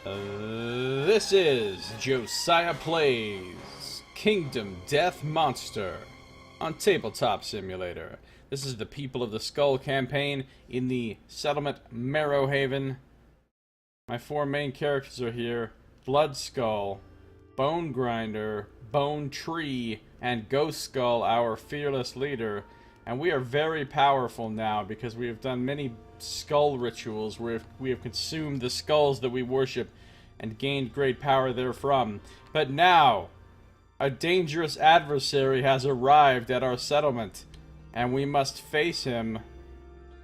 This is Josiah Plays Kingdom Death Monster on Tabletop Simulator. This is the People of the Skull campaign in the settlement Marrowhaven. My four main characters are here: Blood Skull, Bone Grinder, Bone Tree, and Ghost Skull, our fearless leader. And we are very powerful now because we have done many skull rituals where we have consumed the skulls that we worship and gained great power therefrom. But now, a dangerous adversary has arrived at our settlement, and we must face him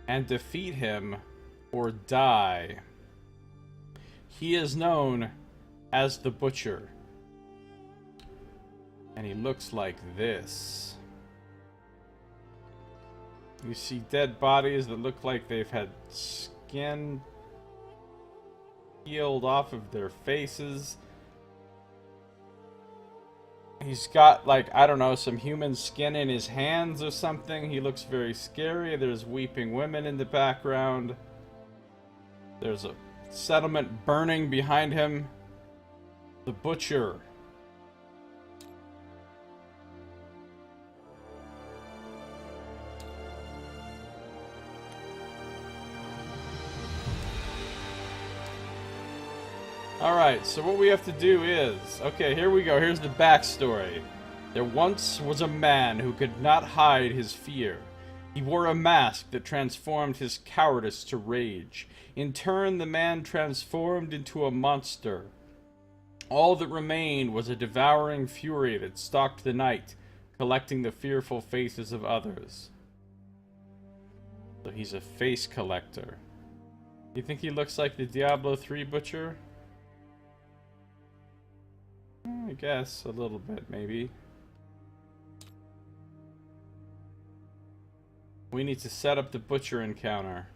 and defeat him or die. He is known as the Butcher, and he looks like this. You see dead bodies that look like they've had skin peeled off of their faces. He's got, like, I don't know, some human skin in his hands or something. He looks very scary. There's weeping women in the background. There's a settlement burning behind him. The Butcher. Alright, so what we have to do is... Okay, here we go. Here's the backstory. There once was a man who could not hide his fear. He wore a mask that transformed his cowardice to rage. In turn, the man transformed into a monster. All that remained was a devouring fury that stalked the night, collecting the fearful faces of others. So he's a face collector. You think he looks like the Diablo 3 Butcher? I guess a little bit, maybe. We need to set up the Butcher encounter.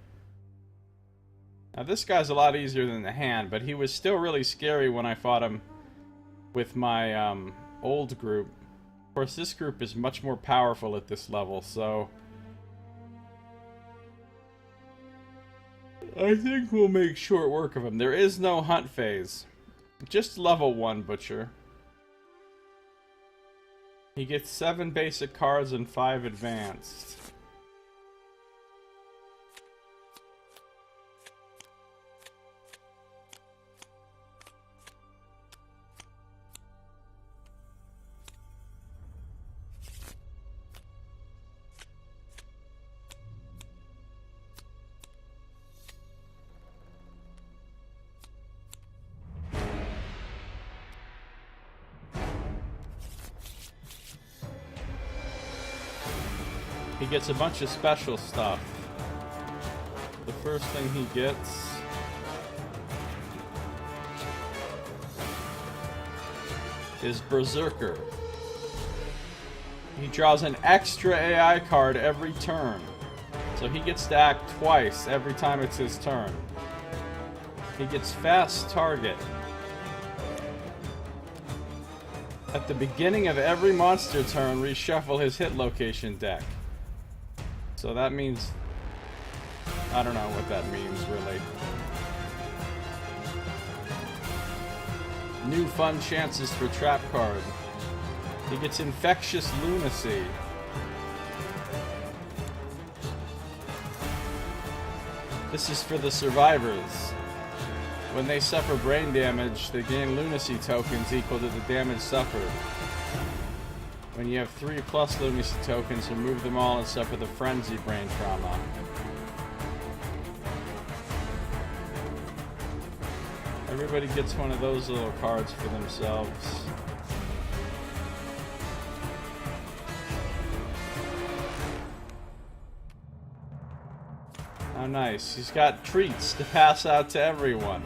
Now this guy's a lot easier than the Hand, but he was still really scary when I fought him with my old group. Of course, this group is much more powerful at this level, so I think we'll make short work of him. There is no hunt phase. Just level 1 Butcher. He gets 7 basic cards and 5 advanced. He gets a bunch of special stuff. The first thing he gets is Berserker. He draws an extra AI card every turn, so he gets to act twice every time it's his turn. He gets Fast Target. At the beginning of every monster turn, reshuffle his hit location deck. So that means... I don't know what that means, really. New fun chances for trap card. He gets Infectious Lunacy. This is for the survivors. When they suffer brain damage, they gain lunacy tokens equal to the damage suffered. When you have 3+ lunacy tokens, remove them all and suffer the frenzy brain trauma. Everybody gets one of those little cards for themselves. How nice. He's got treats to pass out to everyone.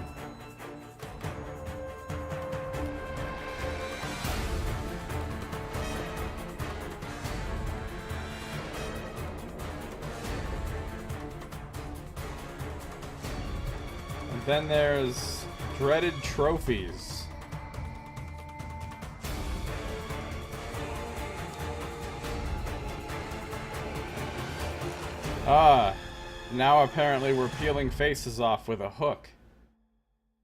Then there's Dreaded Trophies. Now apparently we're peeling faces off with a hook.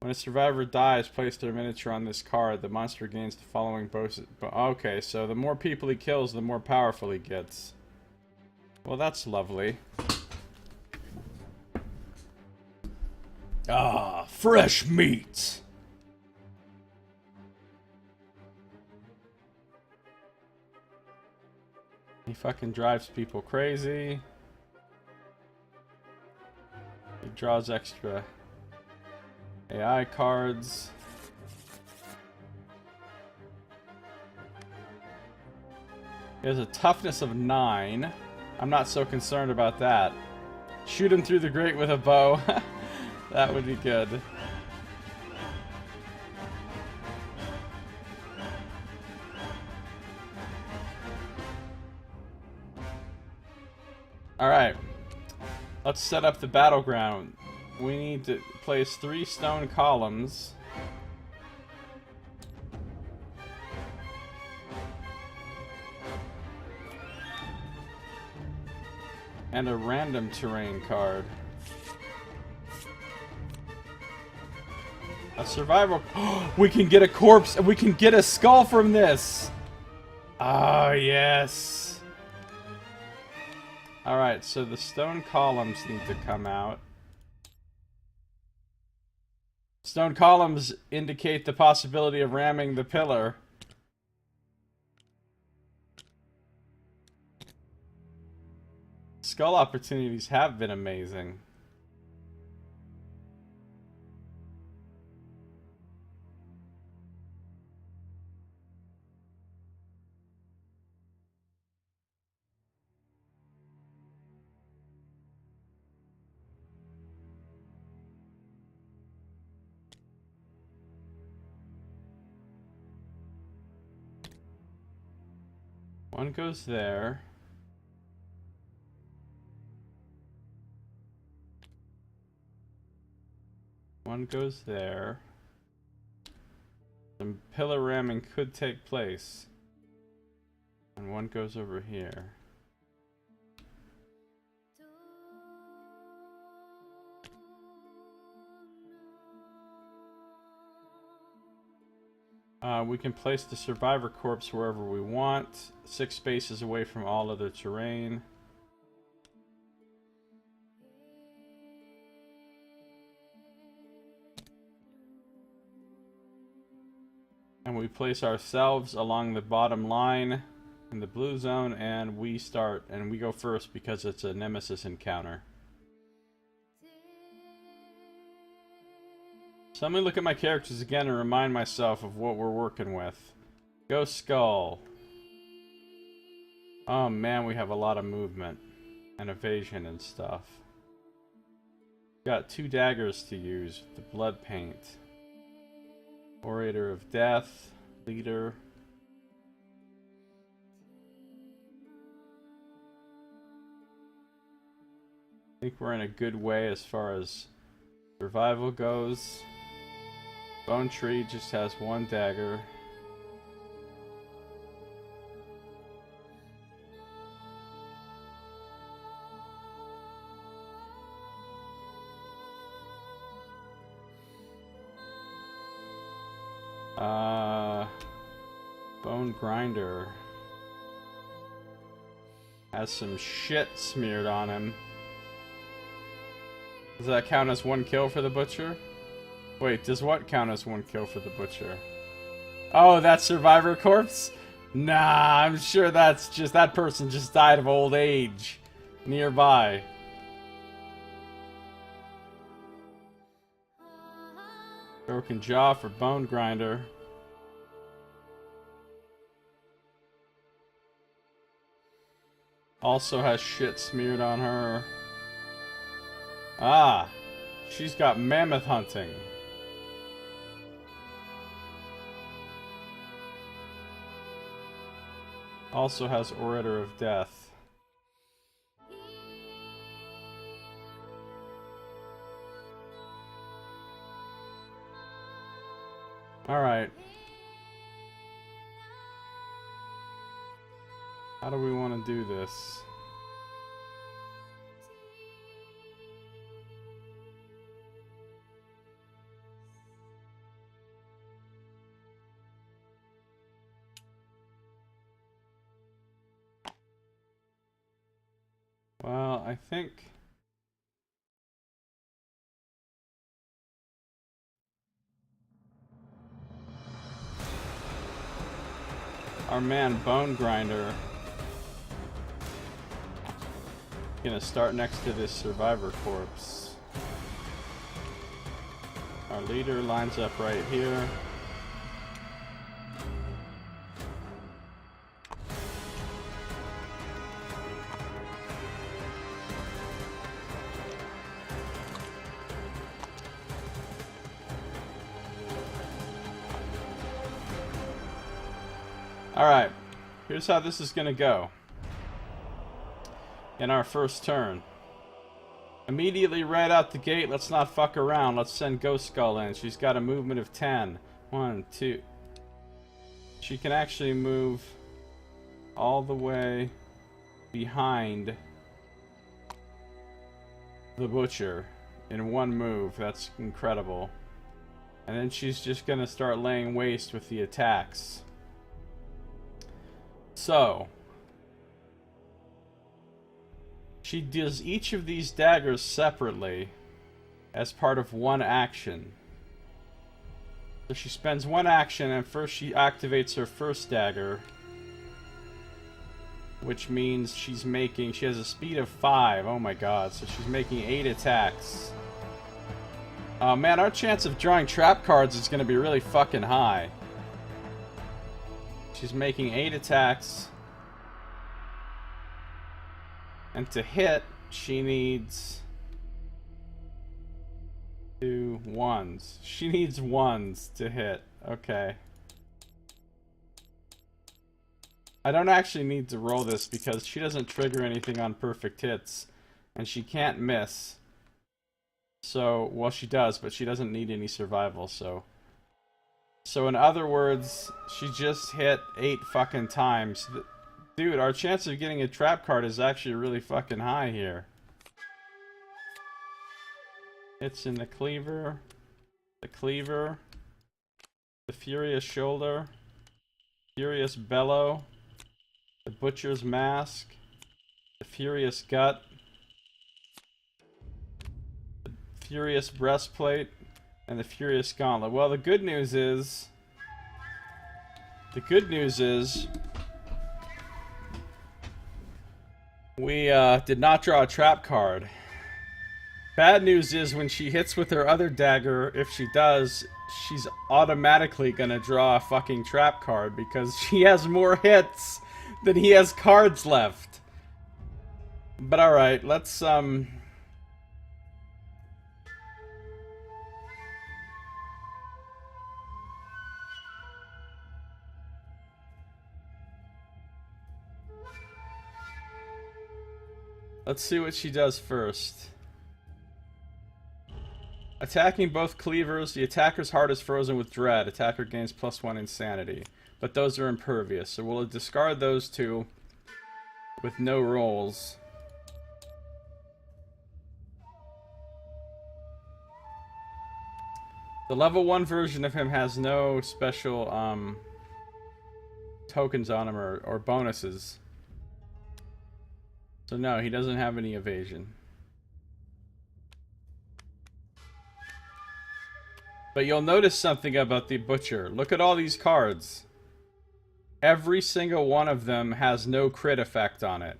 When a survivor dies, place their miniature on this card. The monster gains the following bonus. Okay, so the more people he kills, the more powerful he gets. Well, that's lovely. Ah, fresh meat! He fucking drives people crazy. He draws extra AI cards. He has a toughness of 9. I'm not so concerned about that. Shoot him through the grate with a bow. That would be good. Alright. Let's set up the battleground. We need to place 3 stone columns. And a random terrain card. A survival. We can get a corpse and we can get a skull from this! Oh, yes. Alright, so the stone columns need to come out. Stone columns indicate the possibility of ramming the pillar. Skull opportunities have been amazing. One goes there. One goes there. Some pillar ramming could take place. And one goes over here. We can place the survivor corpse wherever we want. 6 spaces away from all other terrain. And we place ourselves along the bottom line in the blue zone, and we start, and we go first because it's a nemesis encounter. So let me look at my characters again and remind myself of what we're working with. Ghost Skull. Oh man, we have a lot of movement and evasion and stuff. Got 2 daggers to use. The blood paint. Orator of Death. Leader. I think we're in a good way as far as survival goes. Bone Tree just has 1 dagger. Bone Grinder has some shit smeared on him. Does that count as 1 kill for the butcher? Wait, does what count as 1 kill for the butcher? Oh, that survivor corpse? Nah, I'm sure that's just, that person just died of old age nearby. Broken jaw for Bone Grinder. Also has shit smeared on her. Ah, she's got mammoth hunting. Also has Orator of Death. Alright. How do we want to do this? Well, I think... our man Bone Grinder gonna start next to this survivor corpse. Our leader lines up right here. Alright, here's how this is gonna go. In our first turn. Immediately right out the gate, let's not fuck around. Let's send Ghost Skull in. She's got a movement of 10. 1, 2. She can actually move all the way behind the Butcher in one move. That's incredible. And then she's just gonna start laying waste with the attacks. So, she does each of these daggers separately as part of one action. So she spends one action and first she activates her first dagger, which means she has a speed of 5. Oh my god, so she's making 8 attacks. Oh man, our chance of drawing trap cards is going to be really fucking high. She's making 8 attacks. And to hit, she needs 2 1s. She needs 1s to hit. Okay. I don't actually need to roll this because she doesn't trigger anything on perfect hits. And she can't miss. So, well, she does, but she doesn't need any survival, so... So in other words, she just hit 8 fucking times. Dude, our chance of getting a trap card is actually really fucking high here. Hits in the cleaver, the furious shoulder, furious bellow, the butcher's mask, the furious gut, the furious breastplate, and the furious gauntlet. Well, the good news is we did not draw a trap card. Bad news is when she hits with her other dagger, if she does, she's automatically gonna draw a fucking trap card because she has more hits than he has cards left. But alright, let's let's see what she does first. Attacking both cleavers, the attacker's heart is frozen with dread. Attacker gains +1 insanity. But those are impervious, so we'll discard those two with no rolls. The level 1 version of him has no special tokens on him or bonuses. So no, he doesn't have any evasion. But you'll notice something about the Butcher. Look at all these cards. Every single one of them has no crit effect on it.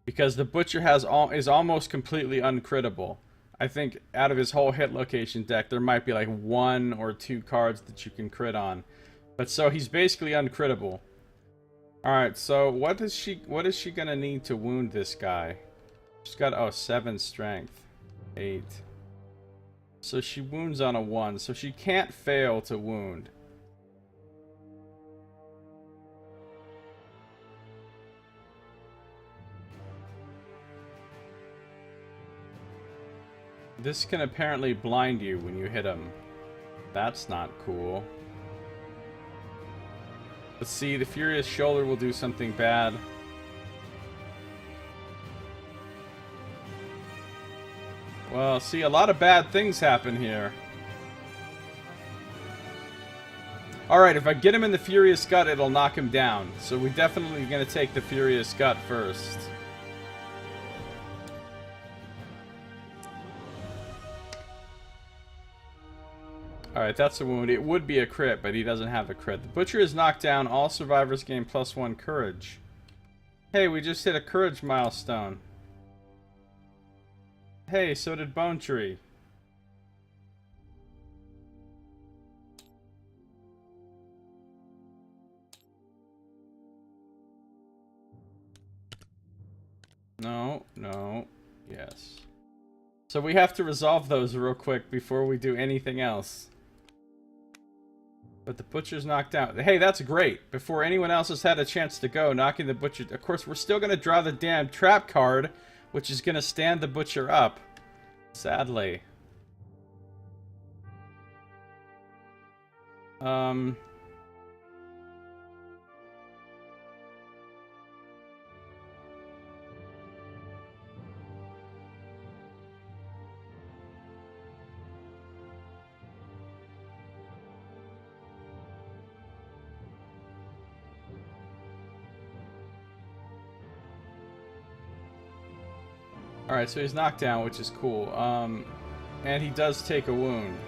Because the Butcher is almost completely uncrittable. I think out of his whole hit location deck, there might be like 1 or 2 cards that you can crit on. But so he's basically uncrittable. Alright, so what is she gonna need to wound this guy? She's got 7 strength. 8. So she wounds on a 1, so she can't fail to wound. This can apparently blind you when you hit him. That's not cool. Let's see, the Furious Shoulder will do something bad. Well, see, a lot of bad things happen here. Alright, if I get him in the Furious Gut, it'll knock him down. So we're definitely going to take the Furious Gut first. Alright, that's a wound. It would be a crit, but he doesn't have a crit. The Butcher is knocked down. All survivors gain +1 courage. Hey, we just hit a courage milestone. Hey, so did Bone Tree. No, no, yes. So we have to resolve those real quick before we do anything else. But the Butcher's knocked out. Hey, that's great. Before anyone else has had a chance to go, knocking the Butcher... Of course, we're still going to draw the damn trap card, which is going to stand the Butcher up. Sadly. Alright, so he's knocked down, which is cool. And he does take a wound.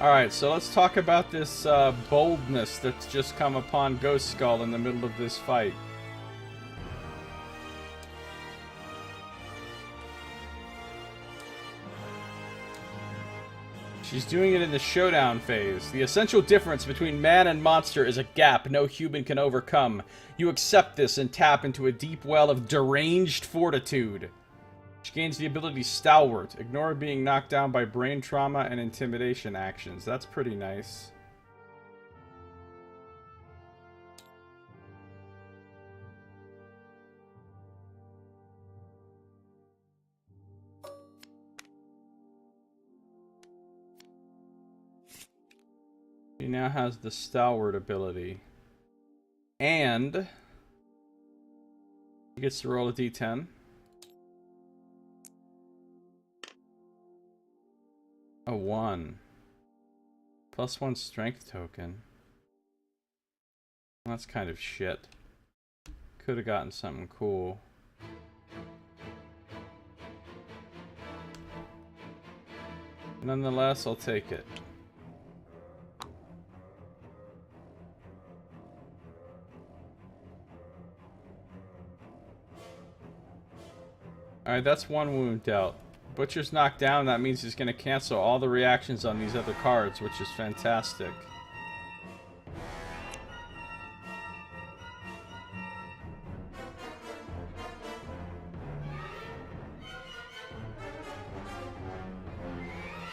Alright, so let's talk about this boldness that's just come upon Ghost Skull in the middle of this fight. She's doing it in the Showdown phase. The essential difference between man and monster is a gap no human can overcome. You accept this and tap into a deep well of deranged fortitude. She gains the ability Stalwart. Ignore being knocked down by brain trauma and intimidation actions. That's pretty nice. He now has the Stalwart ability. And he gets to roll a d10. A 1. +1 strength token. That's kind of shit. Could have gotten something cool. Nonetheless, I'll take it. Alright, that's one wound dealt. Butcher's knocked down, that means he's going to cancel all the reactions on these other cards, which is fantastic.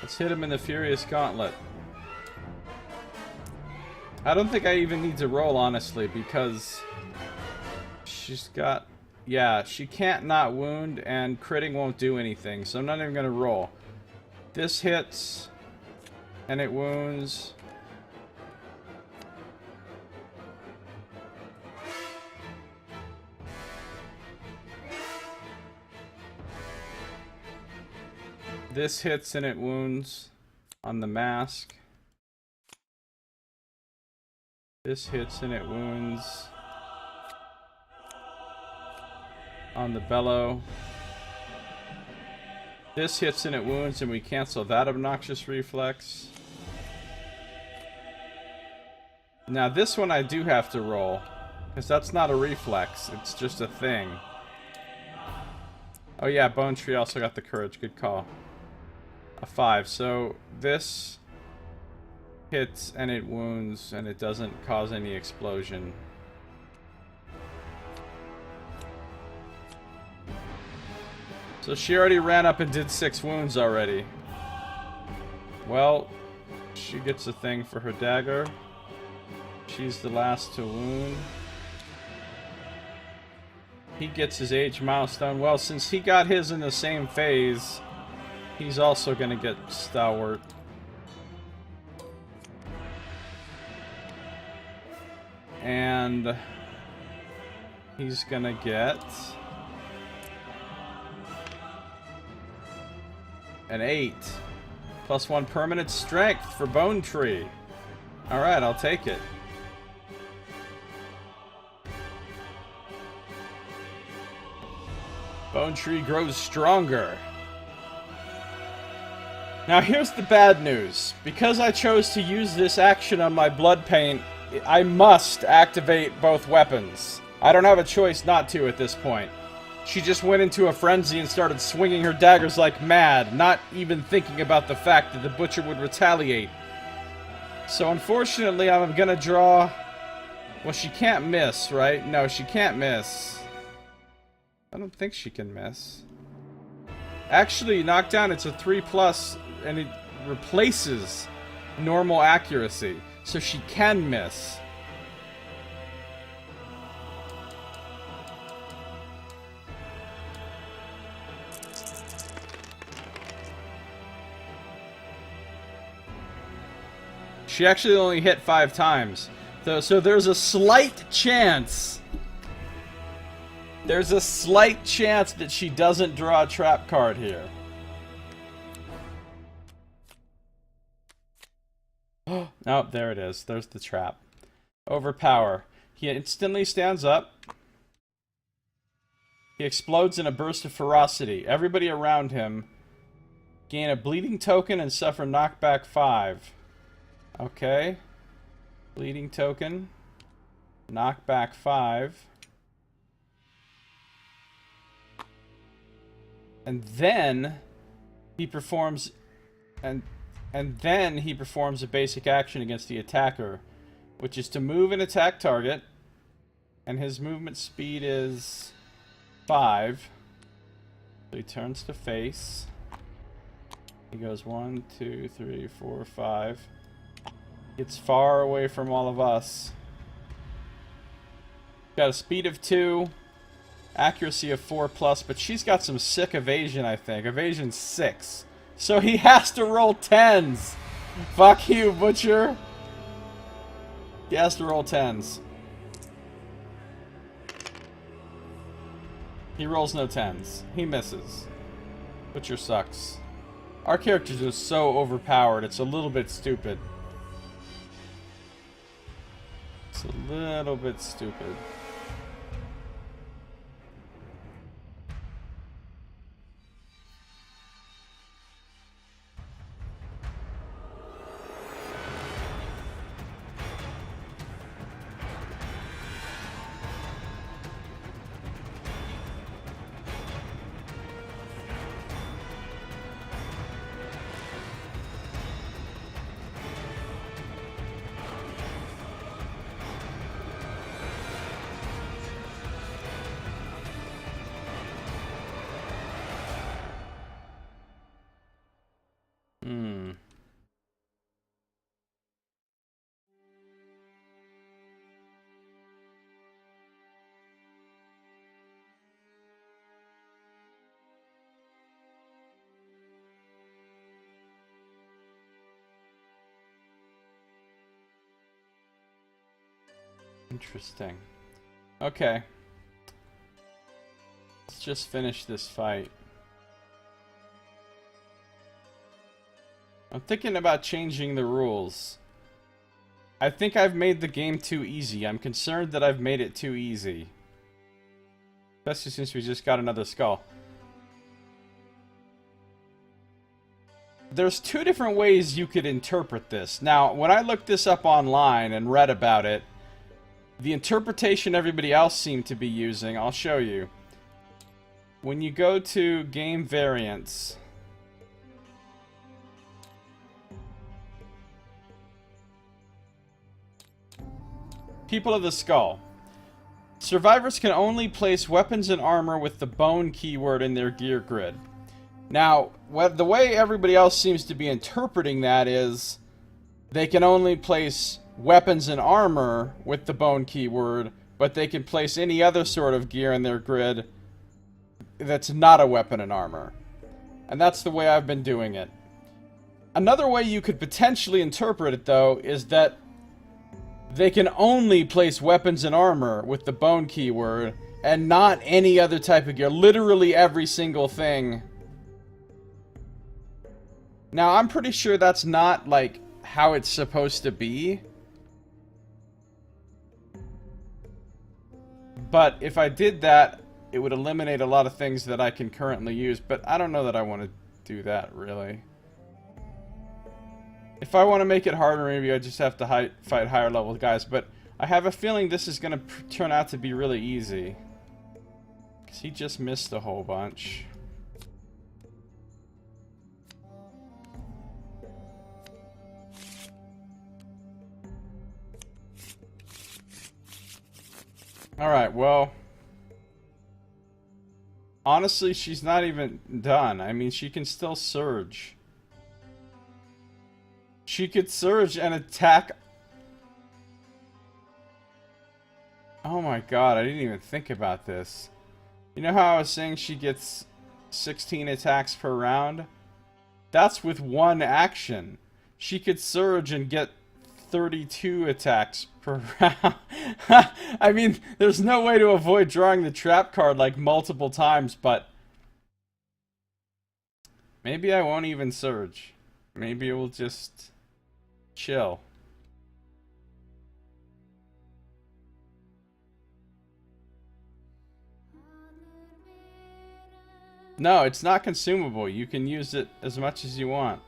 Let's hit him in the Furious Gauntlet. I don't think I even need to roll, honestly, because she's got... Yeah, she can't not wound, and critting won't do anything, so I'm not even going to roll. This hits, and it wounds. This hits, and it wounds on the mask. This hits, and it wounds on the bellow. This hits and it wounds, and we cancel that obnoxious reflex. Now this one I do have to roll, because that's not a reflex, it's just a thing. Oh yeah, Bone Tree also got the courage, good call. A 5, so this hits and it wounds, and it doesn't cause any explosion. So she already ran up and did 6 wounds already. Well, she gets a thing for her dagger. She's the last to wound. He gets his age milestone. Well, since he got his in the same phase, he's also going to get Stalwart. And he's going to get an 8. +1 permanent strength for Bone Tree. Alright, I'll take it. Bone Tree grows stronger. Now here's the bad news. Because I chose to use this action on my blood paint, I must activate both weapons. I don't have a choice not to at this point. She just went into a frenzy and started swinging her daggers like mad, not even thinking about the fact that the butcher would retaliate. So unfortunately, I'm gonna draw... Well, she can't miss, right? No, she can't miss. I don't think she can miss. Actually, knockdown, it's a 3+, and it replaces normal accuracy. So she can miss. She actually only hit 5 times. So there's a slight chance. There's a slight chance that she doesn't draw a trap card here. Oh, there it is. There's the trap. Overpower. He instantly stands up. He explodes in a burst of ferocity. Everybody around him gain a bleeding token and suffer knockback 5. Okay. Bleeding token. Knockback 5. And then he performs and then he performs a basic action against the attacker, which is to move and attack target, and his movement speed is 5. So he turns to face. He goes 1, 2, 3, 4, 5. Gets far away from all of us. Got a speed of 2, accuracy of 4+, but she's got some sick evasion, I think. Evasion 6. So he has to roll 10s. Fuck you, Butcher. He has to roll 10s. He rolls no 10s. He misses. Butcher sucks. Our characters are so overpowered, it's a little bit stupid. It's a little bit stupid. Interesting. Okay. Let's just finish this fight. I'm thinking about changing the rules. I think I've made the game too easy. I'm concerned that I've made it too easy. Especially since we just got another skull. There's 2 different ways you could interpret this. Now, when I looked this up online and read about it, the interpretation everybody else seemed to be using, I'll show you. When you go to game variants, People of the Skull. Survivors can only place weapons and armor with the bone keyword in their gear grid. Now, the way everybody else seems to be interpreting that is they can only place weapons and armor with the bone keyword, but they can place any other sort of gear in their grid that's not a weapon and armor. And that's the way I've been doing it. Another way you could potentially interpret it, though, is that they can only place weapons and armor with the bone keyword, and not any other type of gear. Literally every single thing. Now, I'm pretty sure that's not, like, how it's supposed to be. But if I did that, it would eliminate a lot of things that I can currently use. But I don't know that I want to do that, really. If I want to make it harder, maybe I just have to fight higher level guys, but I have a feeling this is going to turn out to be really easy. Because he just missed a whole bunch. Alright, well... honestly, she's not even done. I mean, she can still surge. She could surge and attack... oh my god, I didn't even think about this. You know how I was saying she gets 16 attacks per round? That's with one action. She could surge and get 32 attacks per round. I mean, there's no way to avoid drawing the trap card like multiple times, but... maybe I won't even surge. Maybe it will just... chill. No, it's not consumable. You can use it as much as you want.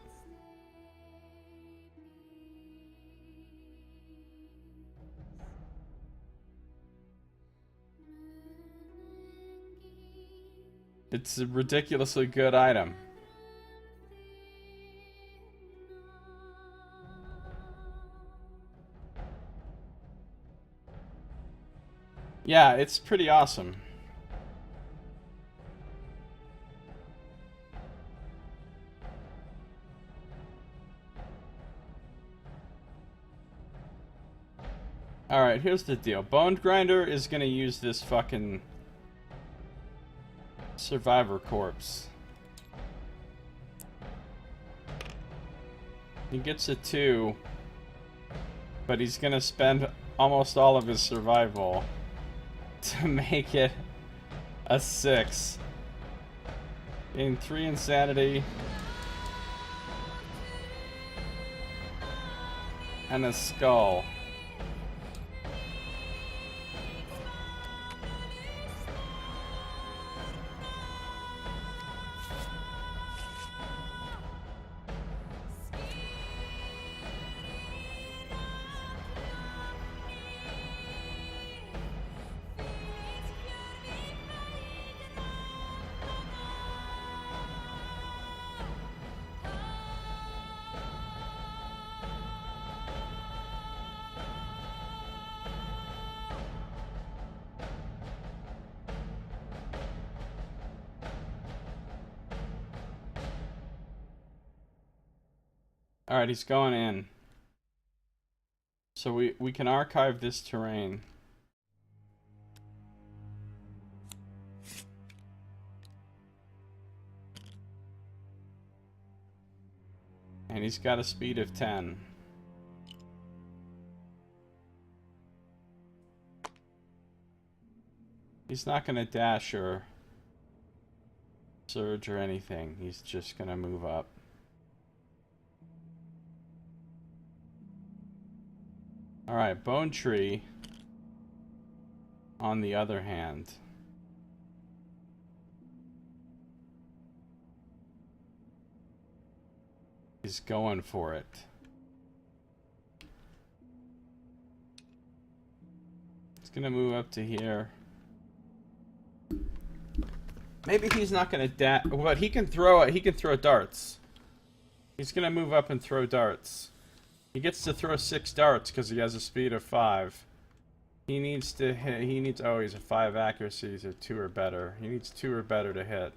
It's a ridiculously good item. Yeah, it's pretty awesome. Alright, here's the deal. Bone Grinder is gonna use this fucking Survivor Corpse. He gets a 2, but he's gonna spend almost all of his survival to make it a 6. Gain 3 insanity. And a skull. Alright, he's going in. So we can archive this terrain. And he's got a speed of 10. He's not gonna dash or surge or anything. He's just gonna move up. Alright, Bone Tree, on the other hand, is going for it. It's gonna move up to here. Maybe he's not gonna dash, but he can throw it. He can throw darts. He's gonna move up and throw darts. He gets to throw 6 darts because he has a speed of 5. He needs to hit. He needs. Oh, he's a 5 accuracy. He's a 2 or better. He needs 2 or better to hit.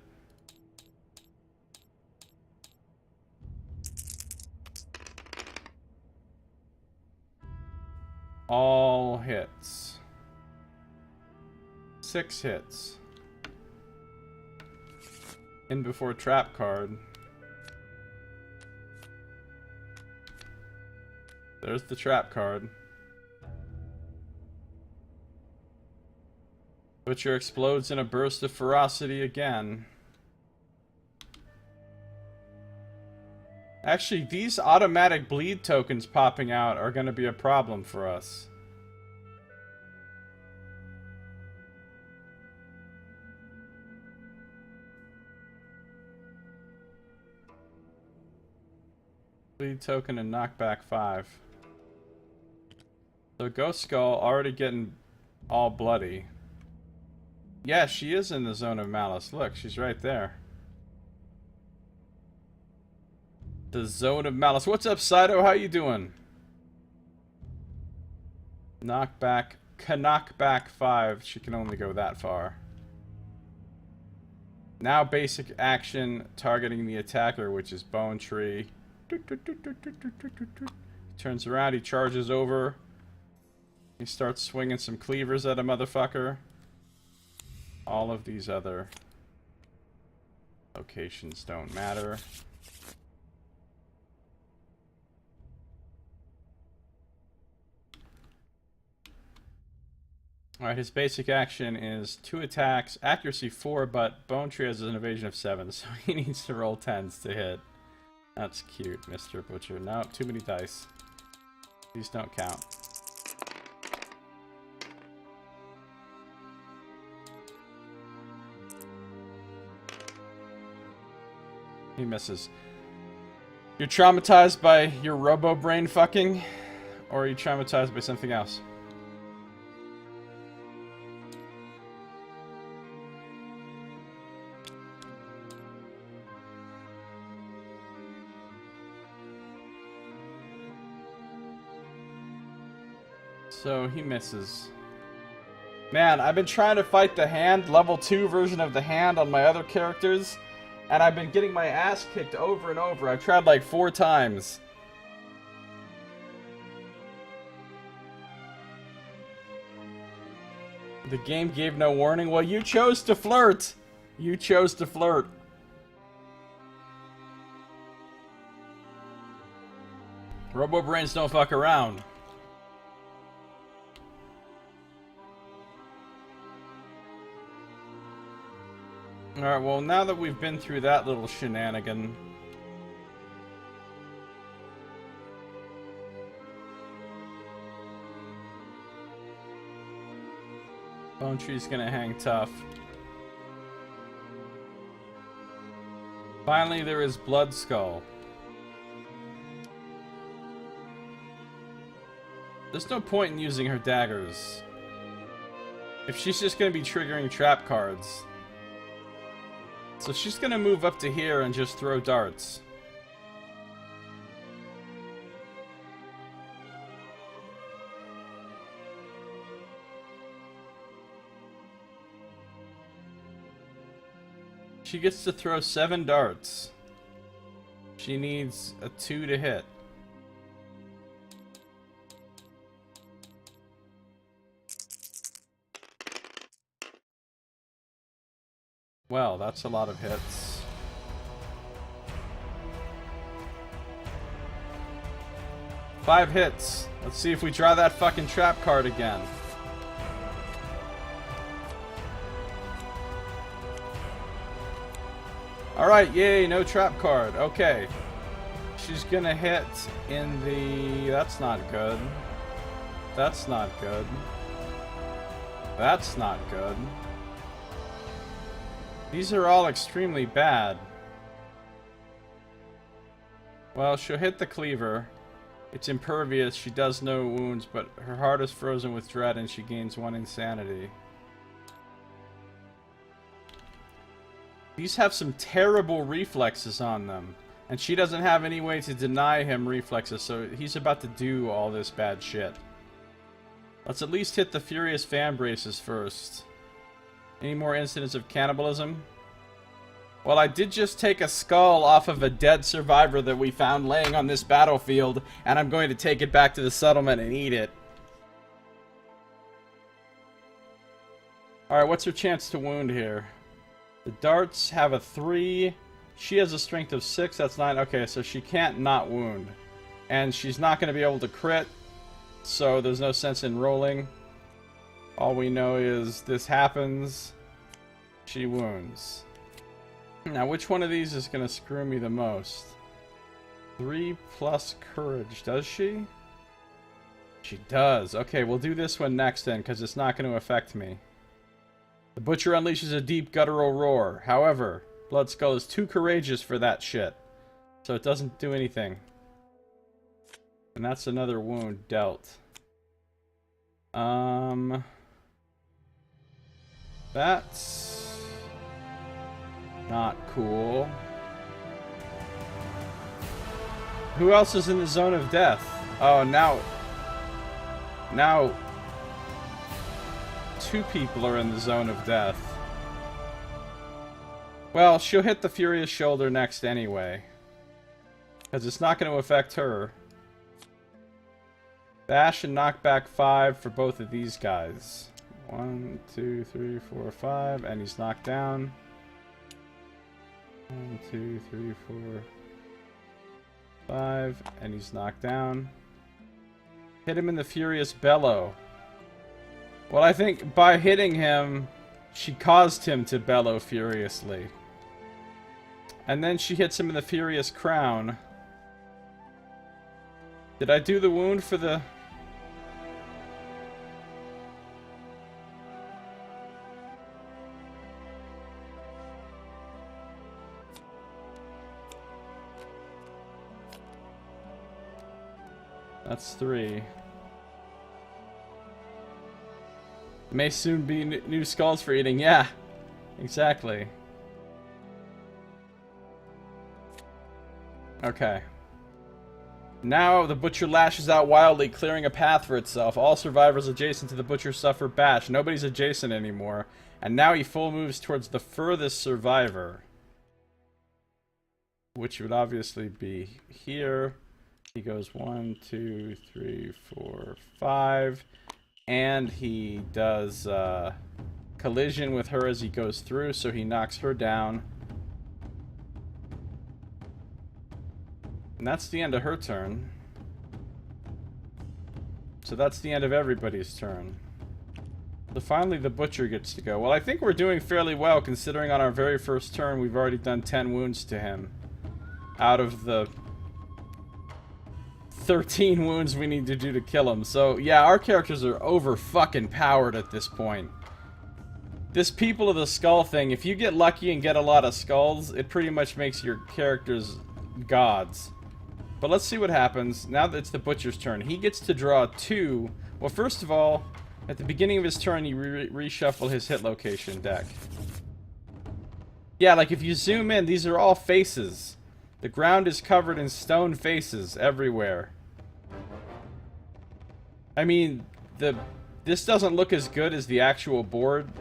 All hits. 6 hits. In before trap card. There's the trap card. Butcher explodes in a burst of ferocity again. Actually, these automatic bleed tokens popping out are going to be a problem for us. Bleed token and knockback 5. So Ghost Skull already getting all bloody. Yeah, she is in the zone of malice. Look, she's right there. The zone of malice. What's up, Saito? How you doing? Knockback. Knockback 5. She can only go that far. Now basic action targeting the attacker, which is Bone Tree. Turns around, he charges over. He starts swinging some cleavers at a motherfucker. All of these other locations don't matter. Alright, his basic action is 2 attacks, accuracy 4, but Bone Tree has an evasion of 7, so he needs to roll 10s to hit. That's cute, Mr. Butcher. No, too many dice. These don't count. He misses. You're traumatized by your robo-brain fucking? Or are you traumatized by something else? So he misses. Man, I've been trying to fight the hand, level 2 version of the hand on my other characters, and I've been getting my ass kicked over and over. I've tried like 4 times. The game gave no warning. Well, you chose to flirt. You chose to flirt. Robo-brains don't fuck around. Alright, well, now that we've been through that little shenanigan, Bone Tree's gonna hang tough. Finally, there is Blood Skull. There's no point in using her daggers if she's just gonna be triggering trap cards. So she's gonna move up to here and just throw darts. She gets to throw 7 darts. She needs a 2 to hit. Well, that's a lot of hits. Five hits. Let's see if we draw that fucking trap card again. Alright, yay, no trap card. Okay. She's gonna hit in the... That's not good. That's not good. That's not good. These are all extremely bad. Well, she'll hit the cleaver. It's impervious, she does no wounds, but her heart is frozen with dread and she gains 1 insanity. These have some terrible reflexes on them. And she doesn't have any way to deny him reflexes, so he's about to do all this bad shit. Let's at least hit the Furious Fan Braces first. Any more incidents of cannibalism? Well, I did just take a skull off of a dead survivor that we found laying on this battlefield, and I'm going to take it back to the settlement and eat it. Alright, what's her chance to wound here? The darts have a 3. She has a strength of 6, that's 9. Okay, so she can't not wound. And she's not going to be able to crit, so there's no sense in rolling. All we know is this happens. She wounds. Now, which one of these is going to screw me the most? 3 plus courage. Does she? She does. Okay, we'll do this one next then, because it's not going to affect me. The Butcher unleashes a deep guttural roar. However, Blood Skull is too courageous for that shit. So it doesn't do anything. And that's another wound dealt. That's not cool. Who else is in the zone of death? Oh, now 2 people are in the zone of death. Well, she'll hit the Furious Shoulder next anyway, because it's not going to affect her. Bash and knockback 5 for both of these guys. 1, 2, 3, 4, 5, and he's knocked down. 1, 2, 3, 4, 5, and he's knocked down. Hit him in the Furious Bellow. Well, I think by hitting him, she caused him to bellow furiously. And then she hits him in the Furious Crown. Did I do the wound for the... That's 3. May soon be new skulls for eating. Yeah, exactly. Okay. Now the butcher lashes out wildly, clearing a path for itself. All survivors adjacent to the butcher suffer bash. Nobody's adjacent anymore. And now he full moves towards the furthest survivor, which would obviously be here. He goes 1, 2, 3, 4, 5. And he does collision with her as he goes through, so he knocks her down. And that's the end of her turn. So that's the end of everybody's turn. So finally the butcher gets to go. Well, I think we're doing fairly well, considering on our very first turn we've already done 10 wounds to him. Out of the 13 wounds we need to do to kill him. So yeah, our characters are over fucking powered at this point. This People of the Skull thing, if you get lucky and get a lot of skulls, it pretty much makes your characters gods. But let's see what happens. Now that it's the butcher's turn, he gets to draw 2. Well, first of all, at the beginning of his turn, you reshuffle his hit location deck. Yeah, like if you zoom in, these are all faces. The ground is covered in stone faces everywhere. I mean, this doesn't look as good as the actual board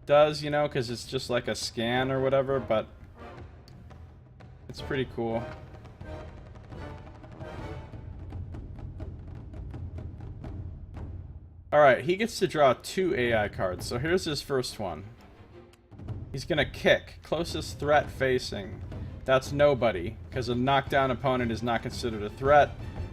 does, you know, because it's just like a scan or whatever, but it's pretty cool. Alright, he gets to draw 2 AI cards, so here's his first one. He's gonna kick. Closest threat facing. That's nobody, because a knockdown opponent is not considered a threat.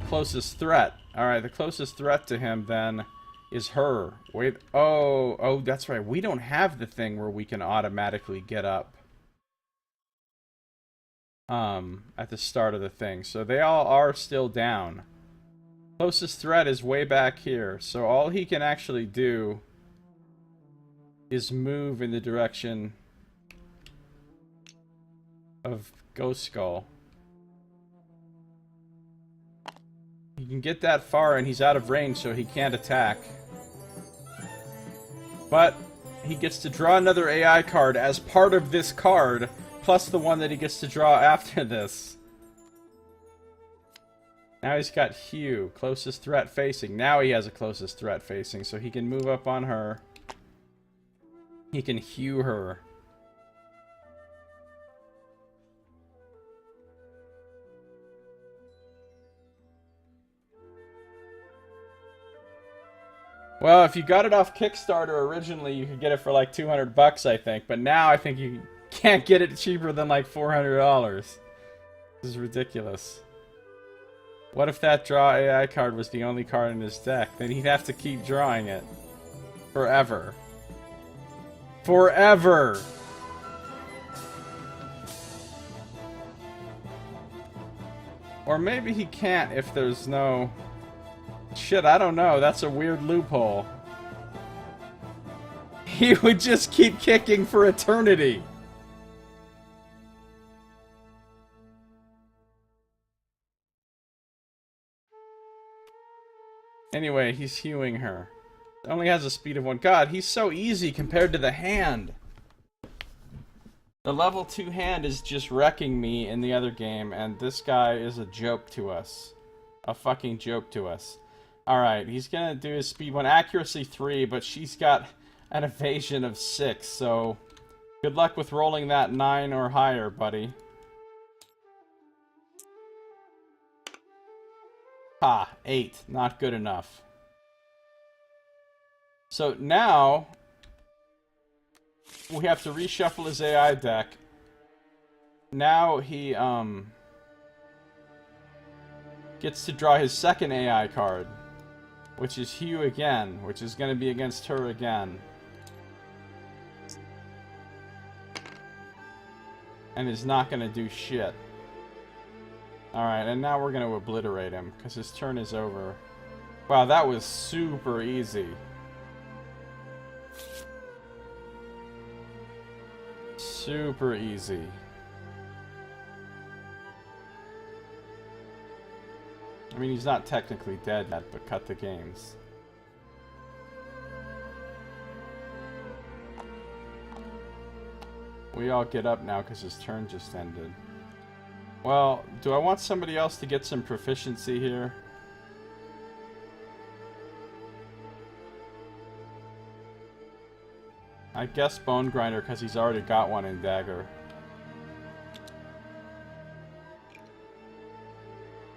Closest threat. Alright, the closest threat to him, then, is her. Wait, oh, that's right. We don't have the thing where we can automatically get up. At the start of the thing. So they all are still down. Closest threat is way back here. So all he can actually do is move in the direction of Ghost Skull. He can get that far and he's out of range, so he can't attack. But he gets to draw another AI card as part of this card, plus the one that he gets to draw after this. Now he's got Hugh, closest threat facing. Now he has a closest threat facing, so he can move up on her. He can Hugh her. Well, if you got it off Kickstarter originally, you could get it for like $200, I think. But now I think you can't get it cheaper than like $400. This is ridiculous. What if that draw AI card was the only card in his deck? Then he'd have to keep drawing it. Forever. Forever! Or maybe he can't if there's no... Shit, I don't know. That's a weird loophole. He would just keep kicking for eternity. Anyway, he's hewing her. Only has a speed of 1. God, he's so easy compared to the hand. The level 2 hand is just wrecking me in the other game, and this guy is a joke to us. A fucking joke to us. Alright, he's gonna do his speed 1. Accuracy 3, but she's got an evasion of 6, so good luck with rolling that 9 or higher, buddy. Ha, 8. Not good enough. So now we have to reshuffle his AI deck. Now he gets to draw his second AI card, which is Hugh again, which is going to be against her again. And is not going to do shit. Alright, and now we're going to obliterate him, because his turn is over. Wow, that was super easy. Super easy. I mean, he's not technically dead yet, but cut the games. We all get up now because his turn just ended. Well, do I want somebody else to get some proficiency here? I guess Bone Grinder because he's already got one in Dagger.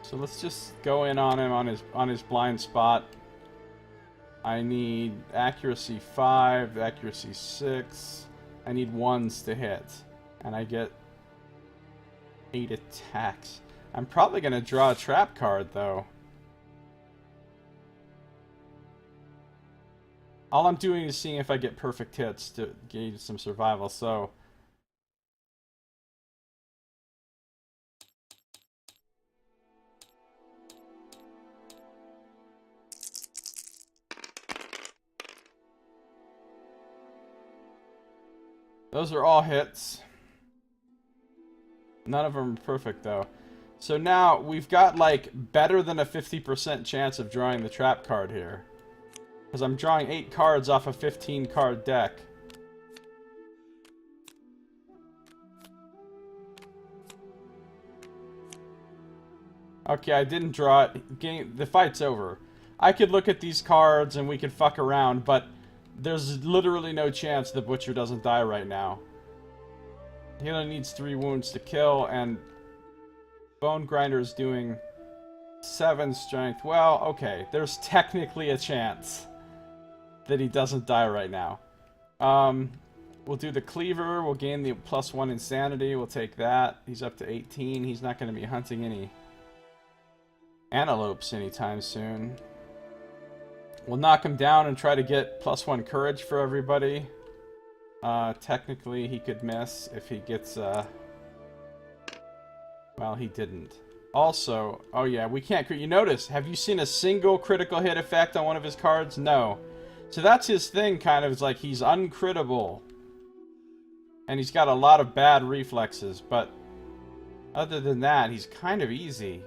So let's just go in on him on his blind spot. I need accuracy 5, accuracy 6. I need 1s to hit. And I get 8 attacks. I'm probably going to draw a trap card, though. All I'm doing is seeing if I get perfect hits to gauge some survival, so... Those are all hits. None of them are perfect, though. So now, we've got, like, better than a 50% chance of drawing the trap card here. Because I'm drawing 8 cards off a 15-card deck. Okay, I didn't draw it. The fight's over. I could look at these cards and we could fuck around, but there's literally no chance the Butcher doesn't die right now. He only needs 3 wounds to kill, and Bone Grinder's doing 7 strength. Well, okay, there's technically a chance that he doesn't die right now. We'll do the Cleaver. We'll gain the +1 Insanity. We'll take that. He's up to 18. He's not going to be hunting any antelopes anytime soon. We'll knock him down and try to get +1 Courage for everybody. Technically, he could miss if he gets, well, he didn't. Also, oh yeah, we can't... You notice, have you seen a single critical hit effect on one of his cards? No. So that's his thing, kind of, is like he's uncrittable. And he's got a lot of bad reflexes, but other than that, he's kind of easy.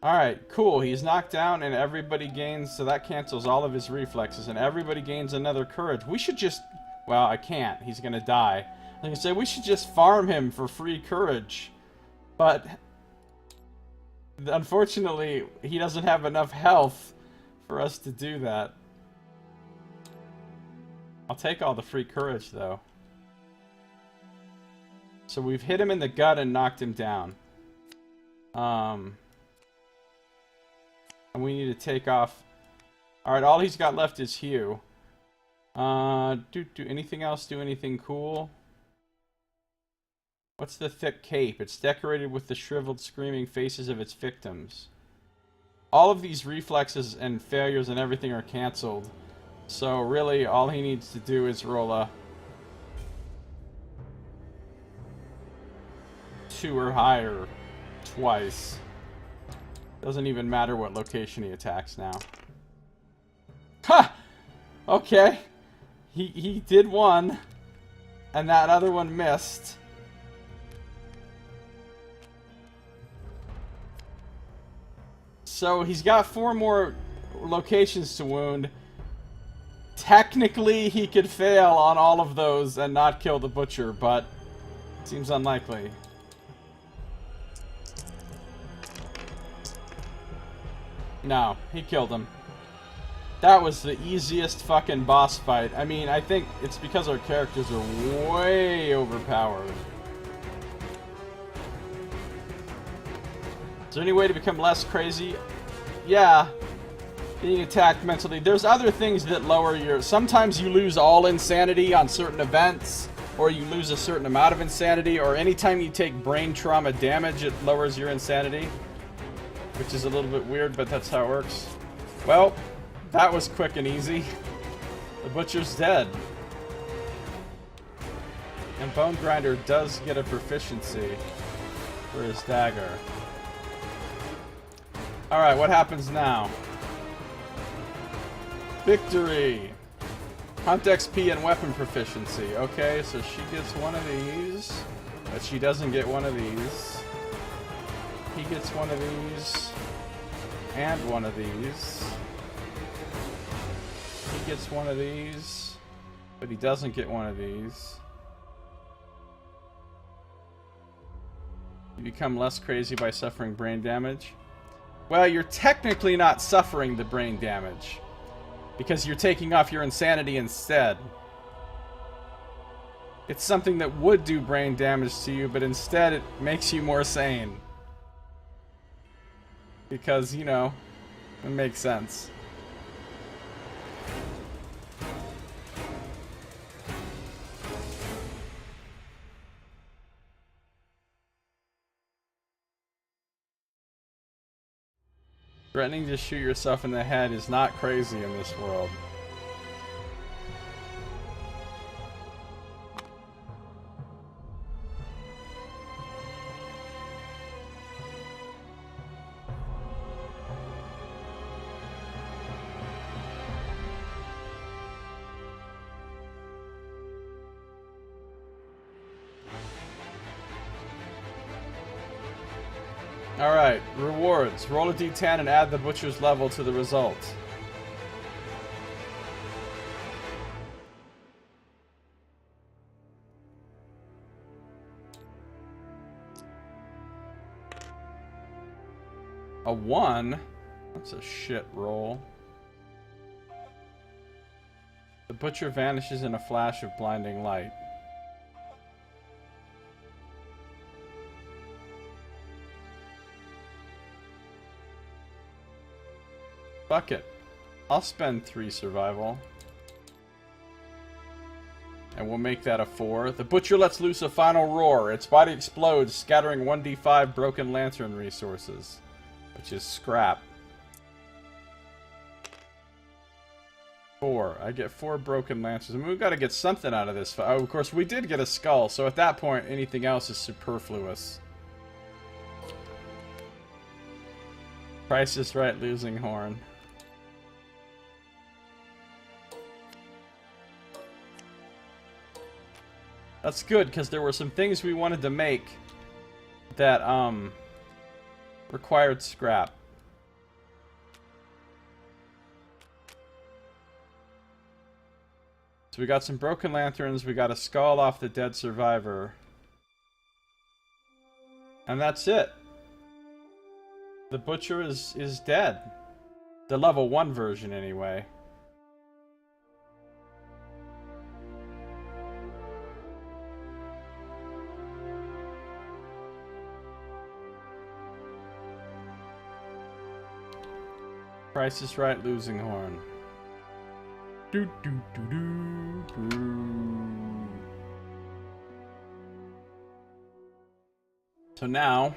Alright, cool. He's knocked down and everybody gains, so that cancels all of his reflexes, and everybody gains another courage. We should just... Well, I can't. He's gonna die. Like I said, we should just farm him for free courage. But unfortunately, he doesn't have enough health for us to do that. I'll take all the free courage, though. So we've hit him in the gut and knocked him down. And we need to take off... Alright, all he's got left is Hugh. Do anything else do anything cool? What's the thick cape? It's decorated with the shriveled, screaming faces of its victims. All of these reflexes and failures and everything are cancelled. So really, all he needs to do is roll a 2 or higher twice. Doesn't even matter what location he attacks now. Ha! Okay. He did one, and that other one missed. So he's got 4 more locations to wound. Technically, he could fail on all of those and not kill the butcher, but seems unlikely. No, he killed him. That was the easiest fucking boss fight. I mean, I think it's because our characters are way overpowered. Is there any way to become less crazy? Yeah. Being attacked mentally. There's other things that lower your... Sometimes you lose all insanity on certain events, or you lose a certain amount of insanity, or anytime you take brain trauma damage, it lowers your insanity. Which is a little bit weird, but that's how it works. Well, that was quick and easy. The butcher's dead. And Bone Grinder does get a proficiency for his dagger. Alright, what happens now? Victory! Hunt XP and weapon proficiency. Okay, so she gets one of these, but she doesn't get one of these. He gets one of these, and one of these. He gets one of these, but he doesn't get one of these. You become less crazy by suffering brain damage. Well, you're technically not suffering the brain damage, because you're taking off your insanity instead. It's something that would do brain damage to you, but instead it makes you more sane. Because, you know, it makes sense. Threatening to shoot yourself in the head is not crazy in this world. Alright, rewards. Roll a d10 and add the butcher's level to the result. A 1? That's a shit roll. The butcher vanishes in a flash of blinding light. Fuck it. I'll spend 3 survival. And we'll make that a 4. The butcher lets loose a final roar. Its body explodes, scattering 1d5 broken lantern resources, which is scrap. 4. I get 4 broken lanterns. I mean, we've got to get something out of this. Oh, of course, we did get a skull, so at that point, anything else is superfluous. Price is right, losing horn. That's good, because there were some things we wanted to make that, required scrap. So we got some broken lanterns, we got a skull off the dead survivor. And that's it. The butcher is dead. The level 1 version, anyway. Price is right, losing horn. Do do do do do. So now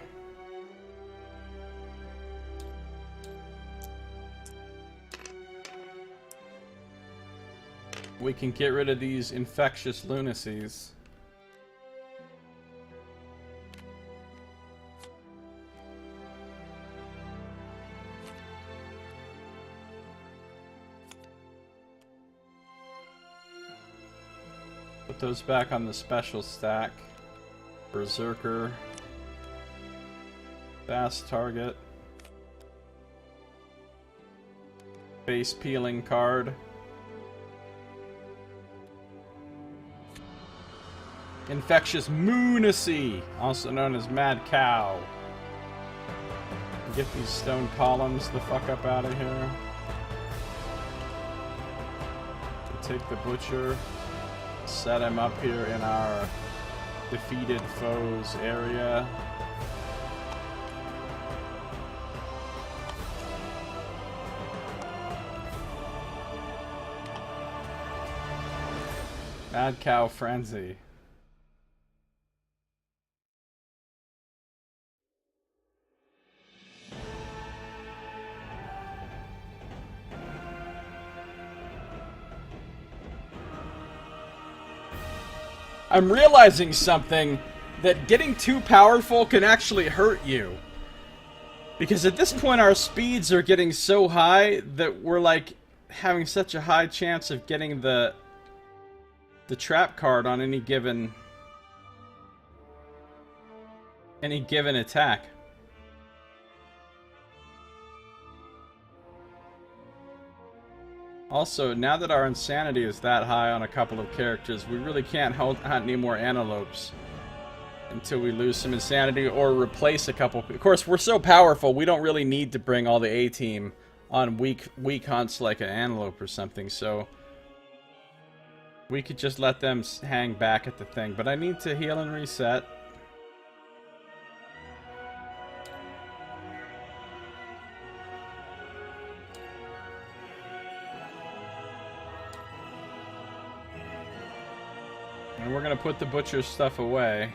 we can get rid of these infectious lunacies. Put those back on the special stack. Berserker. Fast target. Face peeling card. Infectious Moonacy, also known as Mad Cow. Get these stone columns the fuck up out of here. Take the butcher, set him up here in our defeated foes area. Mad Cow Frenzy. I'm realizing something, that getting too powerful can actually hurt you. Because at this point our speeds are getting so high that we're like having such a high chance of getting the trap card on any given attack. Also, now that our insanity is that high on a couple of characters, we really can't hunt any more antelopes until we lose some insanity or replace a couple. Of course, we're so powerful, we don't really need to bring all the A-team on weak hunts like an antelope or something, so we could just let them hang back at the thing. But I need to heal and reset. And we're gonna put the butcher's stuff away.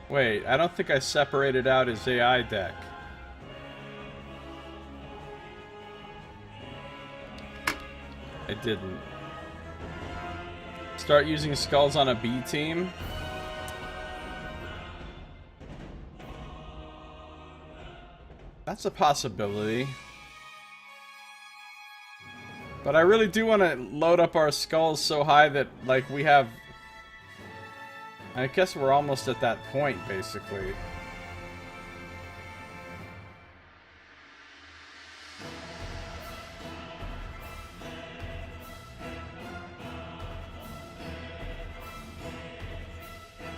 Wait, I don't think I separated out his AI deck. I didn't. Start using skulls on a B team. That's a possibility. But I really do want to load up our skulls so high that, like, we have... I guess we're almost at that point, basically.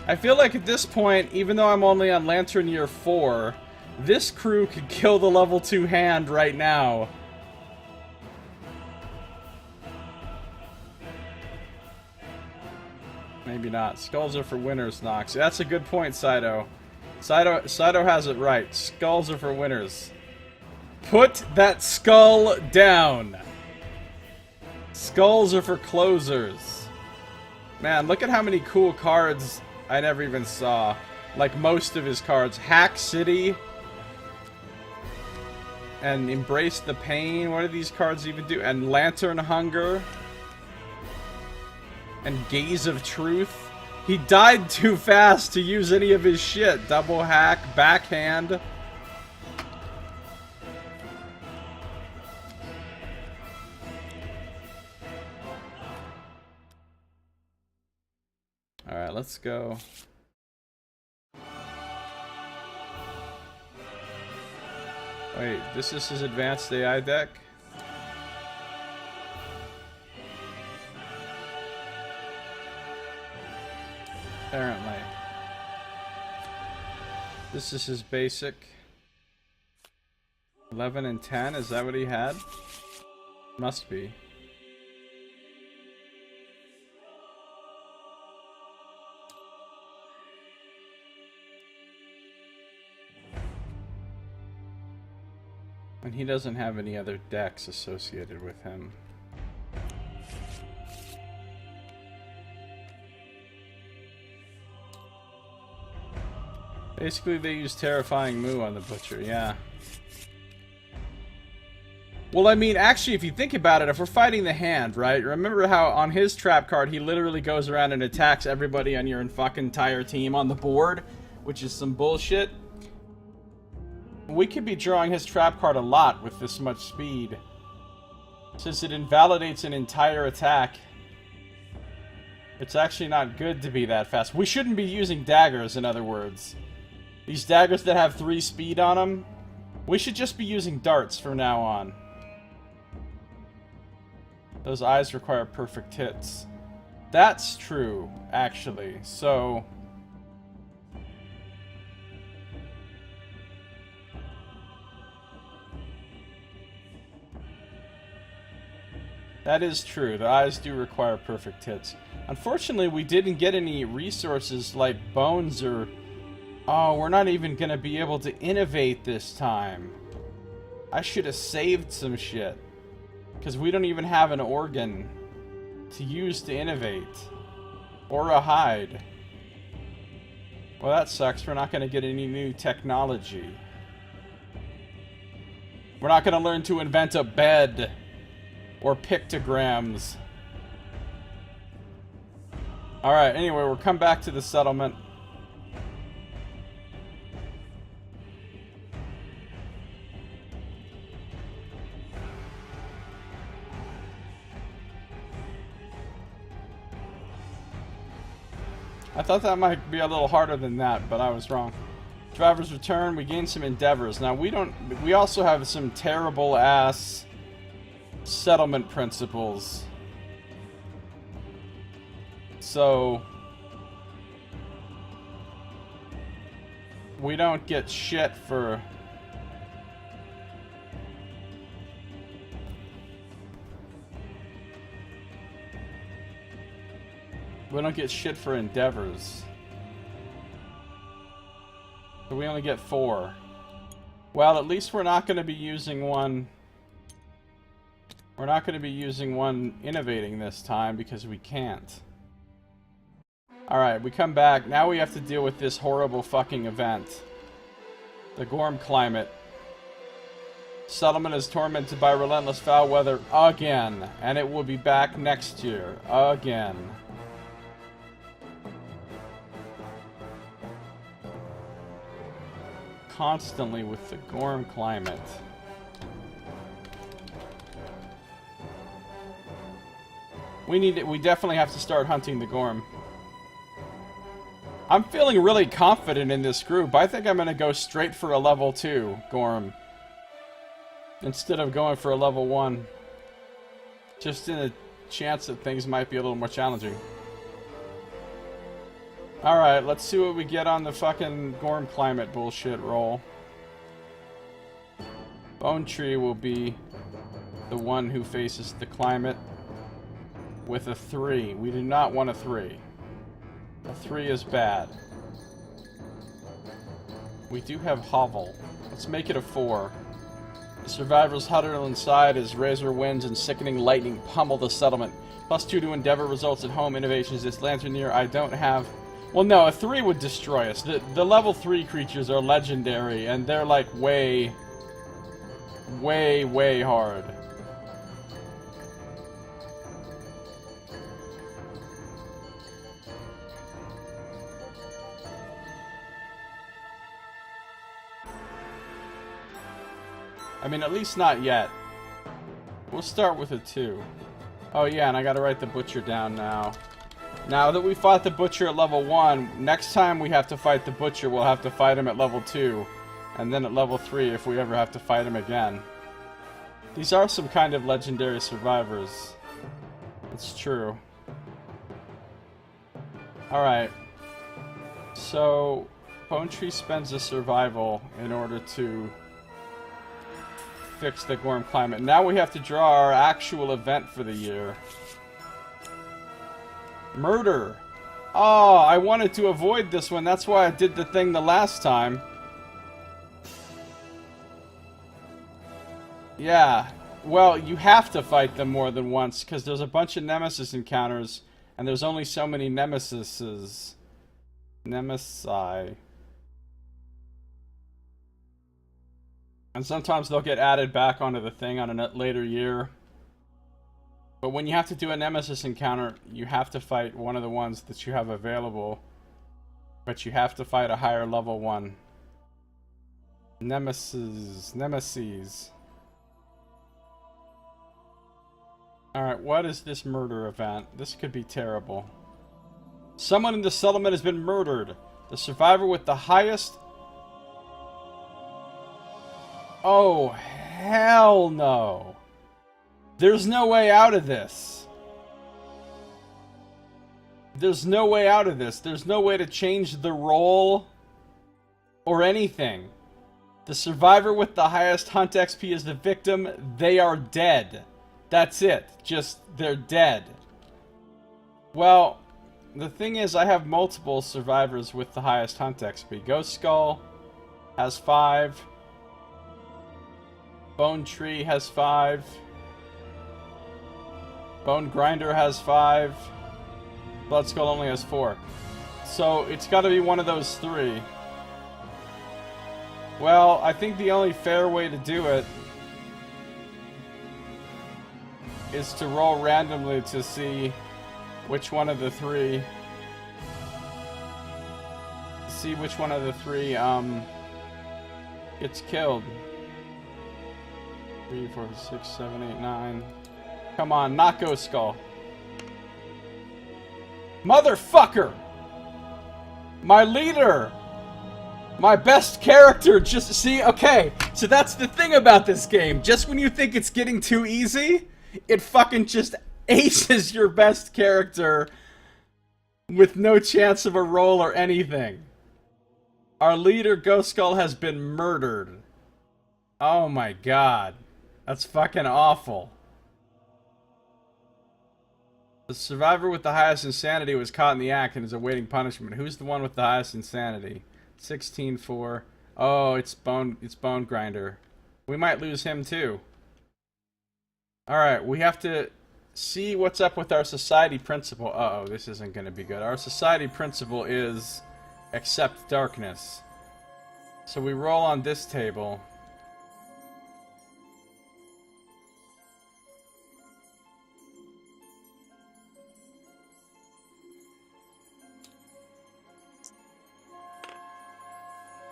I feel like at this point, even though I'm only on Lantern Year 4, this crew could kill the level 2 hand right now. Maybe not. Skulls are for winners, Nox. That's a good point, Saito. Saito has it right. Skulls are for winners. Put that skull down. Skulls are for closers. Man, look at how many cool cards I never even saw. Like most of his cards. Hack City. And Embrace the Pain. What do these cards even do? And Lantern Hunger. And Gaze of Truth. He died too fast to use any of his shit. Double Hack. Backhand. Alright, let's go. Wait, this is his advanced AI deck? Apparently. This is his basic. 11 and 10, is that what he had? Must be. And he doesn't have any other decks associated with him. Basically, they use Terrifying Moo on the Butcher, yeah. Well, I mean, actually, if you think about it, if we're fighting the hand, right? Remember how on his trap card, he literally goes around and attacks everybody on your fucking entire team on the board, which is some bullshit. We could be drawing his trap card a lot with this much speed. Since it invalidates an entire attack, it's actually not good to be that fast. We shouldn't be using daggers, in other words. These daggers that have 3 speed on them, we should just be using darts from now on. Those eyes require perfect hits. That's true, actually. So... that is true. The eyes do require perfect hits. Unfortunately, we didn't get any resources like bones or... oh, we're not even going to be able to innovate this time. I should have saved some shit. Because we don't even have an organ to use to innovate. Or a hide. Well, that sucks. We're not going to get any new technology. We're not going to learn to invent a bed. Or pictograms. Alright, anyway, we'll come back to the settlement. I thought that might be a little harder than that, but I was wrong. Survivors return, we gain some endeavors. Now, we also have some terrible ass settlement principles. So we don't get shit for endeavors. So we only get 4. Well, at least we're not going to be using one. We're not going to be using one innovating this time because we can't. Alright, we come back. Now we have to deal with this horrible fucking event. The Gorm climate. Settlement is tormented by relentless foul weather again. And it will be back next year. Again. Constantly with the Gorm climate. We definitely have to start hunting the Gorm. I'm feeling really confident in this group. I think I'm going to go straight for a level 2 Gorm. Instead of going for a level 1. Just in a chance that things might be a little more challenging. Alright, let's see what we get on the fucking Gorm climate bullshit roll. Bone Tree will be the one who faces the climate. With a 3. We do not want a 3. A 3 is bad. We do have Hovel. Let's make it a 4. The survivors huddle inside as razor winds and sickening lightning pummel the settlement. +2 to endeavor results in home innovations. This Lanterneer I don't have. Well, no, a 3 would destroy us. The level 3 creatures are legendary, and they're like way hard. I mean, at least not yet. We'll start with a 2. Oh yeah, and I gotta write the Butcher down now. Now that we fought the Butcher at level 1, next time we have to fight the Butcher, we'll have to fight him at level 2. And then at level 3 if we ever have to fight him again. These are some kind of legendary survivors. It's true. Alright. So, Bone Tree spends a survival in order to fix the Gorm climate. Now we have to draw our actual event for the year. Murder! Oh, I wanted to avoid this one. That's why I did the thing the last time. Yeah. Well, you have to fight them more than once, because there's a bunch of Nemesis encounters, and there's only so many Nemesises. Nemesi. And sometimes they'll get added back onto the thing on a later year. But when you have to do a Nemesis encounter, you have to fight one of the ones that you have available. But you have to fight a higher level one. Nemesis. Alright, what is this murder event? This could be terrible. Someone in the settlement has been murdered. The survivor with the highest... Oh, hell no. There's no way out of this. There's no way out of this. There's no way to change the roll or anything. The survivor with the highest hunt XP is the victim. They are dead. That's it. Just, they're dead. Well, the thing is, I have multiple survivors with the highest hunt XP. Ghost Skull has 5. Bone Tree has 5. Bone Grinder has 5. Blood Skull only has 4. So, it's gotta be one of those 3. Well, I think the only fair way to do it is to roll randomly to see which one of the 3... See which one of the 3, gets killed. 3, 4, 6, 7, 8, 9... Come on, not Ghost Skull. Motherfucker! My leader! My best character just... See, okay. So that's the thing about this game. Just when you think it's getting too easy, it fucking just aces your best character with no chance of a roll or anything. Our leader, Ghost Skull, has been murdered. Oh my god. That's fucking awful. The survivor with the highest insanity was caught in the act and is awaiting punishment. Who's the one with the highest insanity? 16-4. Oh, it's Bone Grinder. We might lose him too. Alright, we have to see what's up with our society principle. Uh-oh, this isn't going to be good. Our society principle is accept darkness. So we roll on this table.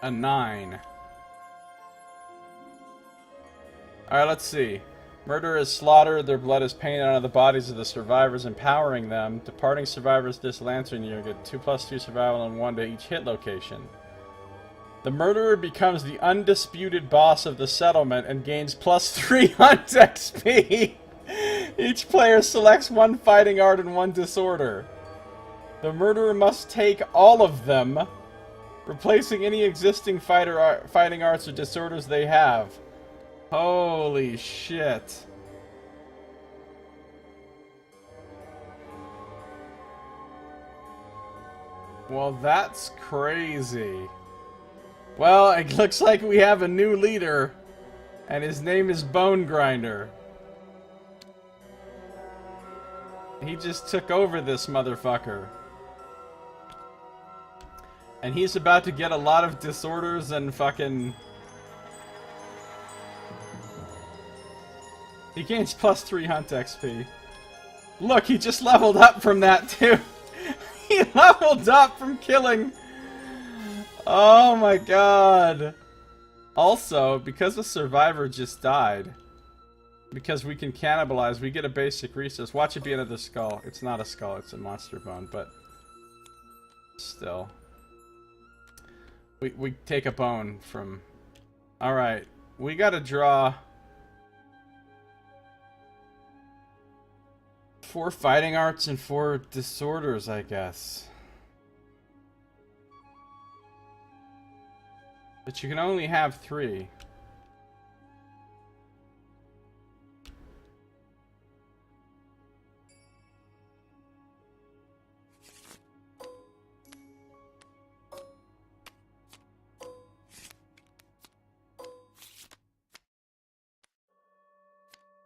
A 9. Alright, let's see. Murder is slaughtered, their blood is painted onto the bodies of the survivors, empowering them. Departing survivors this lantern year get 2+2 survival and 1 to each hit location. The murderer becomes the undisputed boss of the settlement and gains +3 hunt XP. Each player selects 1 fighting art and 1 disorder. The murderer must take all of them, replacing any existing fighting arts or disorders they have. Holy shit. Well, that's crazy. Well, it looks like we have a new leader, and his name is Bone Grinder. He just took over this motherfucker. And he's about to get a lot of disorders and fucking... He gains +3 hunt XP. Look, he just leveled up from that too. He leveled up from killing... Oh my god. Also, because the survivor just died, because we can cannibalize, we get a basic resource. Watch it be another skull. It's not a skull, it's a monster bone, but still. We take a bone from... Alright, we gotta draw 4 fighting arts and 4 disorders, I guess. But you can only have 3.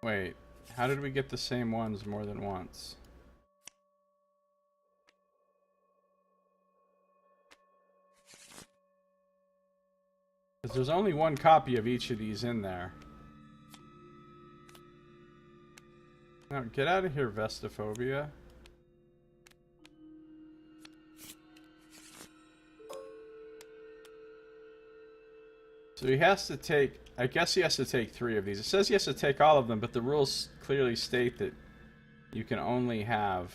Wait, how did we get the same ones more than once? Because there's only 1 copy of each of these in there. Now, get out of here, Vestophobia. So he has to take... I guess he has to take 3 of these. It says he has to take all of them, but the rules clearly state that you can only have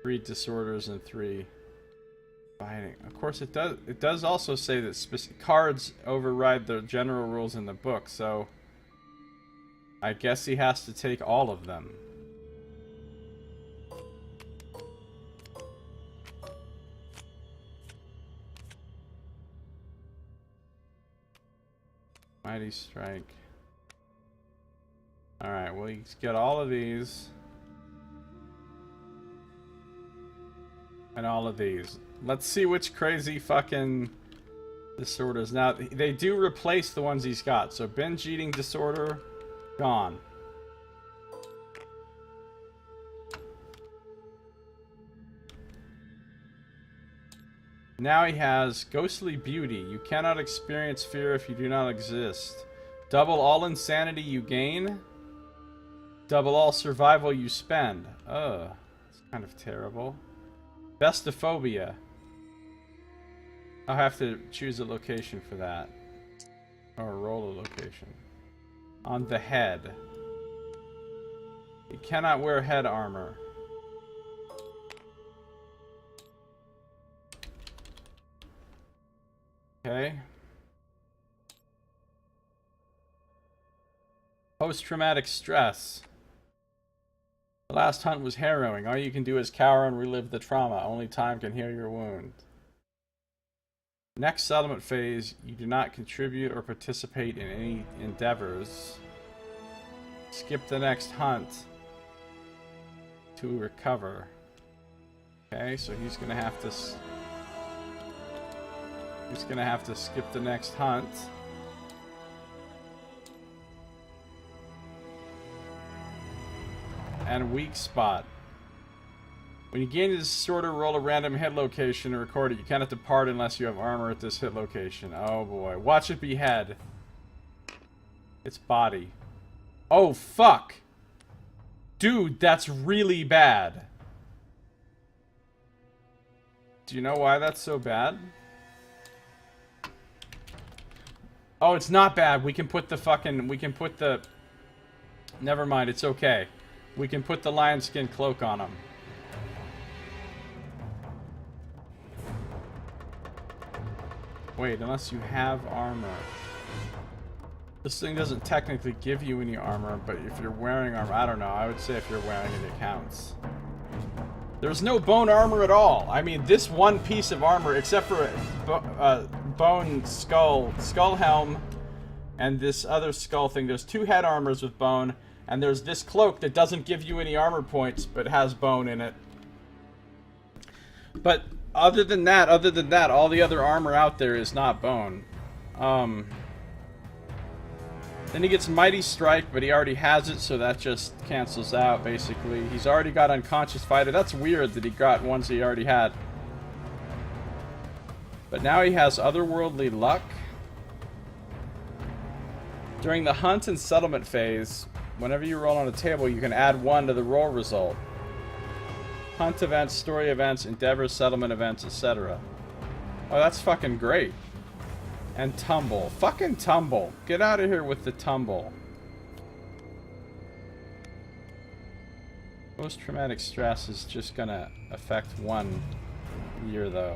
3 disorders and 3 fighting. Of course, it does also say that cards override the general rules in the book, so I guess he has to take all of them. Mighty Strike. Alright, well, you get all of these. And all of these. Let's see which crazy fucking disorders. Now, they do replace the ones he's got. So, binge eating disorder, gone. Now he has Ghostly Beauty. You cannot experience fear if you do not exist. Double all insanity you gain. Double all survival you spend. Ugh. It's kind of terrible. Bestophobia. I'll have to choose a location for that. Or roll a location. On the head. You cannot wear head armor. Okay. Post-traumatic stress. The last hunt was harrowing. All you can do is cower and relive the trauma. Only time can heal your wound. Next settlement phase, you do not contribute or participate in any endeavors. Skip the next hunt to recover. Okay, so he's gonna have to skip the next hunt. And weak spot. When you gain this disorder, roll a random hit location and record it. You cannot depart unless you have armor at this hit location. Oh boy. Watch it be head. It's body. Oh fuck! Dude, that's really bad. Do you know why that's so bad? Oh, it's not bad. We can put the never mind, it's okay. We can put the lion skin cloak on him. Wait, unless you have armor. This thing doesn't technically give you any armor, but if you're wearing armor, I don't know. I would say if you're wearing it, it counts. There's no bone armor at all. I mean, this one piece of armor, except for bone skull helm, and this other skull thing. There's 2 head armors with bone, and there's this cloak that doesn't give you any armor points, but has bone in it. But other than that, all the other armor out there is not bone. Then he gets Mighty Strike, but he already has it, so that just cancels out, basically. He's already got Unconscious Fighter. That's weird that he got ones he already had. But now he has Otherworldly Luck. During the hunt and settlement phase, whenever you roll on a table, you can add 1 to the roll result. Hunt events, story events, endeavors, settlement events, etc. Oh, that's fucking great. And tumble. Fucking tumble. Get out of here with the tumble. Post-traumatic stress is just gonna affect 1 year, though.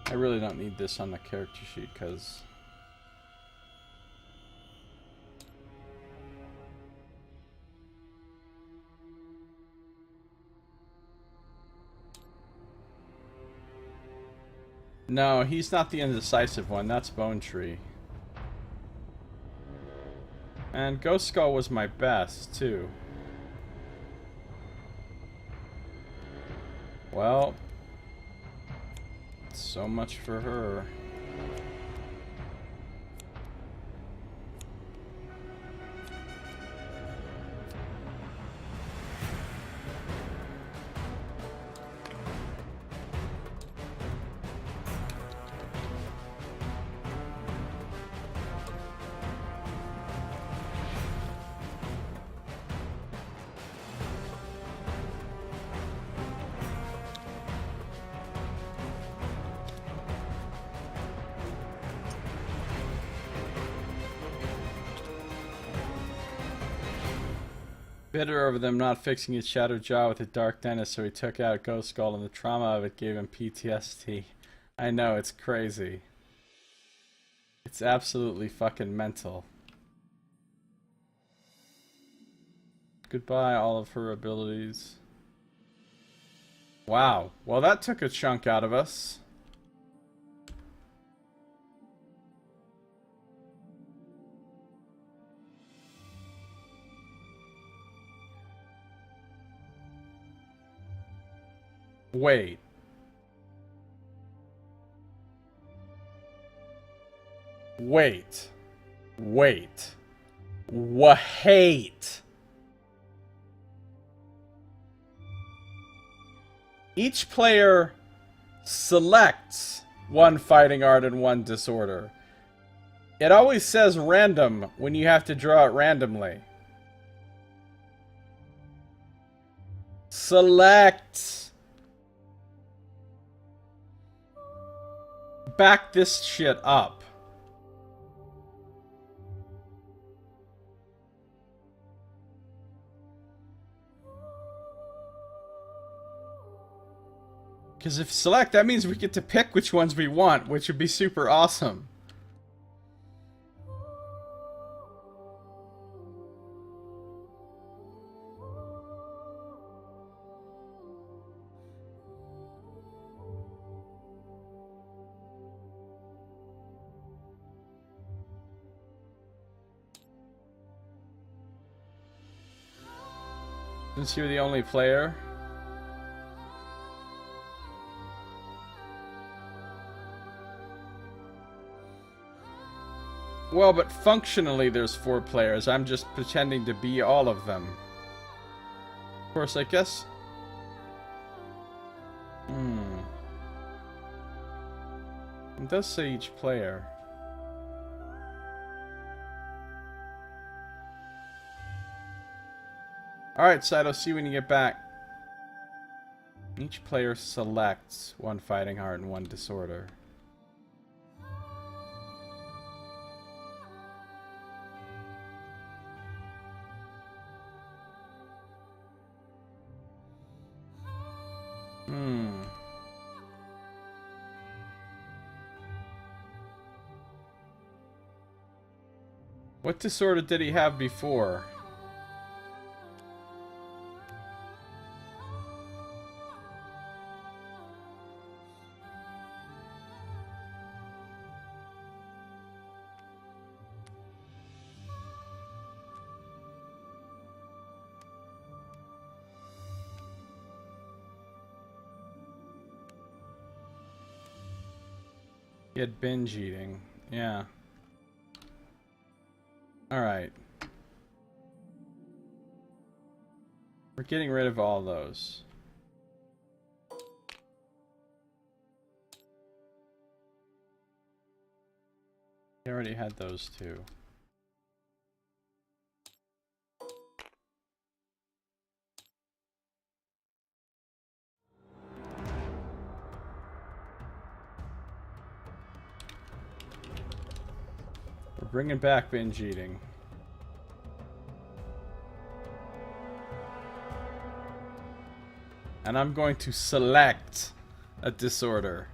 I really don't need this on the character sheet, because no, he's not the indecisive one. That's Bone Tree. And Ghost Skull was my best, too. Well, so much for her. Bitter over them not fixing his shattered jaw with a dark dentist, so he took out Ghost Skull, and the trauma of it gave him PTSD. I know, it's crazy. It's absolutely fucking mental. Goodbye, all of her abilities. Wow. Well, that took a chunk out of us. Wait. Wait. Wait. Wait. Each player selects one fighting art and one disorder. It always says random when you have to draw it randomly. Select. Back this shit up. Because if select, that means we get to pick which ones we want, which would be super awesome. Since you're the only player. Well, but functionally there's 4 players. I'm just pretending to be all of them. Of course, I guess... It does say each player. Alright, Saito, see you when you get back. Each player selects one fighting heart and one disorder. What disorder did he have before? He had binge eating. Yeah. Alright. We're getting rid of all those. We already had those two. We're bringing back binge eating. And I'm going to select a disorder.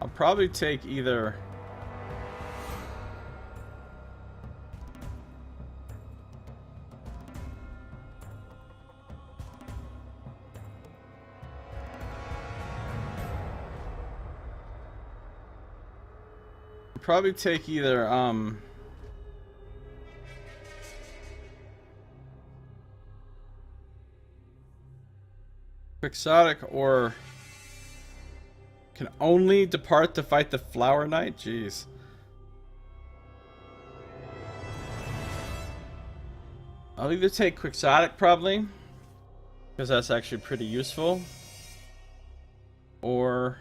I'll probably take either... Quixotic or can only depart to fight the Flower Knight? Jeez. I'll either take Quixotic probably, because that's actually pretty useful, or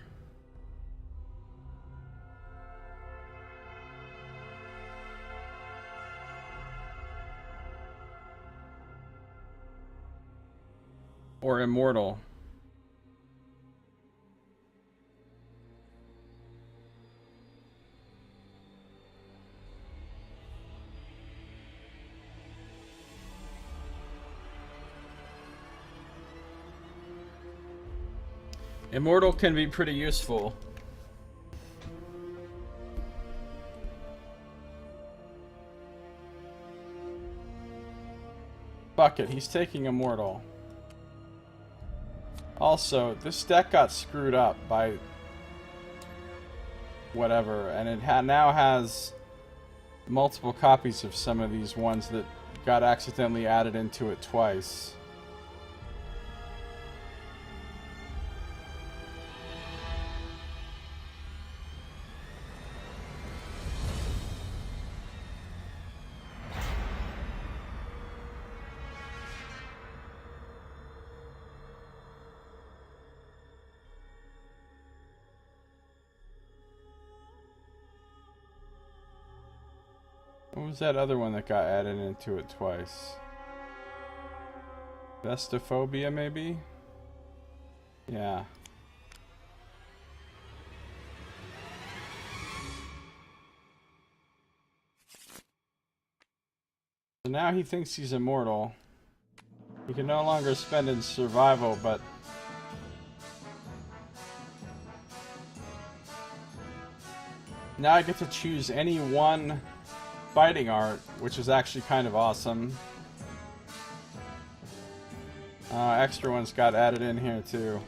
Immortal. Immortal can be pretty useful. Fuck it, he's taking Immortal. Also, this deck got screwed up by whatever, and it now has multiple copies of some of these ones that got accidentally added into it twice. What was that other one that got added into it twice? Vestophobia, maybe? Yeah. So now he thinks he's immortal. He can no longer spend in survival, but... now I get to choose any one fighting art, which is actually kind of awesome. Extra ones got added in here too.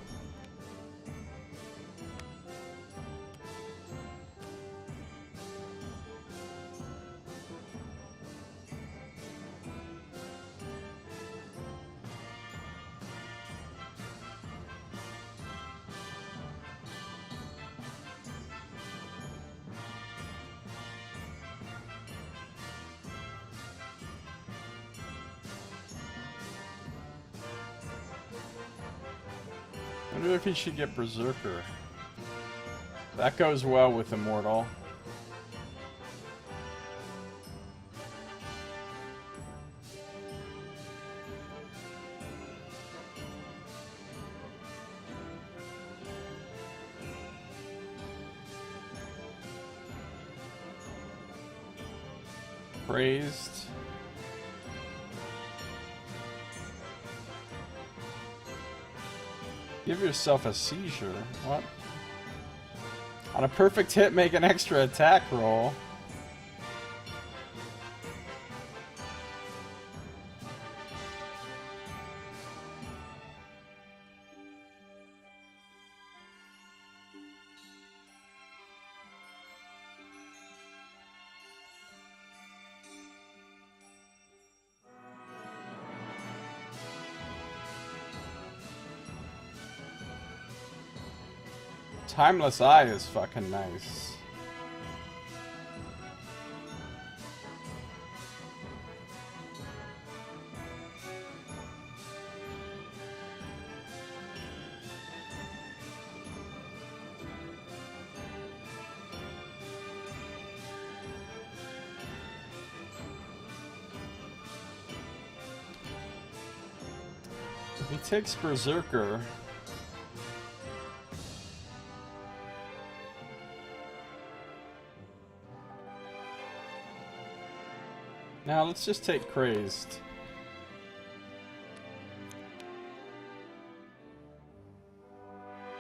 I wonder if he should get Berserker. That goes well with Immortal. Praised. Give yourself a seizure. What? On a perfect hit, make an extra attack roll. Timeless Eye is fucking nice. If he takes Berserker, now let's just take Crazed.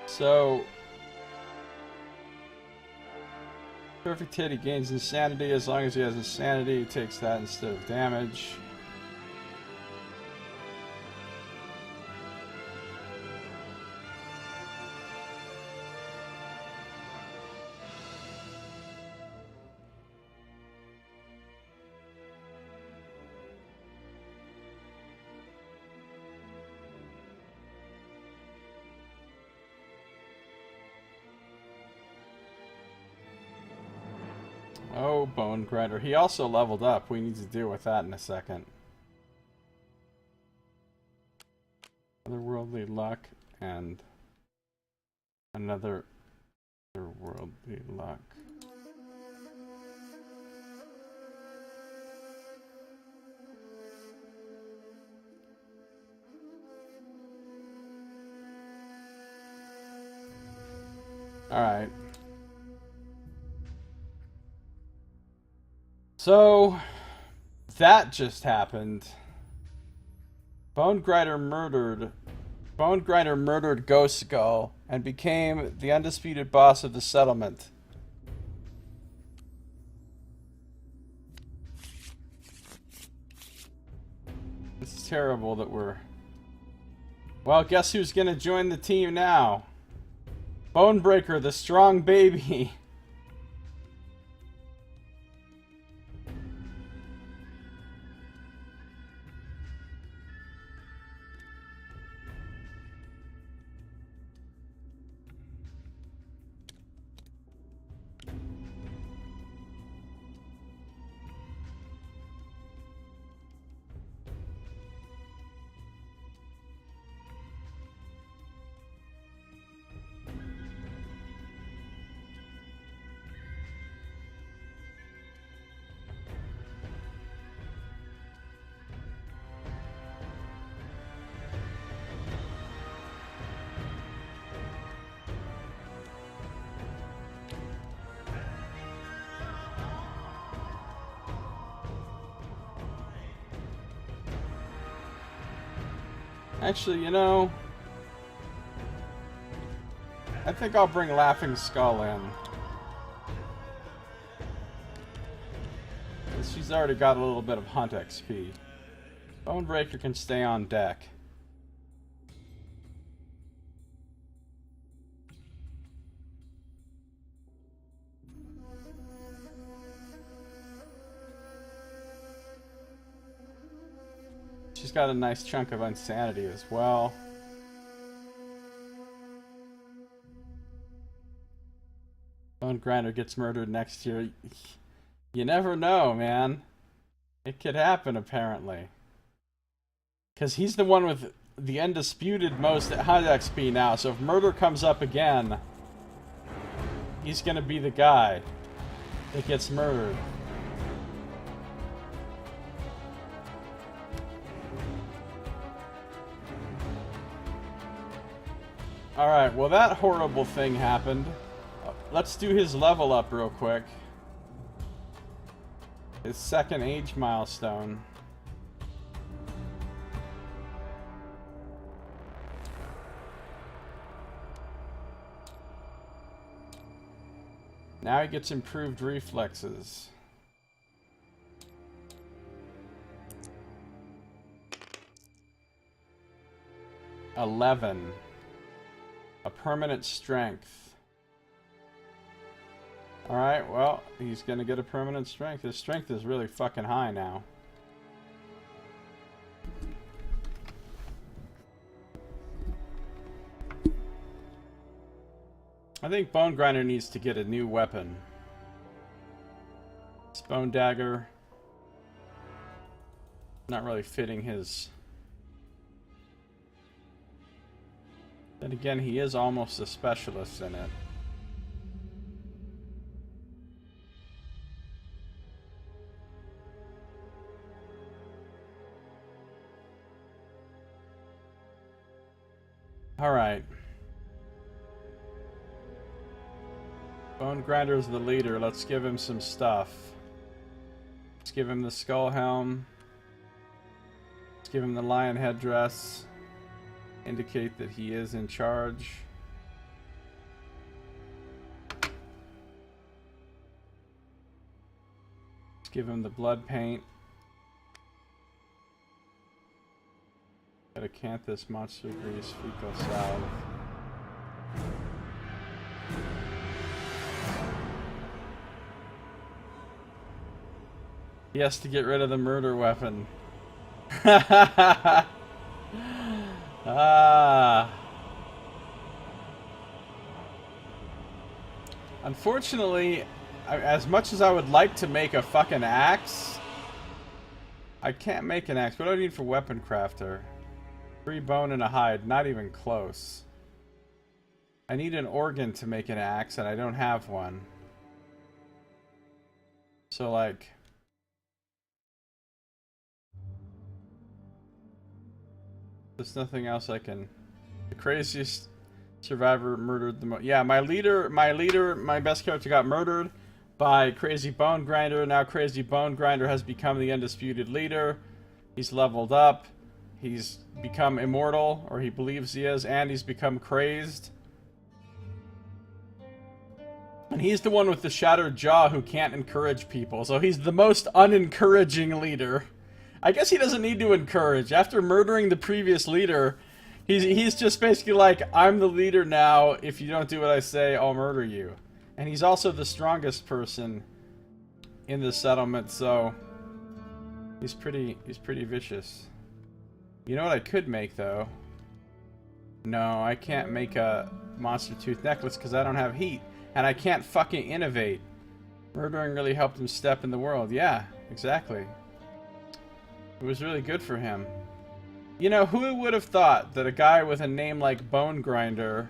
So perfect hit, he gains insanity. As long as he has insanity, he takes that instead of damage. Oh, Bone Grinder. He also leveled up. We need to deal with that in a second. Otherworldly Luck and another Otherworldly Luck. Alright. So, that just happened. Bone Grinder murdered Ghost Skull and became the undisputed boss of the settlement. It's terrible that we're... Well, guess who's gonna join the team now? Bonebreaker, the strong baby. Actually, you know, I think I'll bring Laughing Skull in. She's already got a little bit of hunt XP. Bonebreaker can stay on deck. She's got a nice chunk of insanity as well. Bone Grinder gets murdered next year. You never know, man. It could happen, apparently. Because he's the one with the undisputed most high XP now, so if murder comes up again, he's gonna be the guy that gets murdered. Alright, well that horrible thing happened. Let's do his level up real quick. His second age milestone. Now he gets improved reflexes. $11. A permanent strength. Alright, well, he's gonna get a permanent strength. His strength is really fucking high now. I think Bone Grinder needs to get a new weapon. This Bone Dagger, not really fitting his... Then again, he is almost a specialist in it. Alright. Bone Grinder is the leader. Let's give him some stuff. Let's give him the skull helm. Let's give him the lion headdress. Indicate that he is in charge. Let's give him the blood paint. Got a Acanthus, monster grease, fecal salve. He has to get rid of the murder weapon. Unfortunately, as much as I would like to make a fucking axe, I can't make an axe. What do I need for weapon crafter? 3 bone and a hide, not even close. I need an organ to make an axe, and I don't have one. So, like... There's nothing else I can... The craziest survivor murdered the most... Yeah, my best character got murdered by Crazy Bone Grinder. Now Crazy Bone Grinder has become the undisputed leader. He's leveled up. He's become immortal, or he believes he is, and he's become crazed. And he's the one with the shattered jaw who can't encourage people, so he's the most unencouraging leader. I guess he doesn't need to encourage. After murdering the previous leader, he's just basically like, I'm the leader now, if you don't do what I say, I'll murder you. And he's also the strongest person in the settlement, so he's pretty vicious. You know what I could make, though? No, I can't make a monster tooth necklace because I don't have heat. And I can't fucking innovate. Murdering really helped him step in the world. Yeah, exactly. It was really good for him. You know, who would have thought that a guy with a name like Bone Grinder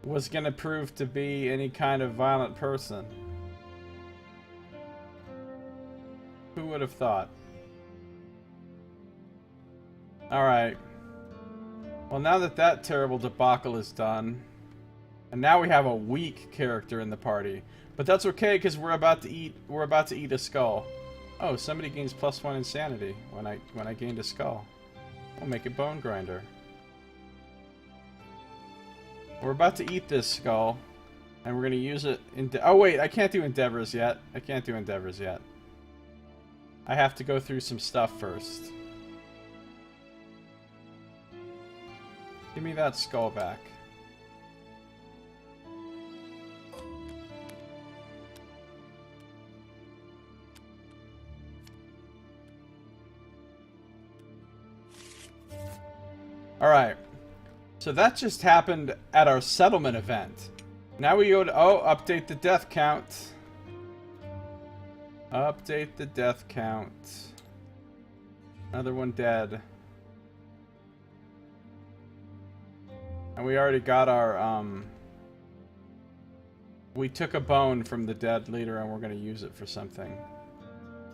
was gonna prove to be any kind of violent person? Who would have thought? Alright. Well, now that that terrible debacle is done, and now we have a weak character in the party, but that's okay because we're about to eat a skull. Oh, somebody gains +1 insanity when I gained a skull. We'll make it Bone Grinder. We're about to eat this skull, and we're gonna use it in. Oh wait, I can't do endeavors yet. I can't do endeavors yet. I have to go through some stuff first. Give me that skull back. Alright. So that just happened at our settlement event. Now we go to... Oh, update the death count. Update the death count. Another one dead. And we already got our, we took a bone from the dead leader and we're gonna use it for something.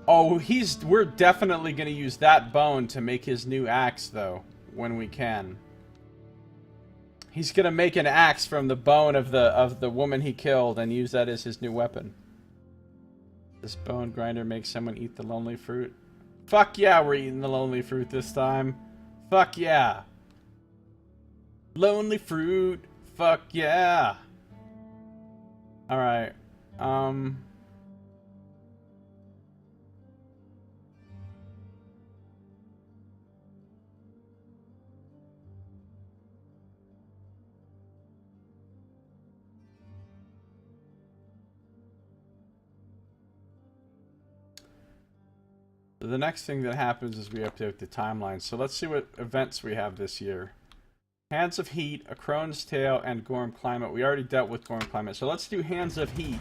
Oh, we're definitely gonna use that bone to make his new axe, though, when we can. He's gonna make an axe from the bone of the woman he killed and use that as his new weapon. This bone grinder makes someone eat the lonely fruit. Fuck yeah, we're eating the lonely fruit this time. Fuck yeah. Lonely fruit. Fuck yeah. Alright. The next thing that happens is we update the timeline. So let's see what events we have this year. Hands of Heat, A Crone's Tail, and Gorm Climate. We already dealt with Gorm Climate, so let's do Hands of Heat.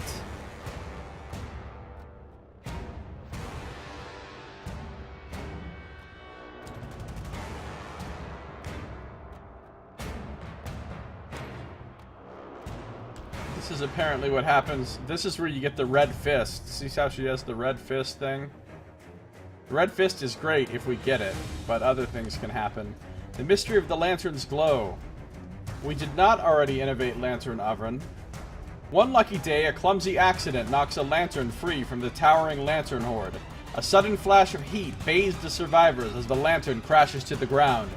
This is apparently what happens. This is where you get the red fist. See how she has the red fist thing? The red fist is great if we get it, but other things can happen. The mystery of the lantern's glow. We did not already innovate Lantern Oven. One lucky day, a clumsy accident knocks a lantern free from the towering lantern horde. A sudden flash of heat bathes the survivors as the lantern crashes to the ground.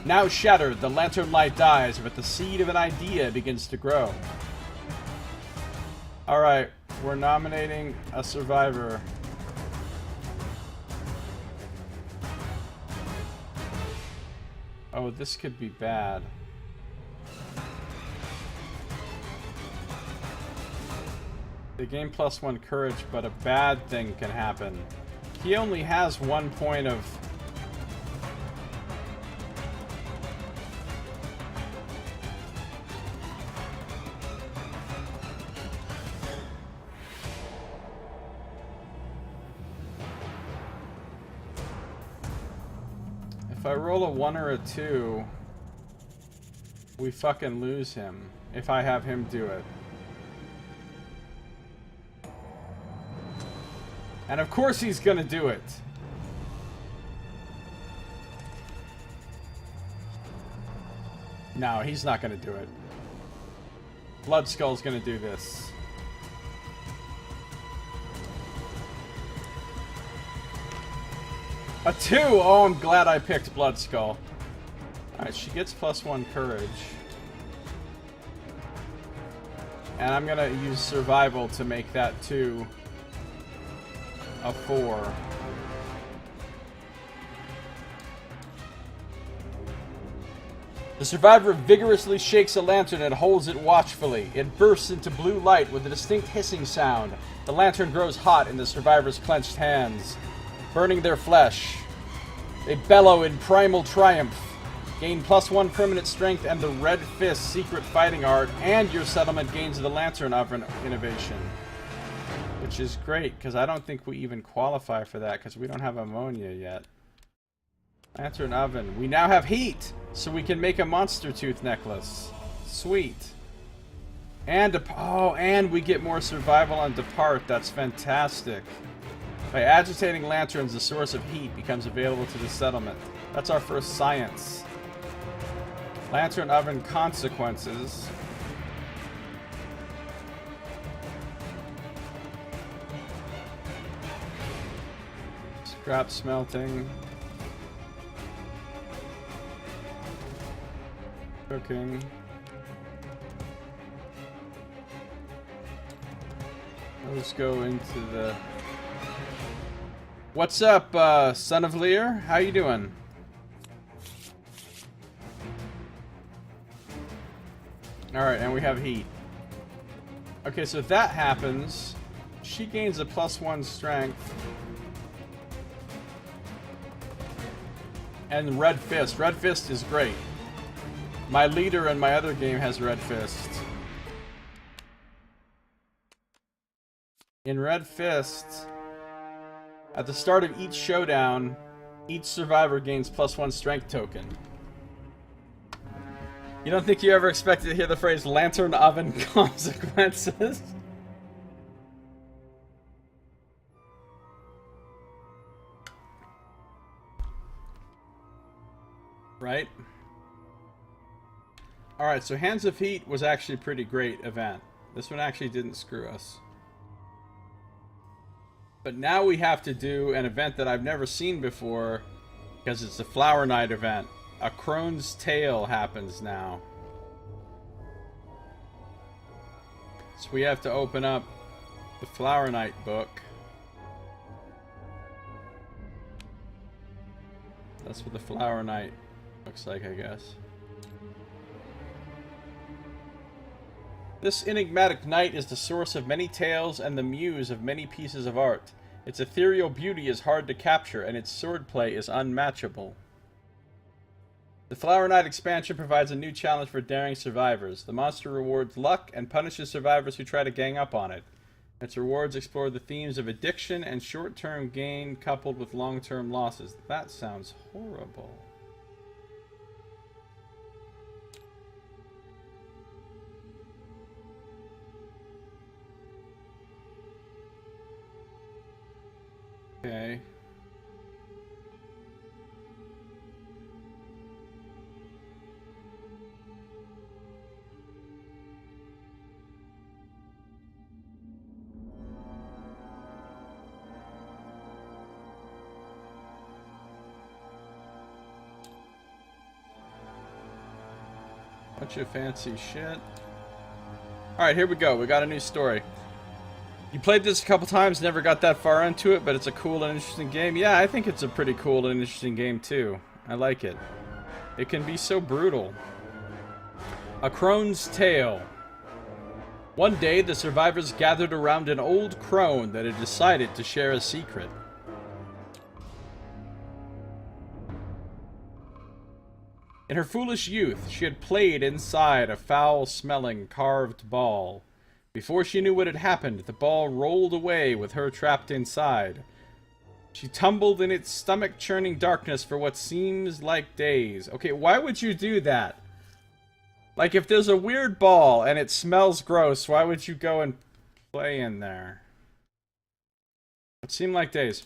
Now shattered, the lantern light dies, but the seed of an idea begins to grow. Alright, we're nominating a survivor. Oh, this could be bad. They gain +1 courage, but a bad thing can happen. He only has 1 point of... If I roll a 1 or a 2, we fucking lose him. If I have him do it. And of course he's gonna do it. No, he's not gonna do it. Blood Skull's gonna do this. A 2! Oh, I'm glad I picked Blood Skull. Alright, she gets +1 courage. And I'm gonna use survival to make that 2 a 4. The survivor vigorously shakes a lantern and holds it watchfully. It bursts into blue light with a distinct hissing sound. The lantern grows hot in the survivor's clenched hands, burning their flesh. They bellow in primal triumph. Gain +1 permanent strength and the Red Fist secret fighting art, and your settlement gains the Lantern Oven innovation. Which is great, because I don't think we even qualify for that, because we don't have ammonia yet. Lantern Oven. We now have heat, so we can make a monster tooth necklace. Sweet. And and we get more survival on Depart. That's fantastic. By agitating lanterns, the source of heat becomes available to the settlement. That's our first science. Lantern Oven consequences. Scrap smelting. Cooking. Let's go into the... What's up, Son of Lear? How you doing? Alright, and we have heat. Okay, so if that happens, she gains a +1 strength. And Red Fist. Red Fist is great. My leader in my other game has Red Fist. In Red Fist, at the start of each showdown, each survivor gains +1 strength token. You don't think you ever expected to hear the phrase Lantern Oven consequences? Right? Alright, so Hands of Heat was actually a pretty great event. This one actually didn't screw us. But now we have to do an event that I've never seen before, because it's the Flower Knight event. A Crone's Tale happens now. So we have to open up the Flower Knight book. That's what the Flower Knight looks like, I guess. This enigmatic knight is the source of many tales and the muse of many pieces of art. Its ethereal beauty is hard to capture, and its swordplay is unmatchable. The Flower Knight expansion provides a new challenge for daring survivors. The monster rewards luck and punishes survivors who try to gang up on it. Its rewards explore the themes of addiction and short-term gain coupled with long-term losses. That sounds horrible. Okay. Bunch of fancy shit. Alright, here we go. We got a new story. You played this a couple times, never got that far into it, but it's a cool and interesting game. Yeah, I think it's a pretty cool and interesting game too. I like it. It can be so brutal. A Crone's Tale. One day, the survivors gathered around an old crone that had decided to share a secret. In her foolish youth, she had played inside a foul-smelling carved ball. Before she knew what had happened, the ball rolled away with her trapped inside. She tumbled in its stomach-churning darkness for what seems like days. Okay, why would you do that? Like, if there's a weird ball and it smells gross, why would you go and play in there? It seemed like days.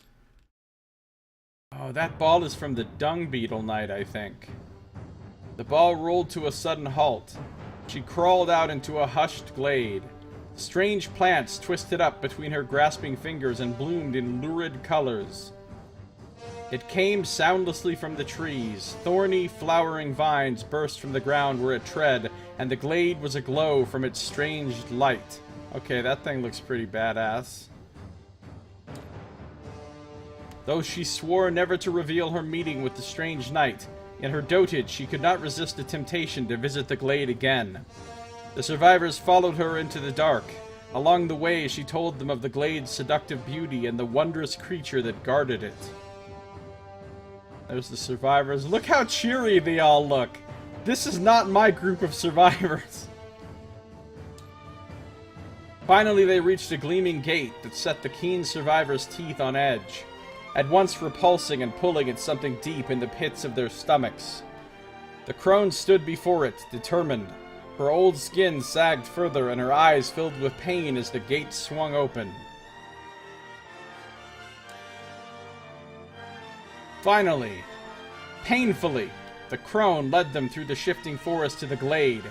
Oh, that ball is from the Dung Beetle Knight, I think. The ball rolled to a sudden halt. She crawled out into a hushed glade. Strange plants twisted up between her grasping fingers and bloomed in lurid colors. It came soundlessly from the trees. Thorny, flowering vines burst from the ground where it tread, and the glade was aglow from its strange light. Okay, that thing looks pretty badass. Though she swore never to reveal her meeting with the strange knight, in her dotage she could not resist the temptation to visit the glade again. The survivors followed her into the dark. Along the way, she told them of the glade's seductive beauty and the wondrous creature that guarded it. There's the survivors. Look how cheery they all look. This is not my group of survivors. Finally, they reached a gleaming gate that set the keen survivors' teeth on edge, at once repulsing and pulling at something deep in the pits of their stomachs. The crone stood before it, determined. Her old skin sagged further, and her eyes filled with pain as the gate swung open. Finally, painfully, the crone led them through the shifting forest to the glade.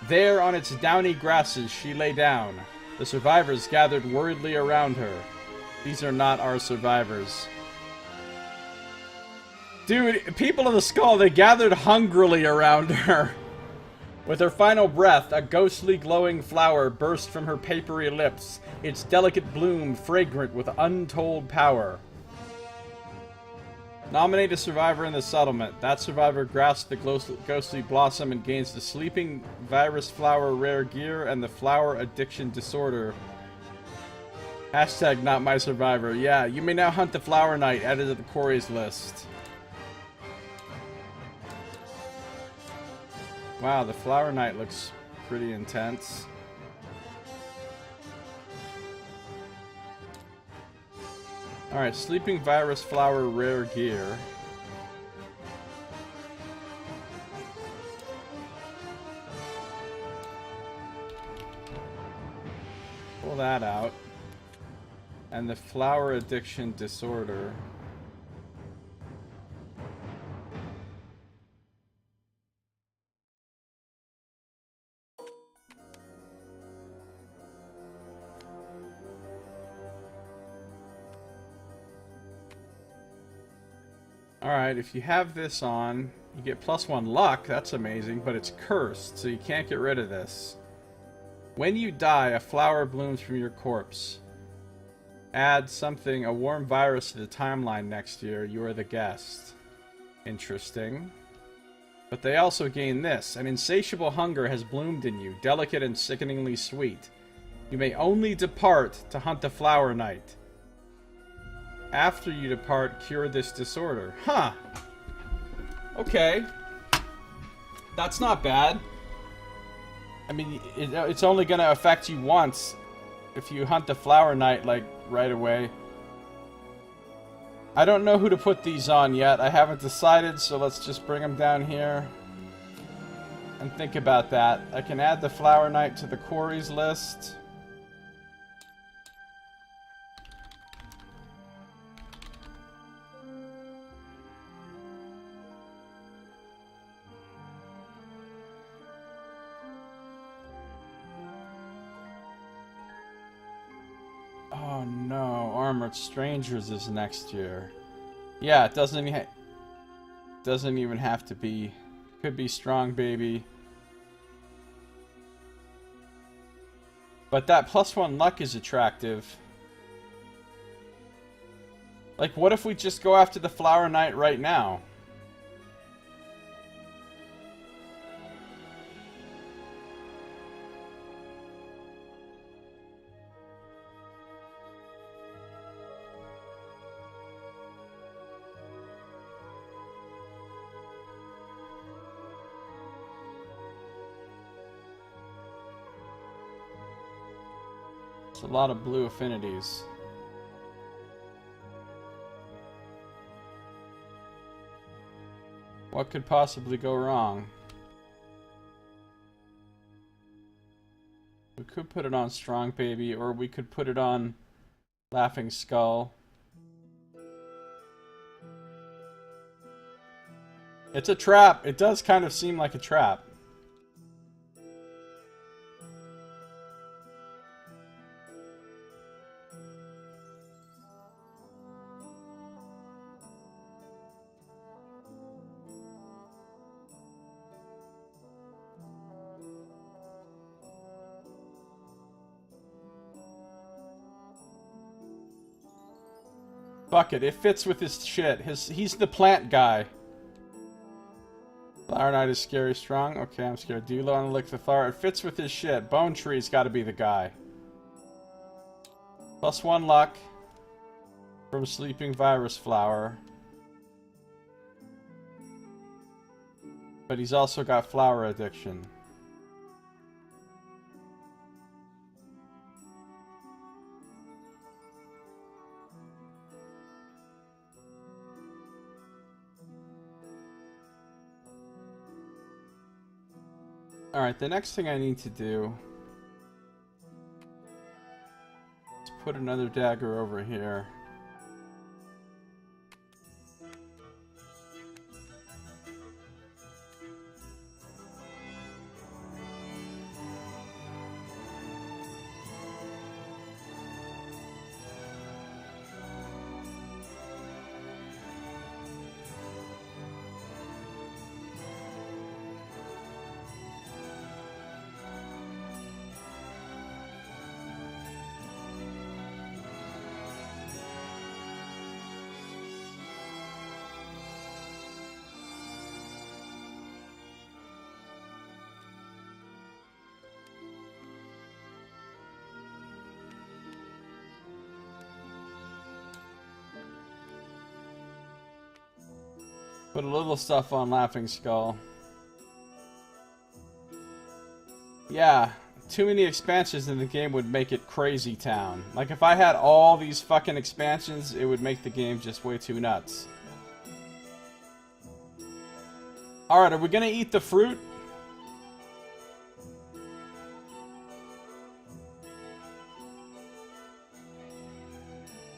There, on its downy grasses, she lay down. The survivors gathered worriedly around her. These are not our survivors. Dude, people of the skull, they gathered hungrily around her. With her final breath, a ghostly glowing flower burst from her papery lips, its delicate bloom fragrant with untold power. Nominate a survivor in the settlement. That survivor grasps the ghostly blossom and gains the sleeping virus flower rare gear and the flower addiction disorder. Hashtag not my survivor. Yeah, you may now hunt the flower knight added to the quarries list. Wow, the flower knight looks pretty intense. Alright, sleeping virus flower rare gear. Pull that out. And the flower addiction disorder. Alright, if you have this on, you get +1 luck. That's amazing, but it's cursed, so you can't get rid of this. When you die, a flower blooms from your corpse. Add something, a warm virus to the timeline next year. You are the guest. Interesting. But they also gain this. An insatiable hunger has bloomed in you, delicate and sickeningly sweet. You may only depart to hunt the flower knight. After you depart, cure this disorder. Huh. Okay. That's not bad. I mean, it's only going to affect you once if you hunt the flower knight, like, right away. I don't know who to put these on yet. I haven't decided, so let's just bring them down here and think about that. I can add the flower knight to the quarries list. Oh no, Armored Strangers is next year. Yeah, it doesn't even have to be. Could be Strong Baby. But that +1 luck is attractive. Like, what if we just go after the Flower Knight right now? It's a lot of blue affinities. What could possibly go wrong? We could put it on Strong Baby, or we could put it on Laughing Skull. It's a trap. It does kind of seem like a trap. Fuck it, it fits with his shit. He's the plant guy. Flower Knight is scary strong. Okay, I'm scared. Do you want to lick the flower? It fits with his shit. Bone Tree's gotta be the guy. +1 luck from Sleeping Virus Flower. But he's also got flower addiction. Alright, the next thing I need to do is put another dagger over here. Put a little stuff on Laughing Skull. Yeah, too many expansions in the game would make it crazy town. Like, if I had all these fucking expansions, it would make the game just way too nuts. Alright, are we gonna eat the fruit?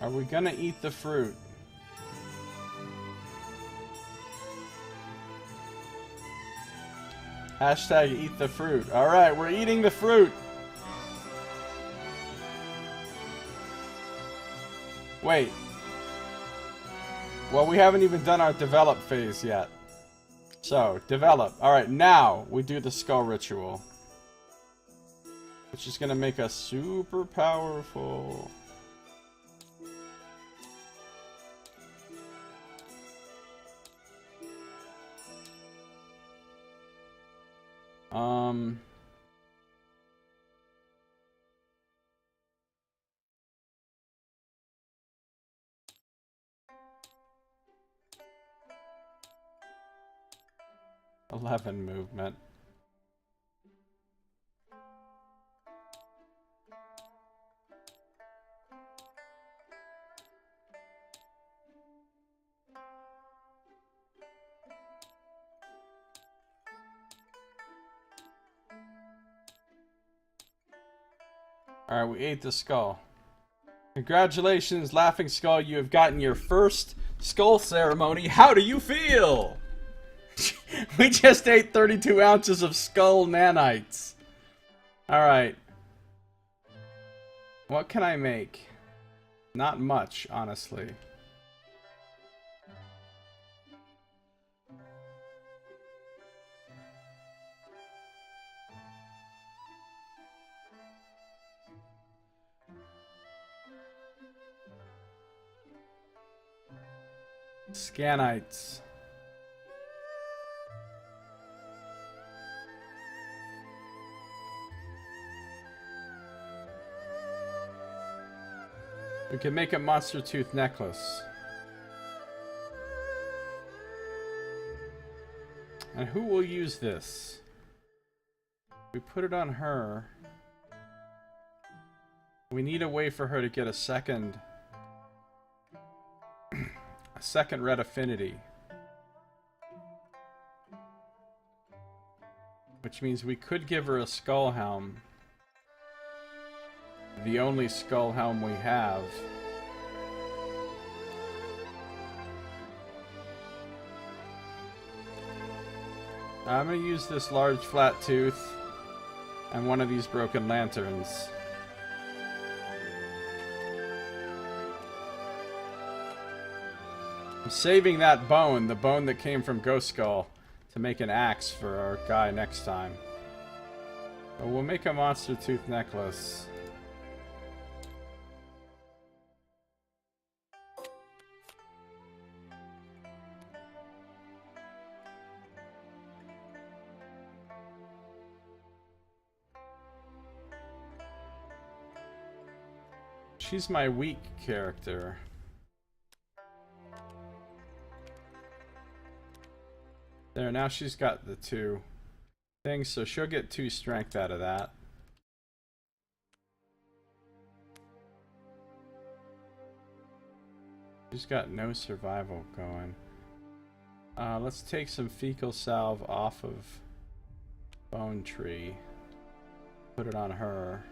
Are we gonna eat the fruit? Hashtag eat the fruit. Alright, we're eating the fruit. Wait. Well, we haven't even done our develop phase yet. So, develop. Alright, now we do the skull ritual. Which is gonna make us super powerful. Um... 11 movement. Alright, we ate the skull. Congratulations, Laughing Skull, you have gotten your first skull ceremony. How do you feel? We just ate 32 ounces of skull nanites. Alright. What can I make? Not much, honestly. Scanites. We can make a monster tooth necklace. And who will use this? We put it on her. We need a way for her to get a second red affinity. Which means we could give her a skull helm. The only skull helm we have. I'm gonna use this large flat tooth and one of these broken lanterns. I'm saving that bone, the bone that came from Ghost Skull, to make an axe for our guy next time. But we'll make a monster tooth necklace. she's my weak character. There, now she's got the 2 things, so she'll get 2 strength out of that. She's got no survival going. Let's take some fecal salve off of Bone Tree. Put it on her.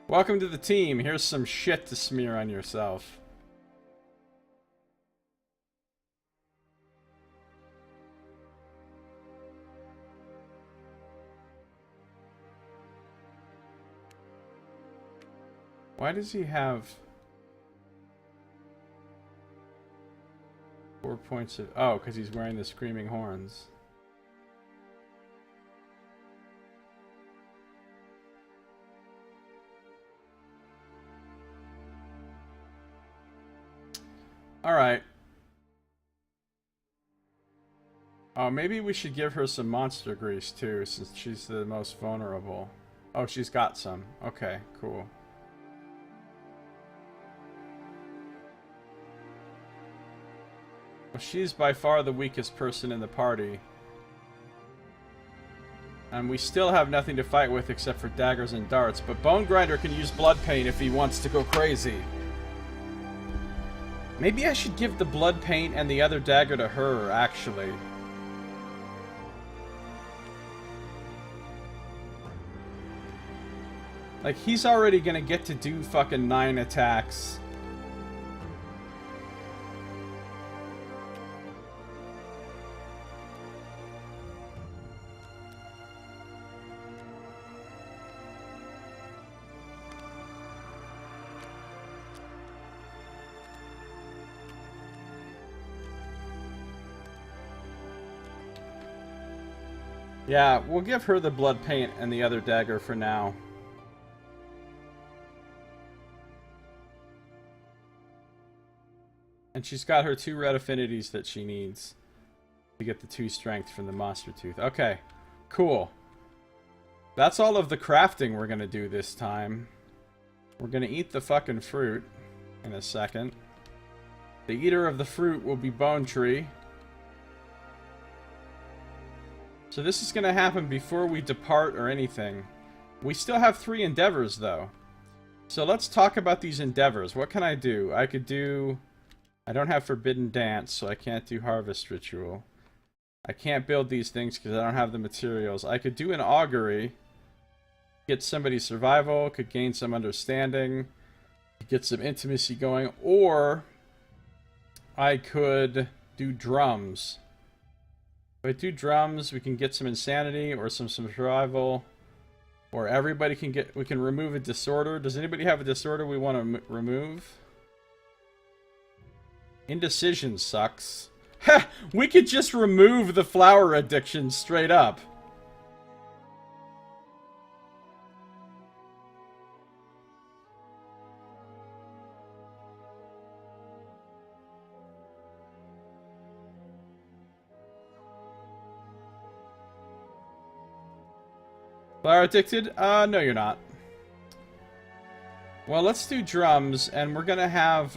Welcome to the team. Here's some shit to smear on yourself. Why does he have 4 points of... Oh, because he's wearing the screaming horns. Alright. Oh, maybe we should give her some monster grease too, since she's the most vulnerable. Oh, she's got some. Okay, cool. Well, she's by far the weakest person in the party. And we still have nothing to fight with except for daggers and darts, but Bone Grinder can use blood paint if he wants to go crazy. Maybe I should give the blood paint and the other dagger to her, actually. Like, he's already gonna get to do fucking 9 attacks. Yeah, we'll give her the blood paint and the other dagger for now. And she's got her 2 red affinities that she needs to get the 2 strength from the monster tooth. Okay, cool. That's all of the crafting we're gonna do this time. We're gonna eat the fucking fruit in a second. The eater of the fruit will be Bone Tree. So this is going to happen before we depart or anything. We still have 3 endeavors, though. So let's talk about these endeavors. What can I do? I could do... I don't have Forbidden Dance, so I can't do Harvest Ritual. I can't build these things because I don't have the materials. I could do an Augury. Get somebody's survival. Could gain some understanding. Get some intimacy going. Or... I could do Drums. If I do drums, we can get some insanity or some survival, or everybody can get. We can remove a disorder. Does anybody have a disorder we want to remove? Indecision sucks. Ha! We could just remove the flower addiction straight up. Flower addicted? No you're not. Well, let's do drums, and we're gonna have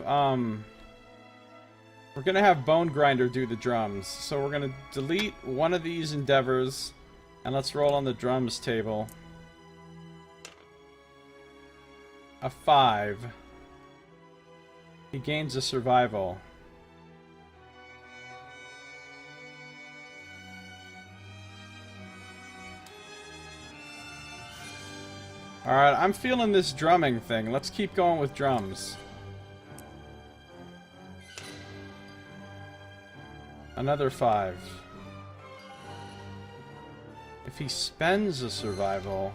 Bone Grinder do the drums. So we're gonna delete one of these endeavors, and let's roll on the drums table. A 5. He gains a survival. Alright, I'm feeling this drumming thing. Let's keep going with drums. Another 5. If he spends a survival...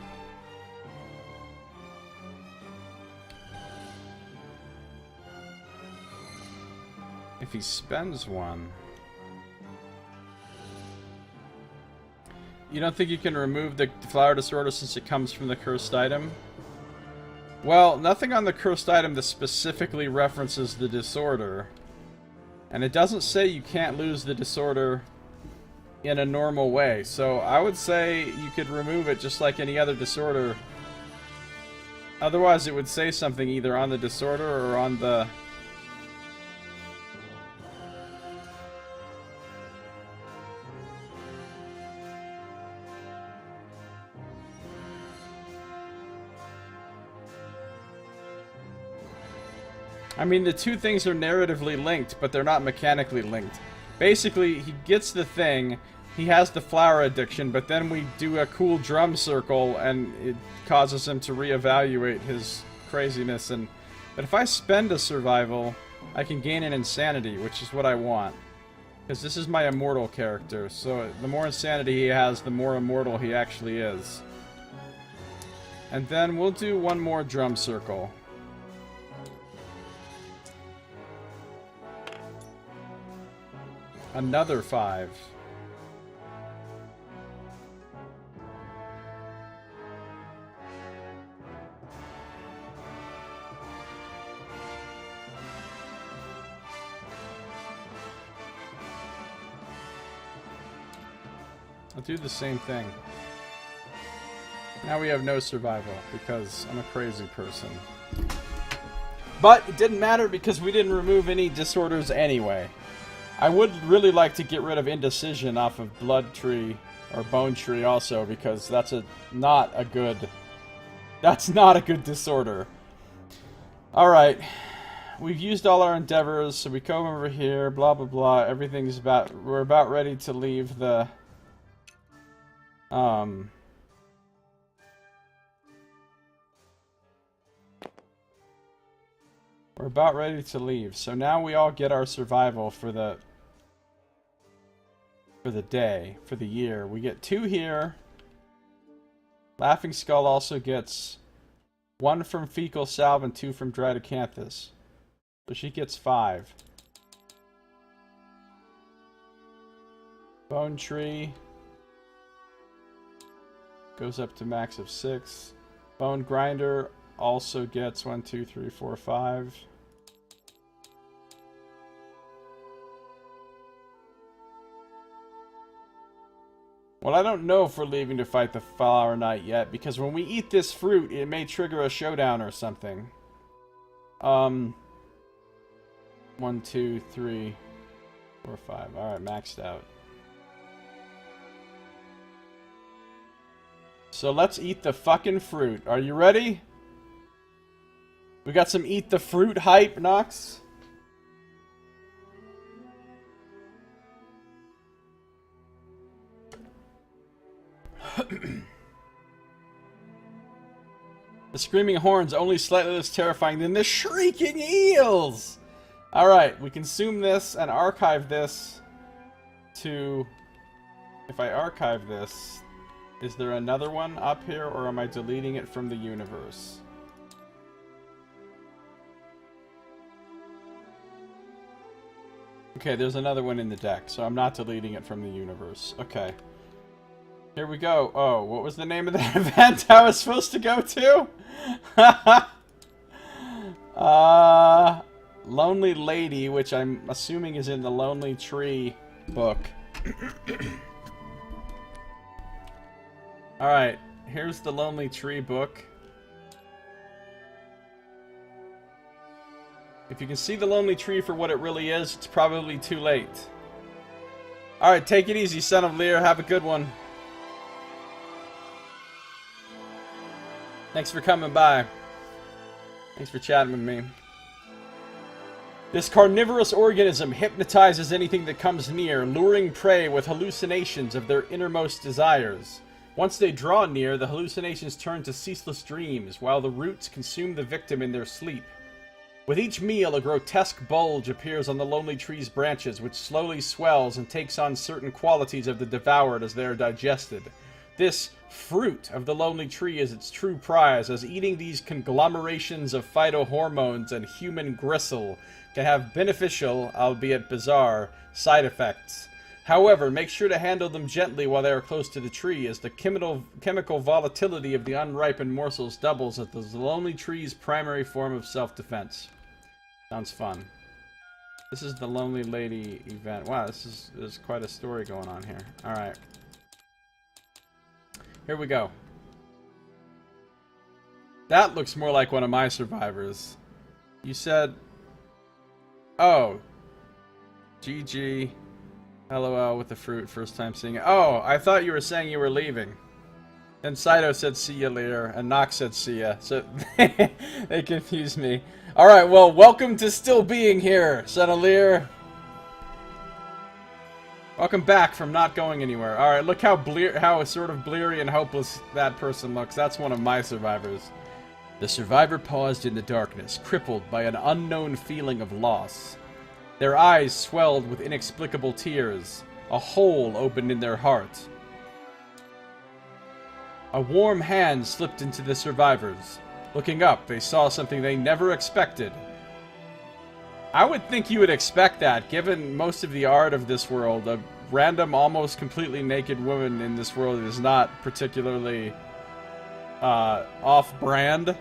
If he spends one... You don't think you can remove the flower disorder since it comes from the cursed item? Well, nothing on the cursed item that specifically references the disorder. And it doesn't say you can't lose the disorder in a normal way. So I would say you could remove it just like any other disorder Otherwise, it would say something either on the disorder or on the... I mean, the two things are narratively linked, but they're not mechanically linked. Basically, he gets the thing, he has the flower addiction, but then we do a cool drum circle, and it causes him to reevaluate his craziness. But if I spend a survival, I can gain an insanity, which is what I want. Because this is my immortal character, so the more insanity he has, the more immortal he actually is. And then we'll do one more drum circle. Another 5. I'll do the same thing. Now we have no survival, because I'm a crazy person. But it didn't matter because we didn't remove any disorders anyway. I would really like to get rid of indecision off of Blood Tree, or Bone Tree also, because that's not a good disorder. Alright. We've used all our endeavors, so we come over here, blah blah blah, we're about ready to leave the... We're about ready to leave, so now we all get our survival for the day, for the year. We get 2 here. Laughing Skull also gets 1 from Fecal Salve and 2 from Dried Acanthus. So she gets 5. Bone Tree goes up to max of 6. Bone Grinder also gets 1, 2, 3, 4, 5. Well, I don't know if we're leaving to fight the Flower Knight yet, because when we eat this fruit, it may trigger a showdown or something. 1, 2, 3, 4, 5. Alright, maxed out. So let's eat the fucking fruit. Are you ready? We got some eat the fruit hype, Nox? The screaming horns only slightly less terrifying than the shrieking eels! Alright, we consume this and archive this to... If I archive this, is there another one up here, or am I deleting it from the universe? Okay, there's another one in the deck, so I'm not deleting it from the universe. Okay. Here we go. Oh, what was the name of that event I was supposed to go to? Lonely Lady, which I'm assuming is in the Lonely Tree book. Alright, here's the Lonely Tree book. If you can see the Lonely Tree for what it really is, it's probably too late. Alright, take it easy, Son of Lear. Have a good one. Thanks for coming by. Thanks for chatting with me. This carnivorous organism hypnotizes anything that comes near, luring prey with hallucinations of their innermost desires. Once they draw near, the hallucinations turn to ceaseless dreams, while the roots consume the victim in their sleep. With each meal, a grotesque bulge appears on the Lonely Tree's branches, which slowly swells and takes on certain qualities of the devoured as they are digested. This fruit of the Lonely Tree is its true prize, as eating these conglomerations of phytohormones and human gristle can have beneficial, albeit bizarre, side effects. However, make sure to handle them gently while they are close to the tree, as the chemical volatility of the unripened morsels doubles as the Lonely Tree's primary form of self-defense. Sounds fun. This is the Lonely Lady event. Wow, there's quite a story going on here. Alright. Here we go. That looks more like one of my survivors. You said... Oh. GG. LOL with the fruit, first time seeing it. Oh, I thought you were saying you were leaving. Then Saito said see ya later, and Nox said see ya. So, they confused me. Alright, well, welcome to still being here, Sonaleer. Welcome back from not going anywhere. Alright, look how sort of bleary and hopeless that person looks. That's one of my survivors. The survivor paused in the darkness, crippled by an unknown feeling of loss. Their eyes swelled with inexplicable tears. A hole opened in their heart. A warm hand slipped into the survivors. Looking up, they saw something they never expected. I would think you would expect that, given most of the art of this world. A random, almost completely naked woman in this world is not particularly off-brand.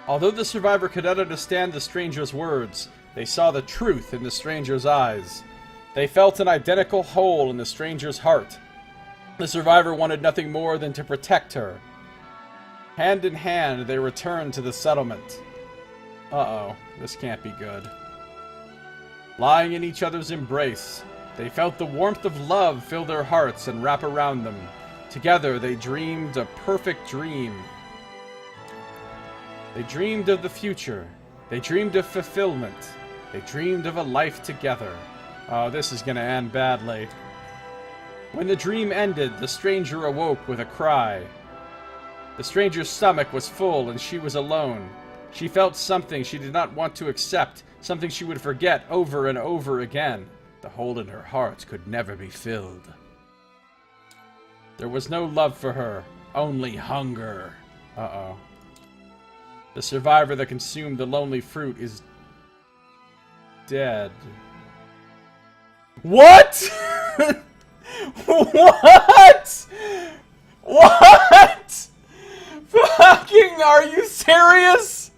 Although the survivor could not understand the stranger's words, they saw the truth in the stranger's eyes. They felt an identical hole in the stranger's heart. The survivor wanted nothing more than to protect her. Hand in hand, they returned to the settlement. Uh-oh, this can't be good. Lying in each other's embrace, they felt the warmth of love fill their hearts and wrap around them. Together, they dreamed a perfect dream. They dreamed of the future. They dreamed of fulfillment. They dreamed of a life together. Oh, this is gonna end badly. When the dream ended, the stranger awoke with a cry. The stranger's stomach was full and she was alone. She felt something she did not want to accept, something she would forget over and over again. The hole in her heart could never be filled. There was no love for her, only hunger. Uh-oh. The survivor that consumed the lonely fruit is dead. What? What? What? Fucking, are you serious?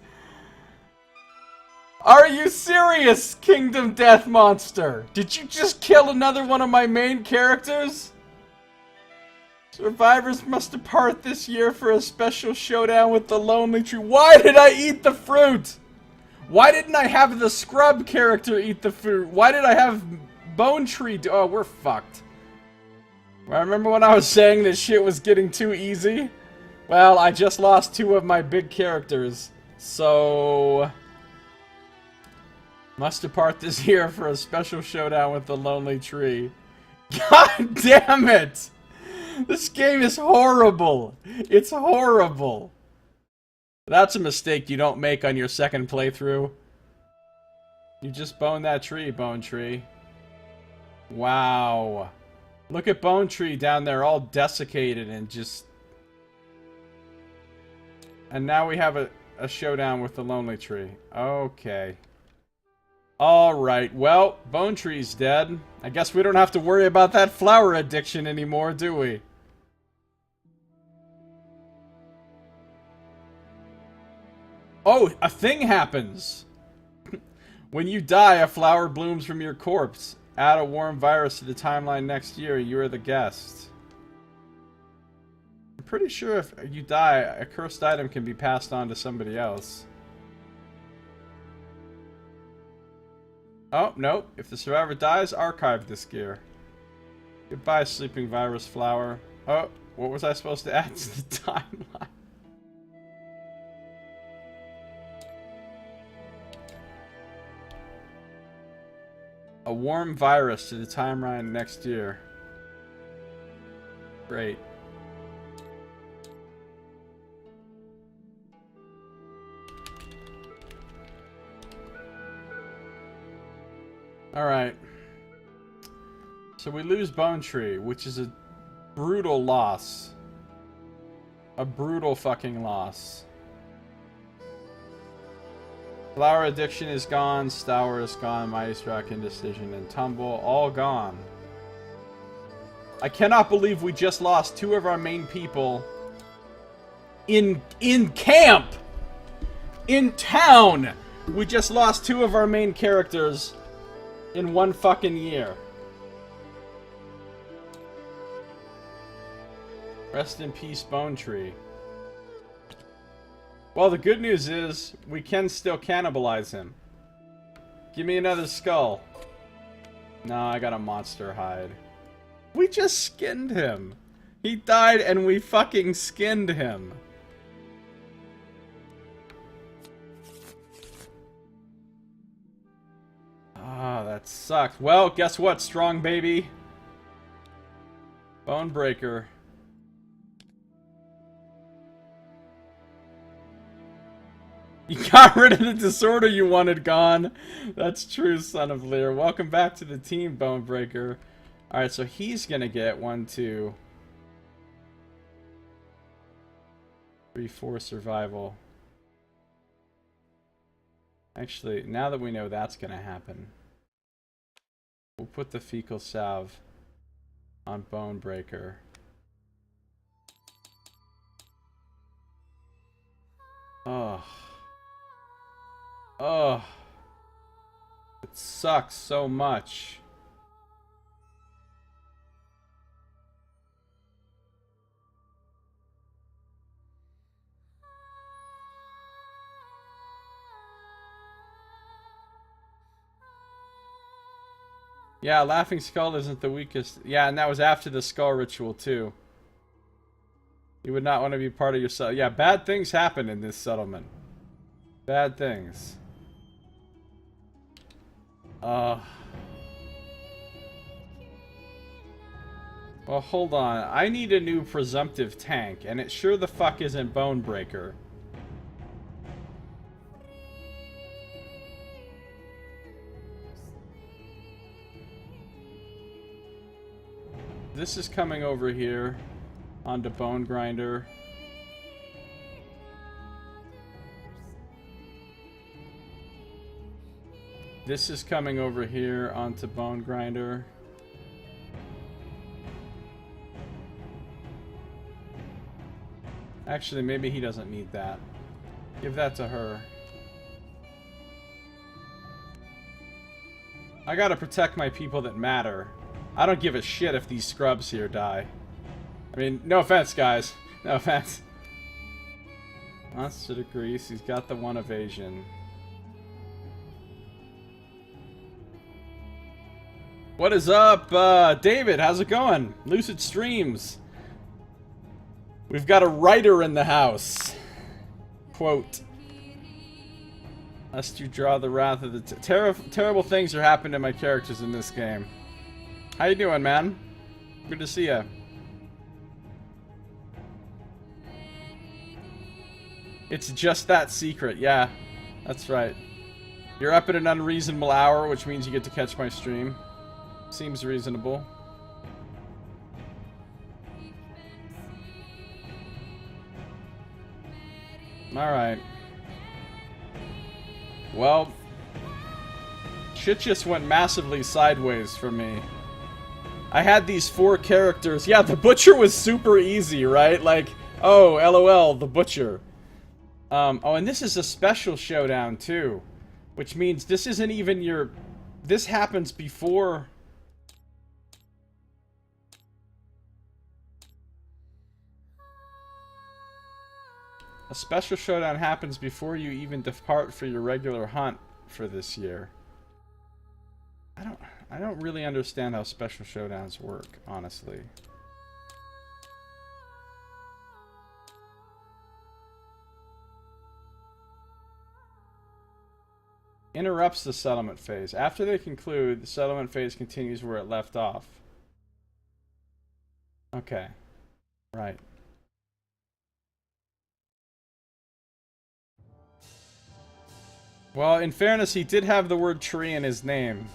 Are you serious, Kingdom Death Monster? Did you just kill another one of my main characters? Survivors must depart this year for a special showdown with the Lonely Tree. Why did I eat the fruit? Why didn't I have the scrub character eat the fruit? Why did I have Bone Tree do— oh, we're fucked. I remember when I was saying this shit was getting too easy? Well, I just lost two of my big characters. So... must depart this year for a special showdown with the Lonely Tree. God damn it! This game is horrible. It's horrible. That's a mistake you don't make on your second playthrough. You just boned that tree, Bone Tree. Wow. Look at Bone Tree down there all desiccated and just... and now we have a showdown with the Lonely Tree. Okay. Alright, well, Bone Tree's dead. I guess we don't have to worry about that flower addiction anymore, do we? Oh, a thing happens! When you die, a flower blooms from your corpse. Add a warm virus to the timeline next year, you are the guest. I'm pretty sure if you die, a cursed item can be passed on to somebody else. Oh, nope. If the survivor dies, archive this gear. Goodbye, sleeping virus flower. Oh, what was I supposed to add to the timeline? A warm virus to the timeline next year. Great. Alright. So we lose Bone Tree, which is a brutal loss. A brutal fucking loss. Flower addiction is gone, Stour is gone, Mighty Rock Indecision and Tumble, all gone. I cannot believe we just lost two of our main people in camp! In town! We just lost two of our main characters in one fucking year. Rest in peace, Bone Tree. Well, the good news is we can still cannibalize him. Give me another skull. No, I got a monster hide. We just skinned him. He died and we fucking skinned him. Ah, that sucked. Well, guess what, strong baby? Bone Breaker. You got rid of the disorder you wanted gone. That's true, son of Lear. Welcome back to the team, Bone Breaker. Alright, so he's gonna get 1, 2, 3, 4 survival. Actually, now that we know that's gonna happen, we'll put the fecal salve on Bone Breaker. Oh. Oh. It sucks so much. Yeah, Laughing Skull isn't the weakest. Yeah, and that was after the skull ritual, too. You would not want to be part of your settlement. Yeah, bad things happen in this settlement. Bad things. Well, hold on. I need a new presumptive tank, and it sure the fuck isn't Bone Breaker. This is coming over here onto Bone Grinder. This is coming over here onto Bone Grinder. Actually, maybe he doesn't need that. Give that to her. I gotta protect my people that matter. I don't give a shit if these scrubs here die. I mean, no offense, guys. No offense. Monster to Grease. He's got the 1 evasion. What is up, David? How's it going? Lucid Streams. We've got a writer in the house. Quote. Lest you draw the wrath of the... terrible things are happening to my characters in this game. How you doing, man? Good to see ya. It's just that secret. Yeah, that's right. You're up at an unreasonable hour, which means you get to catch my stream. Seems reasonable. Alright. Well, shit just went massively sideways for me. I had these 4 characters. Yeah, the Butcher was super easy, right? Like, oh, LOL, the Butcher. Oh, and this is a special showdown, too. Which means this isn't even your... This happens before... A special showdown happens before you even depart for your regular hunt for this year. I don't really understand how special showdowns work, honestly. Interrupts the settlement phase. After they conclude, the settlement phase continues where it left off. Okay. Right. Well, in fairness, he did have the word tree in his name.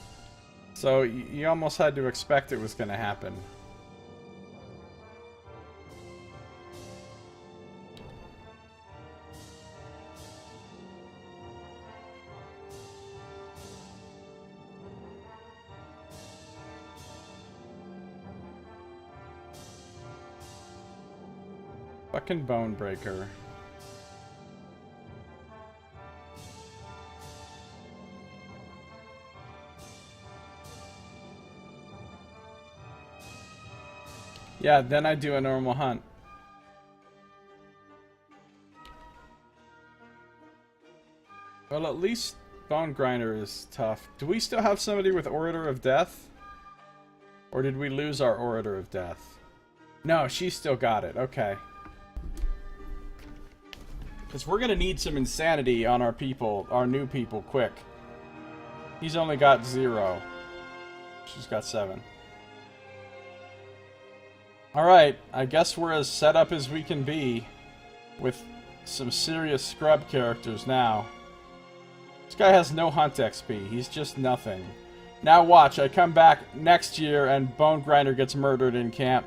So, you almost had to expect it was going to happen. Fucking Bone Breaker. Yeah, then I do a normal hunt. Well, at least Bone Grinder is tough. Do we still have somebody with Orator of Death? Or did we lose our Orator of Death? No, she still got it. Okay. Because we're going to need some insanity on our people, our new people, quick. He's only got 0. She's got 7. Alright, I guess we're as set up as we can be with some serious scrub characters now. This guy has no hunt XP. He's just nothing. Now watch, I come back next year and Bone Grinder gets murdered in camp.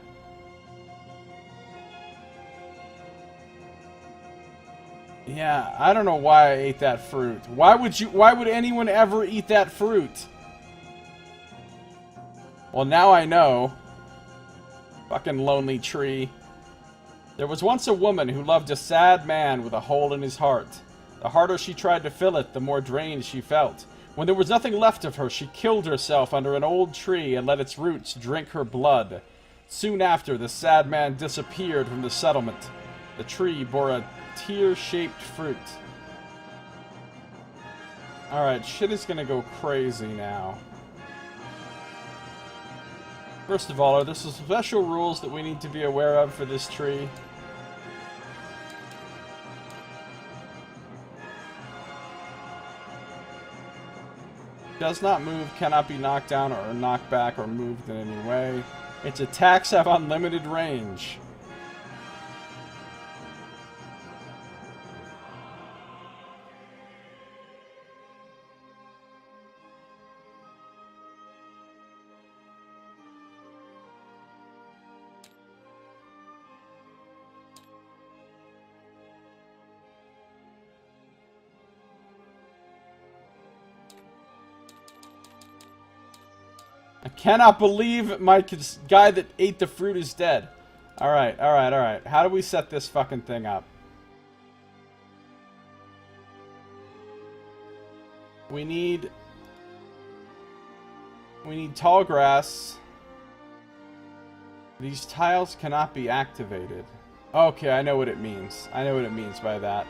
Yeah, I don't know why I ate that fruit. Why would anyone ever eat that fruit? Well, now I know. Fucking lonely tree. There was once a woman who loved a sad man with a hole in his heart. The harder she tried to fill it, the more drained she felt. When there was nothing left of her, she killed herself under an old tree and let its roots drink her blood. Soon after, the sad man disappeared from the settlement. The tree bore a tear-shaped fruit. Alright, shit is gonna go crazy now. First of all, are there some special rules that we need to be aware of for this tree? Does not move, cannot be knocked down or knocked back or moved in any way. Its attacks have unlimited range. I cannot believe my guy that ate the fruit is dead. Alright, alright, alright. How do we set this fucking thing up? We need tall grass. These tiles cannot be activated. Okay, I know what it means. I know what it means by that.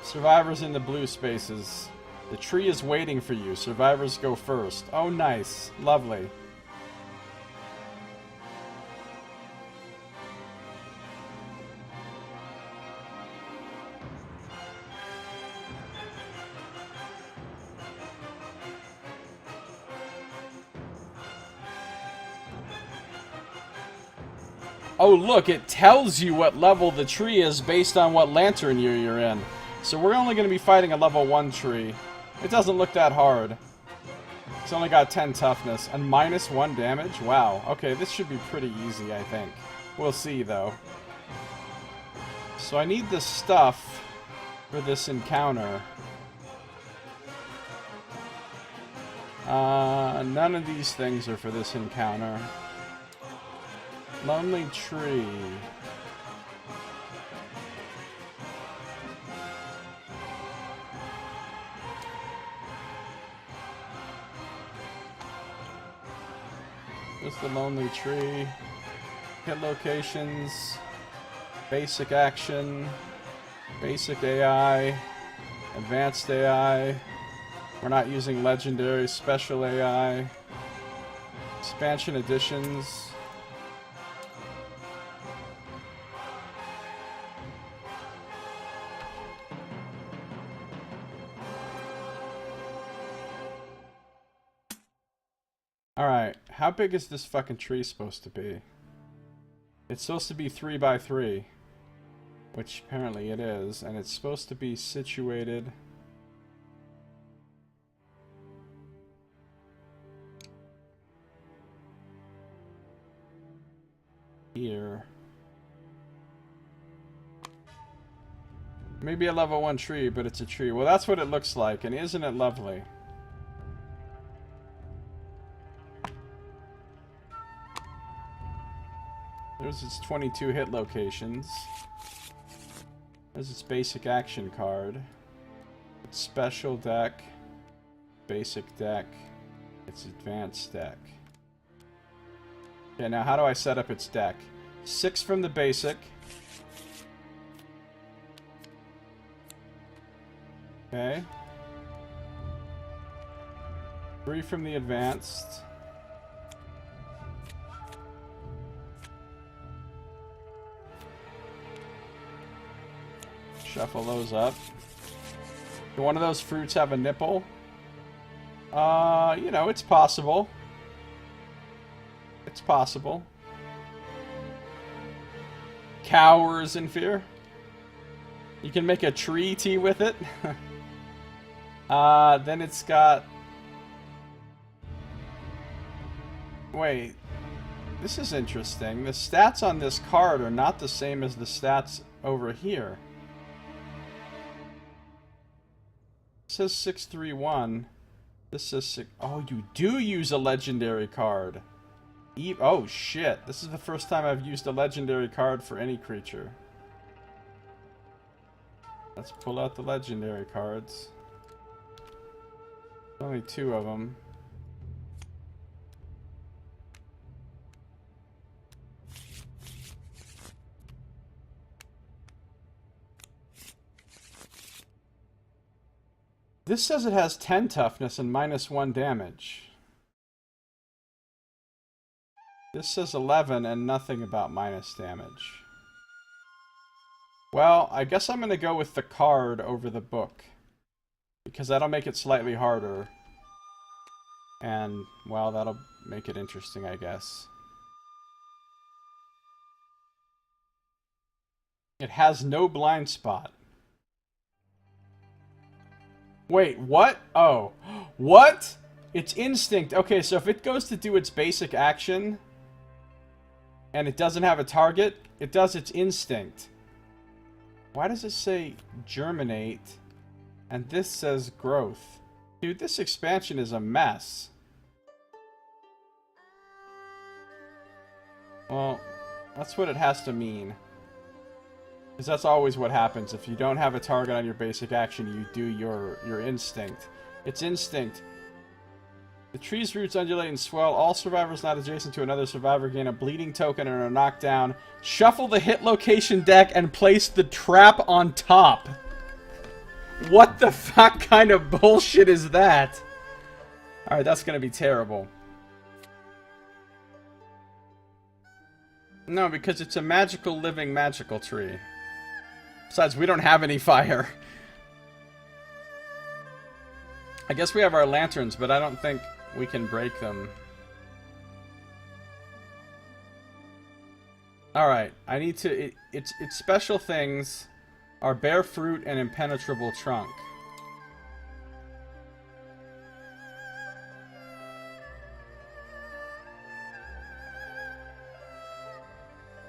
Survivors in the blue spaces. The tree is waiting for you. Survivors go first. Oh, nice. Lovely. Oh, look, it tells you what level the tree is based on what lantern year you're in. So we're only going to be fighting a level 1 tree. It doesn't look that hard. It's only got 10 toughness and minus 1 damage. Wow. Okay, this should be pretty easy, I think. We'll see, though. So I need the stuff for this encounter. None of these things are for this encounter. Lonely tree. Just the lonely tree. Hit locations. Basic action. Basic AI. Advanced AI. We're not using legendary special AI. Expansion editions. Alright, how big is this fucking tree supposed to be? It's supposed to be 3 by 3, which apparently it is, and it's supposed to be situated here. Maybe a level 1 tree, but it's a tree. Well, that's what it looks like, and isn't it lovely? There's its 22 hit locations. There's its basic action card. Its special deck. Basic deck. Its advanced deck. Okay, now how do I set up its deck? 6 from the basic. Okay. 3 from the advanced. Shuffle those up. Do one of those fruits have a nipple? You know, it's possible. It's possible. Cowers in fear. You can make a tree tea with it. Then it's got... Wait. This is interesting. The stats on this card are not the same as the stats over here. It says 631. This says 6... Oh, you do use a legendary card. Oh, shit. This is the first time I've used a legendary card for any creature. Let's pull out the legendary cards. Only 2 of them. This says it has 10 toughness and -1 damage. This says 11 and nothing about minus damage. Well, I guess I'm going to go with the card over the book. Because that'll make it slightly harder. And, well, that'll make it interesting, I guess. It has no blind spot. Wait, what? Oh. What? It's instinct. Okay, so if it goes to do its basic action... and it doesn't have a target, it does its instinct. Why does it say germinate? And this says growth. Dude, this expansion is a mess. Well, that's what it has to mean. Because that's always what happens. If you don't have a target on your basic action, you do your instinct. It's instinct. The tree's roots undulate and swell. All survivors not adjacent to another survivor gain a bleeding token and are knocked down. Shuffle the hit location deck and place the trap on top. What the fuck kind of bullshit is that? Alright, that's gonna be terrible. No, because it's a magical living magical tree. Besides, we don't have any fire. I guess we have our lanterns, but I don't think we can break them. Alright, I need to... Its special things are bare fruit and impenetrable trunk.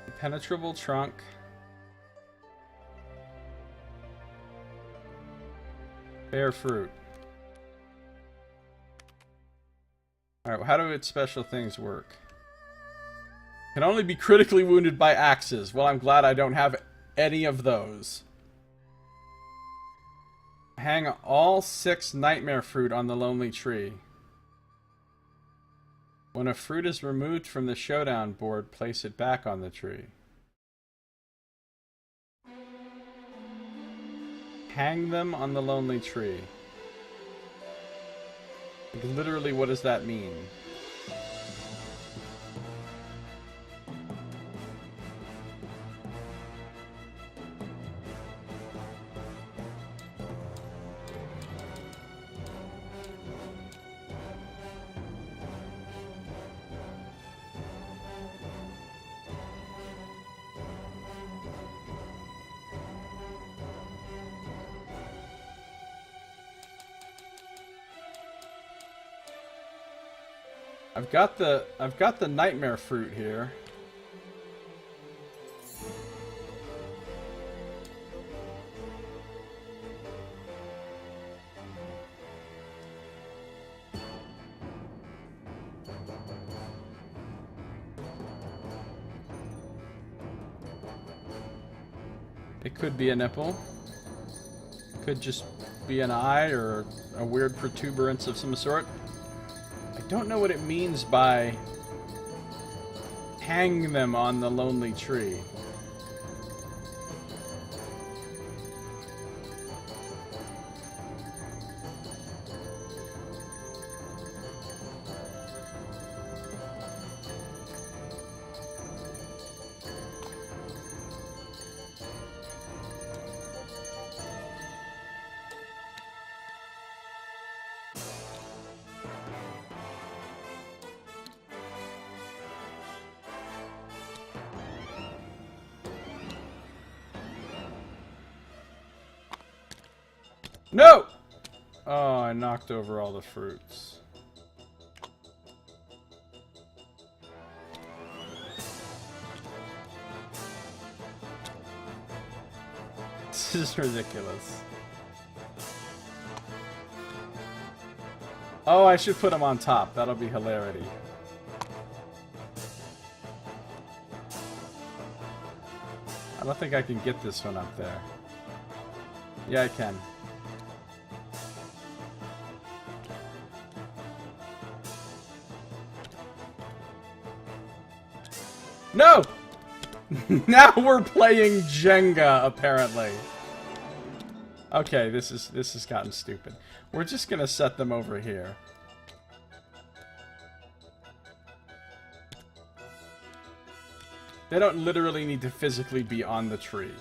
Impenetrable trunk. Bare fruit. Alright, how do its special things work? Can only be critically wounded by axes. Well, I'm glad I don't have any of those. Hang all 6 nightmare fruit on the lonely tree. When a fruit is removed from the showdown board, place it back on the tree. Hang them on the lonely tree. Literally, what does that mean? I've got the nightmare fruit here. It could be a nipple. Could just be an eye or a weird protuberance of some sort. I don't know what it means by hang them on the lonely tree. No! Oh, I knocked over all the fruits. This is ridiculous. Oh, I should put them on top. That'll be hilarity. I don't think I can get this one up there. Yeah, I can. No! Now we're playing Jenga, apparently. Okay, this has gotten stupid. We're just gonna set them over here. They don't literally need to physically be on the tree.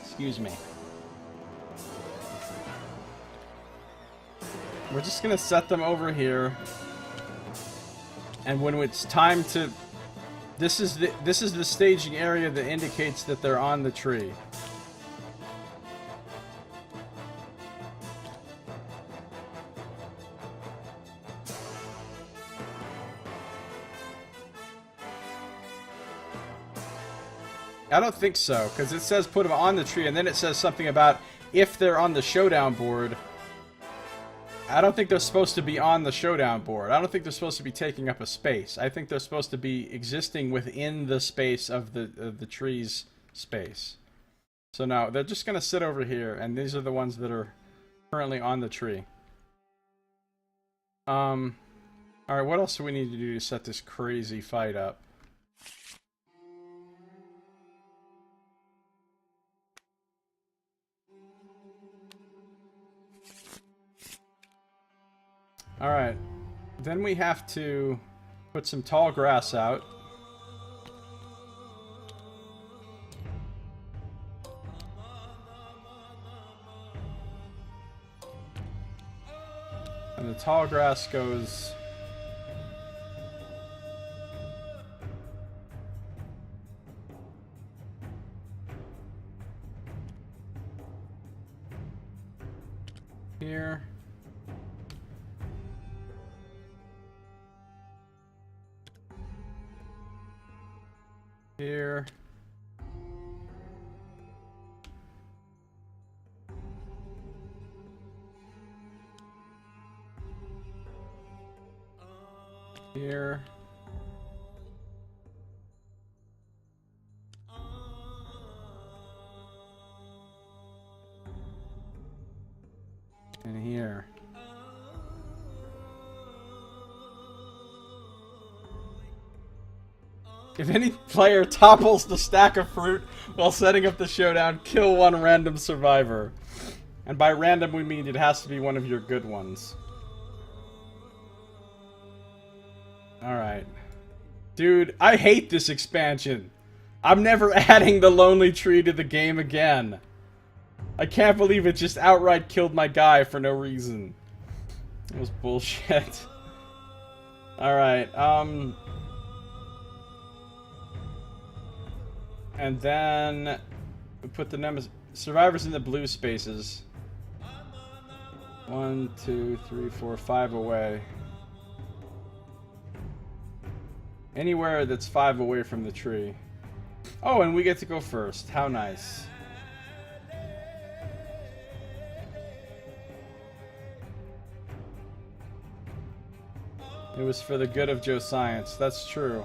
Excuse me. We're just gonna set them over here. And when it's time to... This is the staging area that indicates that they're on the tree. I don't think so, because it says put them on the tree, and then it says something about if they're on the Showdown board. I don't think they're supposed to be on the Showdown board. I don't think they're supposed to be taking up a space. I think they're supposed to be existing within the space of the tree's space. So no, they're just going to sit over here, and these are the ones that are currently on the tree. Alright, what else do we need to do to set this crazy fight up? Alright, then we have to put some tall grass out. And the tall grass goes... here. Here. Here. And here. If any player topples the stack of fruit while setting up the showdown, kill one random survivor. And by random we mean it has to be one of your good ones. Alright. Dude, I hate this expansion. I'm never adding the Lonely Tree to the game again. I can't believe it just outright killed my guy for no reason. It was bullshit. Alright, and then we put the survivors in the blue spaces. 1, 2, 3, 4, 5 away. Anywhere that's 5 away from the tree. Oh, and we get to go first. How nice. It was for the good of Josiah. That's true.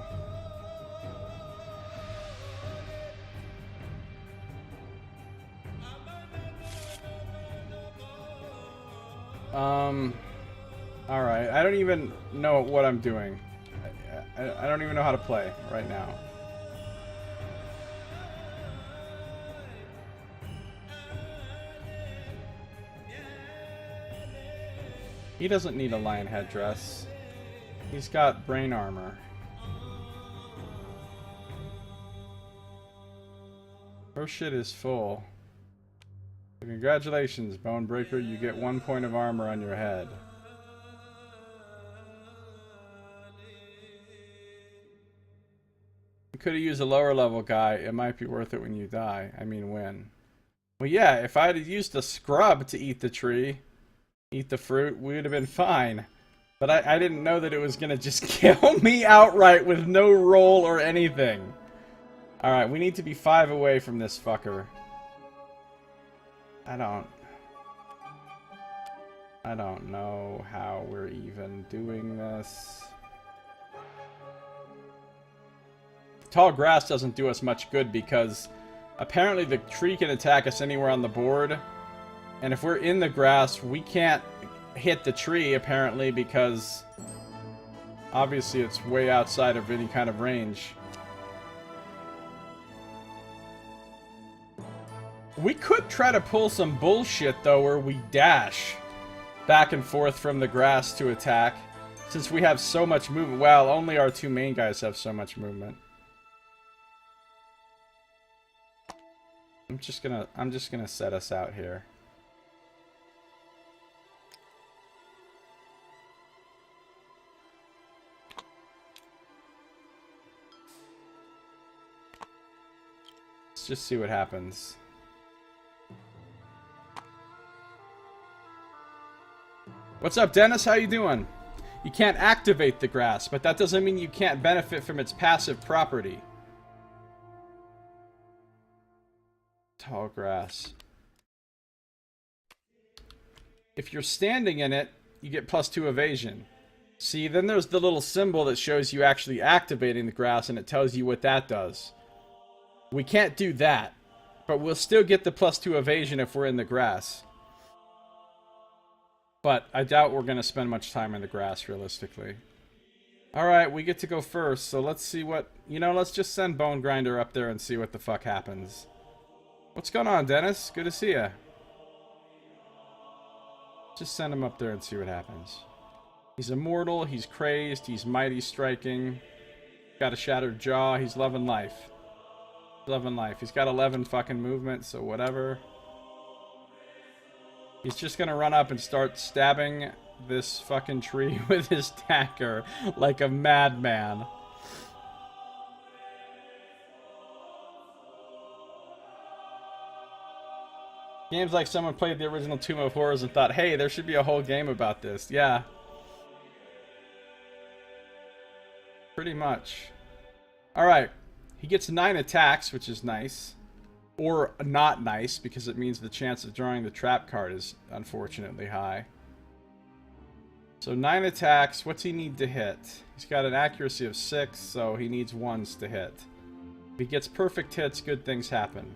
Alright, I don't even know what I'm doing. I don't even know how to play right now. He doesn't need a lion headdress. He's got brain armor. Her shit is full. So congratulations, Bonebreaker. You get 1 point of armor on your head. You could have used a lower level guy. It might be worth it when you die. I mean, when. Well, yeah, if I had used a scrub to eat the tree, eat the fruit, we would have been fine. But I didn't know that it was going to just kill me outright with no roll or anything. Alright, we need to be 5 away from this fucker. I don't know how we're even doing this. Tall grass doesn't do us much good because apparently the tree can attack us anywhere on the board. And if we're in the grass, we can't hit the tree apparently because obviously it's way outside of any kind of range. We could try to pull some bullshit though where we dash back and forth from the grass to attack. Since we have so much movement. Well, only our 2 main guys have so much movement. I'm just gonna set us out here. Let's just see what happens. What's up, Dennis? How you doing? You can't activate the grass, but that doesn't mean you can't benefit from its passive property. Tall grass. If you're standing in it, you get +2 evasion. See, then there's the little symbol that shows you actually activating the grass, and it tells you what that does. We can't do that, but we'll still get the +2 evasion if we're in the grass. But I doubt we're going to spend much time in the grass, realistically. Alright, we get to go first, so let's see what... You know, let's just send Bone Grinder up there and see what the fuck happens. What's going on, Dennis? Good to see ya. Just send him up there and see what happens. He's immortal, he's crazed, he's mighty striking. Got a shattered jaw, he's loving life. Loving life. He's got 11 fucking movement, so whatever. He's just gonna run up and start stabbing this fucking tree with his dagger like a madman. Game's like someone played the original Tomb of Horrors and thought, hey, there should be a whole game about this. Yeah. Pretty much. Alright. He gets 9 attacks, which is nice. Or not nice, because it means the chance of drawing the trap card is unfortunately high. So 9 attacks. What's he need to hit? He's got an accuracy of 6, so he needs 1s to hit. If he gets perfect hits, good things happen.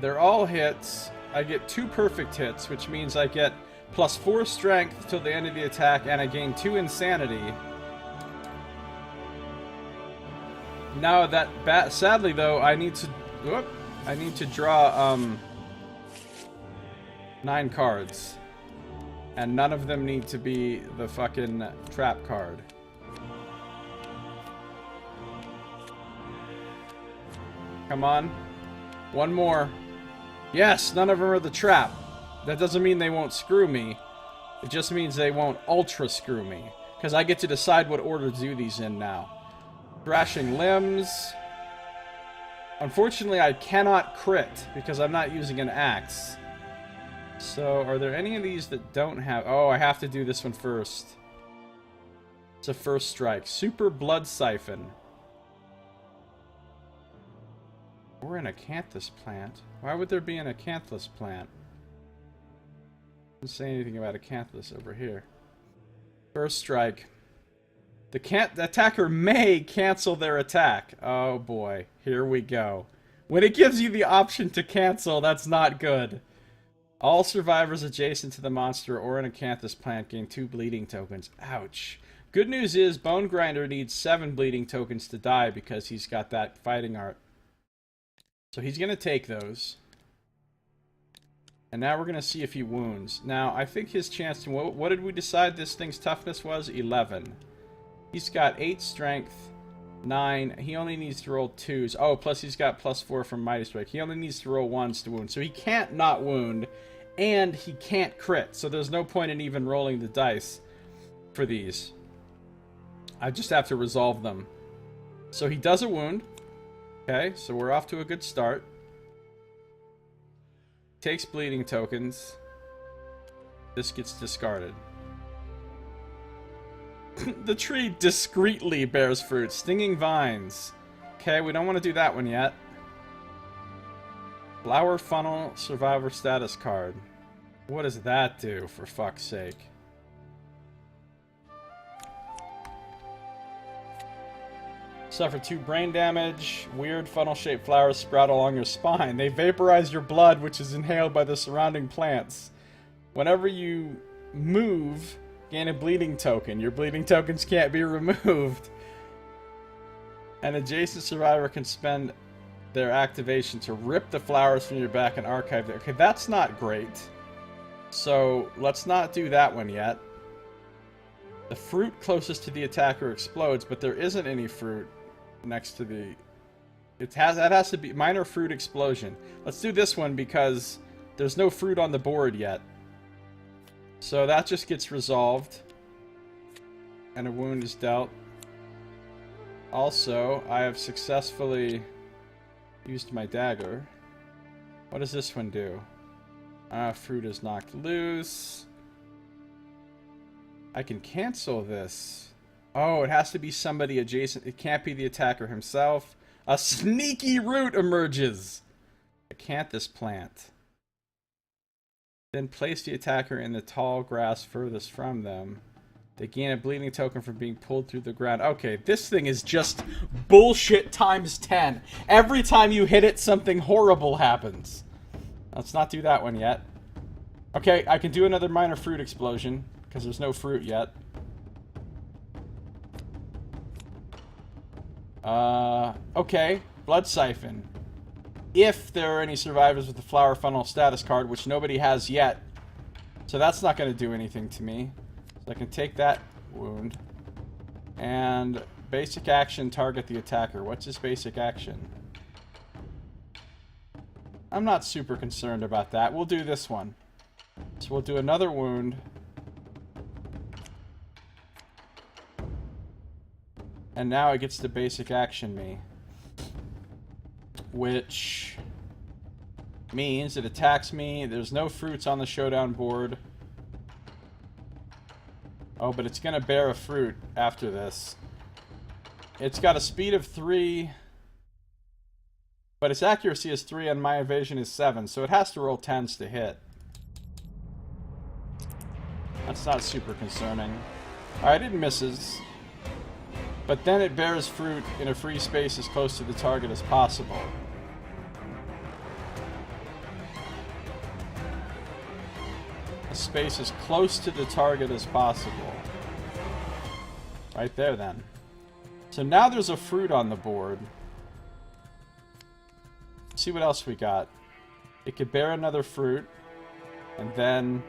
They're all hits. I get 2 perfect hits, which means I get +4 strength till the end of the attack, and I gain 2 insanity. Now that sadly though, I need to draw 9 cards, and none of them need to be the fucking trap card. Come on, 1 more. Yes, none of them are the trap. That doesn't mean they won't screw me. It just means they won't ultra screw me. Because I get to decide what order to do these in now. Thrashing limbs. Unfortunately, I cannot crit because I'm not using an axe. So, are there any of these that don't have... Oh, I have to do this one first. It's a first strike. Super Blood Siphon. Or an acanthus plant. Why would there be an acanthus plant? Doesn't say anything about acanthus over here. First strike. The attacker may cancel their attack. Oh boy, here we go. When it gives you the option to cancel, that's not good. All survivors adjacent to the monster or an acanthus plant gain 2 bleeding tokens. Ouch. Good news is Bone Grinder needs 7 bleeding tokens to die because he's got that fighting art. So he's going to take those. And now we're going to see if he wounds. Now, I think his chance to... What did we decide this thing's toughness was? 11. He's got 8 strength, 9. He only needs to roll 2s. Oh, plus he's got +4 from Mighty Strike. He only needs to roll 1s to wound. So he can't not wound. And he can't crit, so there's no point in even rolling the dice for these. I just have to resolve them. So he does a wound. Okay, so we're off to a good start. Takes bleeding tokens. This gets discarded. The tree discreetly bears fruit. Stinging vines. Okay, we don't want to do that one yet. Flower funnel survivor status card. What does that do, for fuck's sake? Suffer 2 brain damage. Weird funnel-shaped flowers sprout along your spine. They vaporize your blood, which is inhaled by the surrounding plants. Whenever you move, gain a bleeding token. Your bleeding tokens can't be removed. An adjacent survivor can spend their activation to rip the flowers from your back and archive them. Okay, that's not great. So, let's not do that one yet. The fruit closest to the attacker explodes, but there isn't any fruit next to the... That has to be minor fruit explosion. Let's do this one because there's no fruit on the board yet. So that just gets resolved. And a wound is dealt. Also, I have successfully used my dagger. What does this one do? Fruit is knocked loose. I can cancel this. Oh, it has to be somebody adjacent. It can't be the attacker himself. A sneaky root emerges. Acanthus plant. Then place the attacker in the tall grass furthest from them. They gain a bleeding token from being pulled through the ground. Okay, this thing is just bullshit times 10. Every time you hit it, something horrible happens. Let's not do that one yet. Okay, I can do another minor fruit explosion, because there's no fruit yet. Okay, blood siphon. If there are any survivors with the flower funnel status card, which nobody has yet. So that's not going to do anything to me. So I can take that wound. And basic action, target the attacker. What's his basic action? I'm not super concerned about that. We'll do this one. So we'll do another wound. And now it gets to basic action me. Which means it attacks me. There's no fruits on the showdown board. Oh, but it's going to bear a fruit after this. It's got a speed of 3. But its accuracy is 3 and my evasion is 7. So it has to roll 10s to hit. That's not super concerning. Alright, it misses. But then it bears fruit in a free space as close to the target as possible. A space as close to the target as possible. Right there, then. So now there's a fruit on the board. Let's see what else we got. It could bear another fruit. And then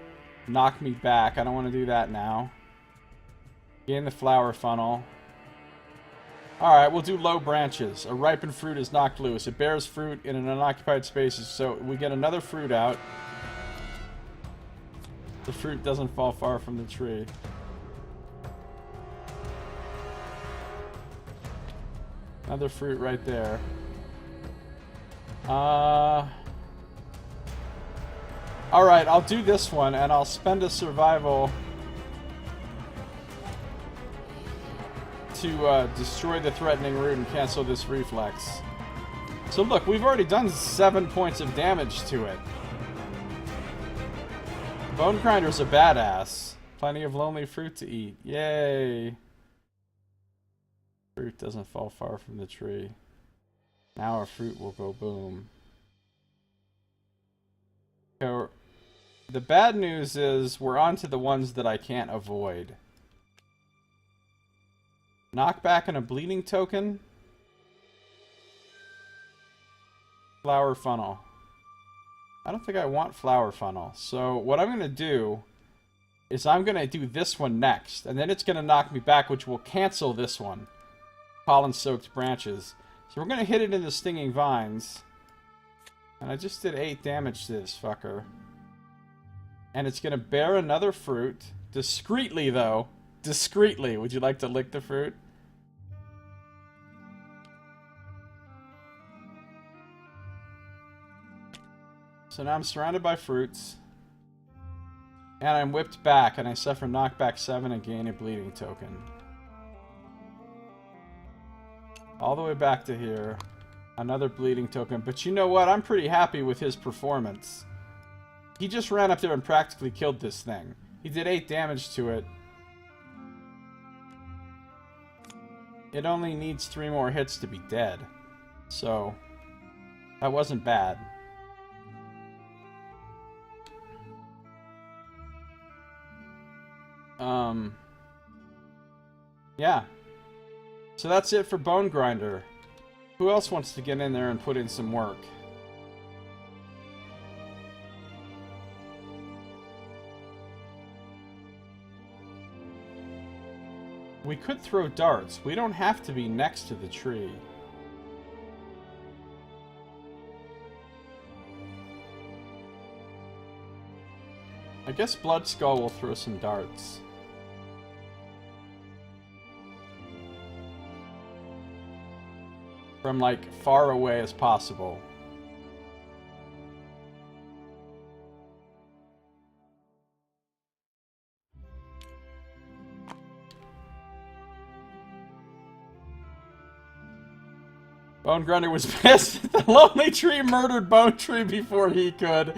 knock me back. I don't want to do that now. Gain the flower funnel. Alright, we'll do low branches. A ripened fruit is knocked loose. It bears fruit in an unoccupied space, so we get another fruit out. The fruit doesn't fall far from the tree. Another fruit right there. Alright, I'll do this one, and I'll spend a survival to destroy the threatening root and cancel this reflex. So look, we've already done 7 points of damage to it. Bone Grinder's a badass. Plenty of lonely fruit to eat. Yay! Fruit doesn't fall far from the tree. Now our fruit will go boom. So, the bad news is we're on to the ones that I can't avoid. Knockback and a bleeding token. Flower funnel. I don't think I want flower funnel. So what I'm going to do is I'm going to do this one next. And then it's going to knock me back, which will cancel this one. Pollen-soaked branches. So we're going to hit it in the stinging vines. And I just did 8 damage to this fucker. And it's going to bear another fruit. Discreetly, though. Discreetly. Would you like to lick the fruit? So now I'm surrounded by fruits. And I'm whipped back, and I suffer knockback 7 and gain a bleeding token. All the way back to here. Another bleeding token. But you know what? I'm pretty happy with his performance. He just ran up there and practically killed this thing. He did 8 damage to it. It only needs 3 more hits to be dead. So, that wasn't bad. Yeah. So that's it for Bone Grinder. Who else wants to get in there and put in some work? We could throw darts. We don't have to be next to the tree. I guess Bloodskull will throw some darts. From, like, far away as possible. Bone Grinder was pissed. The Lonely Tree murdered Bone Tree before he could.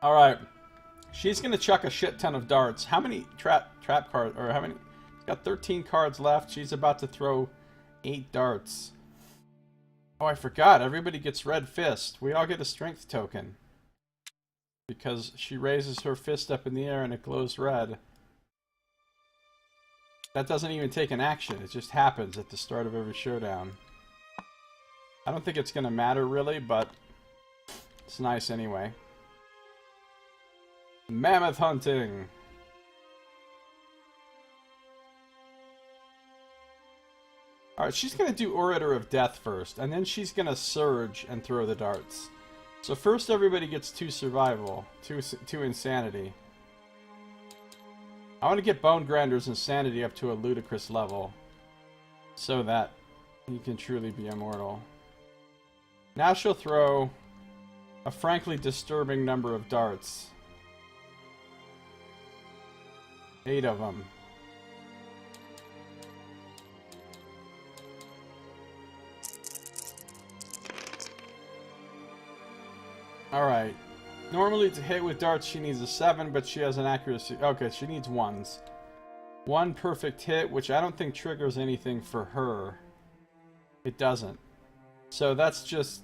Alright. She's gonna chuck a shit ton of darts. How many trap cards, or how many? She's got 13 cards left. She's about to throw 8 darts. Oh, I forgot. Everybody gets Red Fist. We all get a strength token. Because she raises her fist up in the air and it glows red. That doesn't even take an action. It just happens at the start of every showdown. I don't think it's gonna matter really, but it's nice anyway. Mammoth hunting! Alright, she's gonna do Orator of Death first, and then she's gonna surge and throw the darts. So first everybody gets 2 survival, 2 insanity. I want to get Bone Grinder's insanity up to a ludicrous level, so that he can truly be immortal. Now she'll throw a frankly disturbing number of darts. 8 of them. Alright. Normally to hit with darts she needs a 7, but she has an accuracy... Okay, she needs 1s. 1 perfect hit, which I don't think triggers anything for her. It doesn't. So that's just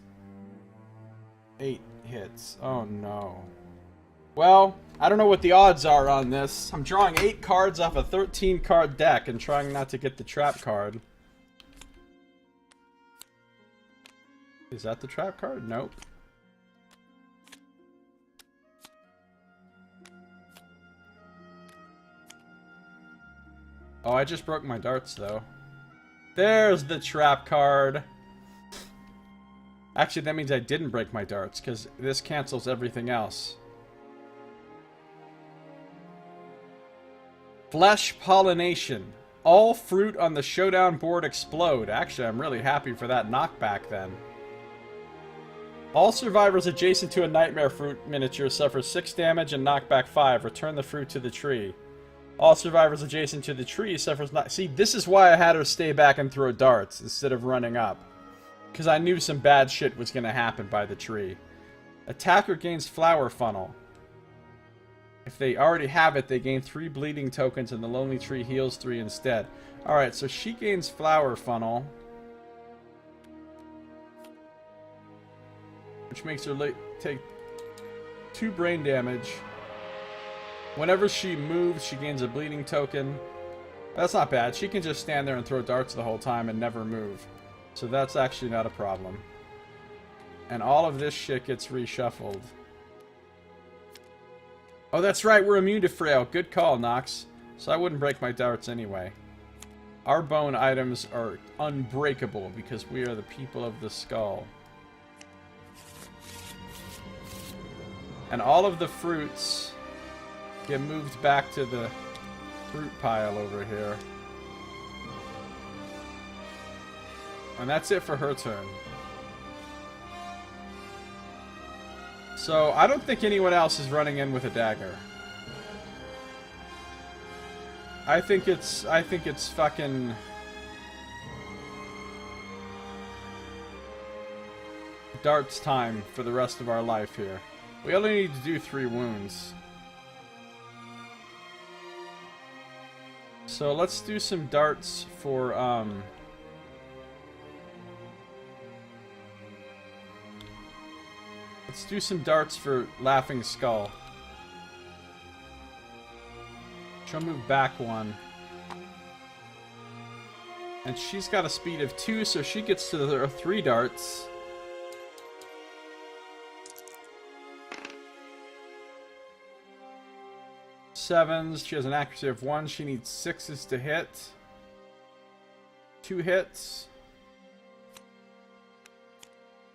8 hits. Oh no. Well, I don't know what the odds are on this. I'm drawing 8 cards off a 13 card deck and trying not to get the trap card. Is that the trap card? Nope. Oh, I just broke my darts, though. There's the trap card. Actually, that means I didn't break my darts, because this cancels everything else. Flesh pollination. All fruit on the Showdown board explode. Actually, I'm really happy for that knockback, then. All survivors adjacent to a nightmare fruit miniature suffer 6 damage and knockback 5. Return the fruit to the tree. All survivors adjacent to the tree suffers not. See, this is why I had her stay back and throw darts instead of running up. Because I knew some bad shit was going to happen by the tree. Attacker gains Flower Funnel. If they already have it, they gain 3 bleeding tokens and the Lonely Tree heals 3 instead. Alright, so she gains Flower Funnel. Which makes her take 2 brain damage. Whenever she moves, she gains a bleeding token. That's not bad. She can just stand there and throw darts the whole time and never move. So that's actually not a problem. And all of this shit gets reshuffled. Oh, that's right. We're immune to frail. Good call, Nox. So I wouldn't break my darts anyway. Our bone items are unbreakable because we are the people of the skull. And all of the fruits get moved back to the fruit pile over here. And that's it for her turn. So, I don't think anyone else is running in with a dagger. I think it's fucking... darts time for the rest of our life here. We only need to do 3 wounds. So let's do some darts for, let's do some darts for Laughing Skull. She'll move back 1. And she's got a speed of 2, so she gets to the 3 darts. Sevens. She has an accuracy of 1. She needs 6s to hit. 2 hits.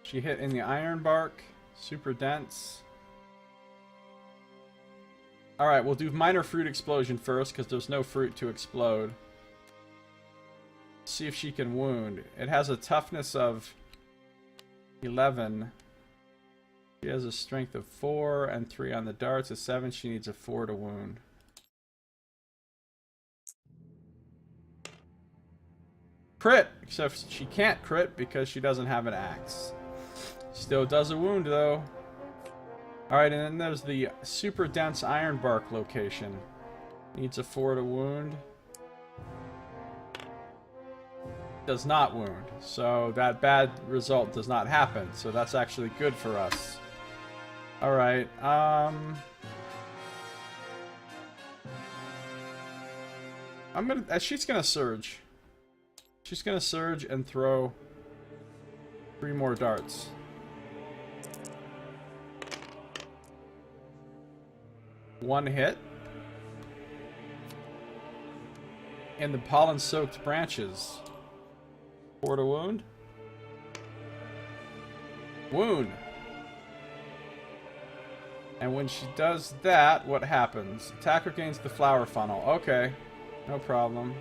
She hit in the iron bark. Super dense. Alright, we'll do minor fruit explosion first, because there's no fruit to explode. See if she can wound. It has a toughness of 11. She has a strength of 4 and 3 on the darts. A 7, she needs a 4 to wound. Crit! Except she can't crit because she doesn't have an axe. Still does a wound though. Alright, and then there's the super dense iron bark location. Needs a 4 to wound. Does not wound. So that bad result does not happen. So that's actually good for us. Alright, she's gonna surge. She's gonna surge and throw 3 more darts. One hit. In the pollen-soaked branches. 4 to wound. Wound. And when she does that, what happens? Attacker gains the flower funnel. Okay. No problem.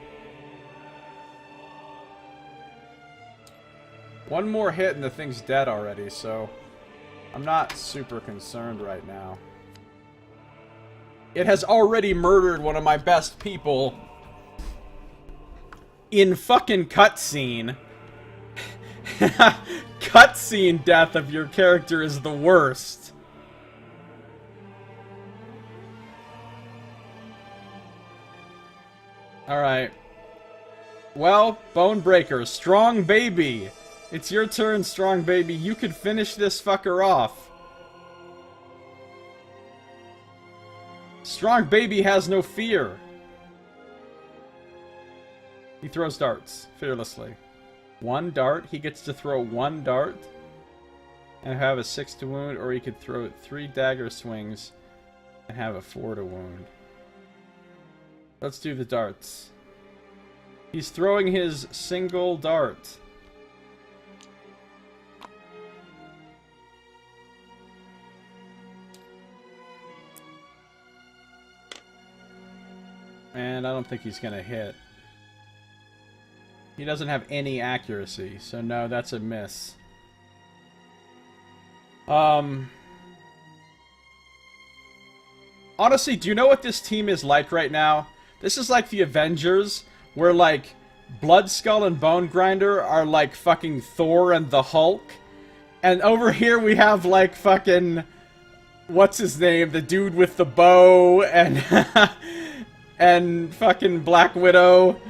One more hit and the thing's dead already, so I'm not super concerned right now. It has already murdered one of my best people in fucking cutscene. Cutscene death of your character is the worst. Alright. Well, Bone Breaker, Strong Baby. It's your turn, Strong Baby. You could finish this fucker off. Strong Baby has no fear. He throws darts, fearlessly. 1 dart. He gets to throw 1 dart. And have a 6 to wound, or he could throw 3 dagger swings and have a 4 to wound. Let's do the darts. He's throwing his single dart. And I don't think he's gonna hit. He doesn't have any accuracy, so no, that's a miss. Honestly, do you know what this team is like right now? This is like the Avengers, where like Blood Skull and Bone Grinder are like fucking Thor and the Hulk. And over here we have like fucking, what's his name? The dude with the bow and and fucking Black Widow.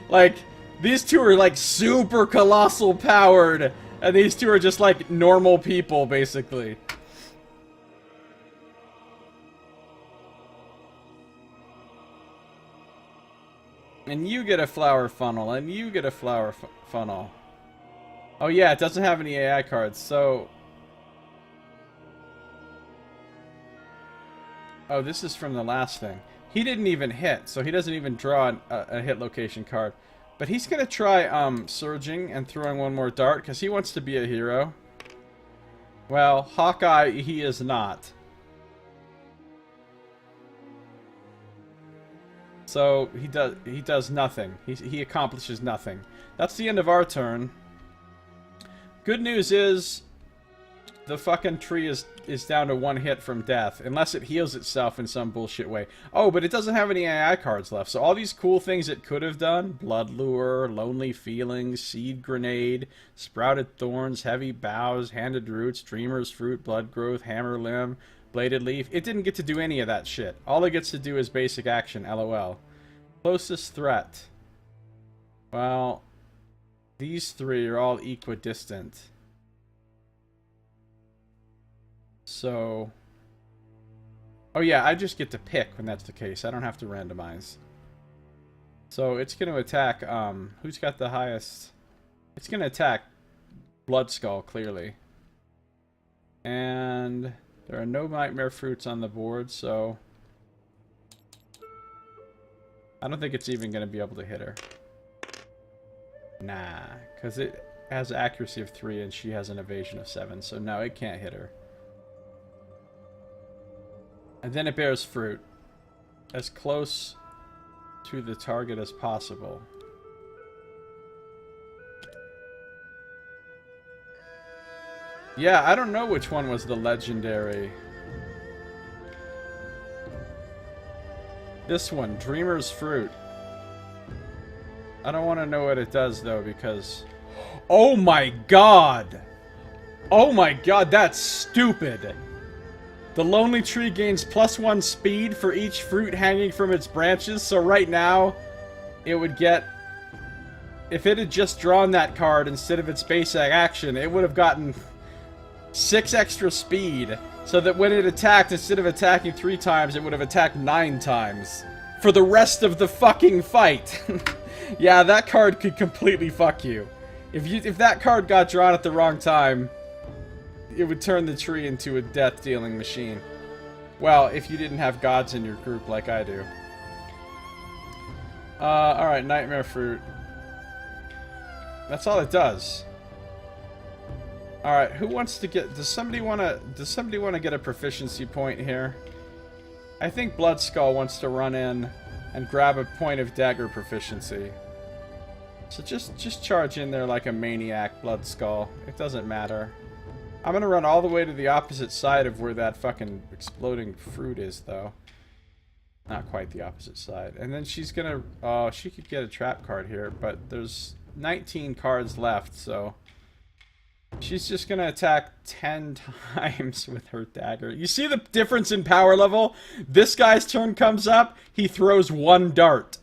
Like, these two are like super colossal powered, and these two are just like normal people, basically. And you get a flower funnel, and you get a flower funnel. Oh yeah, it doesn't have any AI cards, so... Oh, this is from the last thing. He didn't even hit, so he doesn't even draw a hit location card. But he's gonna try, surging and throwing 1 more dart, because he wants to be a hero. Well, Hawkeye, he is not. So he does nothing. He accomplishes nothing. That's the end of our turn. Good news is the fucking tree is down to 1 hit from death, unless it heals itself in some bullshit way. Oh, but it doesn't have any AI cards left, so all these cool things it could have done, Blood Lure, Lonely Feelings, Seed Grenade, Sprouted Thorns, Heavy Boughs, Handed Roots, Dreamer's Fruit, Blood Growth, Hammer Limb, Bladed Leaf, it didn't get to do any of that shit. All it gets to do is basic action, LOL. Closest threat. Well, these 3 are all equidistant. So... oh yeah, I just get to pick when that's the case. I don't have to randomize. So it's going to attack, who's got the highest? It's going to attack Blood Skull, clearly. And there are no Nightmare Fruits on the board, so... I don't think it's even going to be able to hit her. Nah, because it has an accuracy of 3 and she has an evasion of 7, so no, it can't hit her. And then it bears fruit. As close to the target as possible. Yeah, I don't know which one was the legendary. This one, Dreamer's Fruit. I don't want to know what it does, though, because... oh my god! Oh my god, that's stupid! The Lonely Tree gains +1 speed for each fruit hanging from its branches, so right now, it would get... if it had just drawn that card instead of its basic action, it would have gotten 6 extra speed, so that when it attacked, instead of attacking 3 times, it would have attacked 9 times. For the rest of the fucking fight! Yeah, that card could completely fuck you. If that card got drawn at the wrong time... it would turn the tree into a death-dealing machine. Well, if you didn't have gods in your group like I do. Alright, Nightmare Fruit. That's all it does. Alright, who wants to get... does somebody want to get a proficiency point here? I think Blood Skull wants to run in and grab a point of dagger proficiency. So just charge in there like a maniac, Blood Skull. It doesn't matter. I'm gonna run all the way to the opposite side of where that fucking exploding fruit is, though. Not quite the opposite side. And then she's gonna... oh, she could get a trap card here, but there's 19 cards left, so... she's just gonna attack 10 times with her dagger. You see the difference in power level? This guy's turn comes up, he throws 1 dart.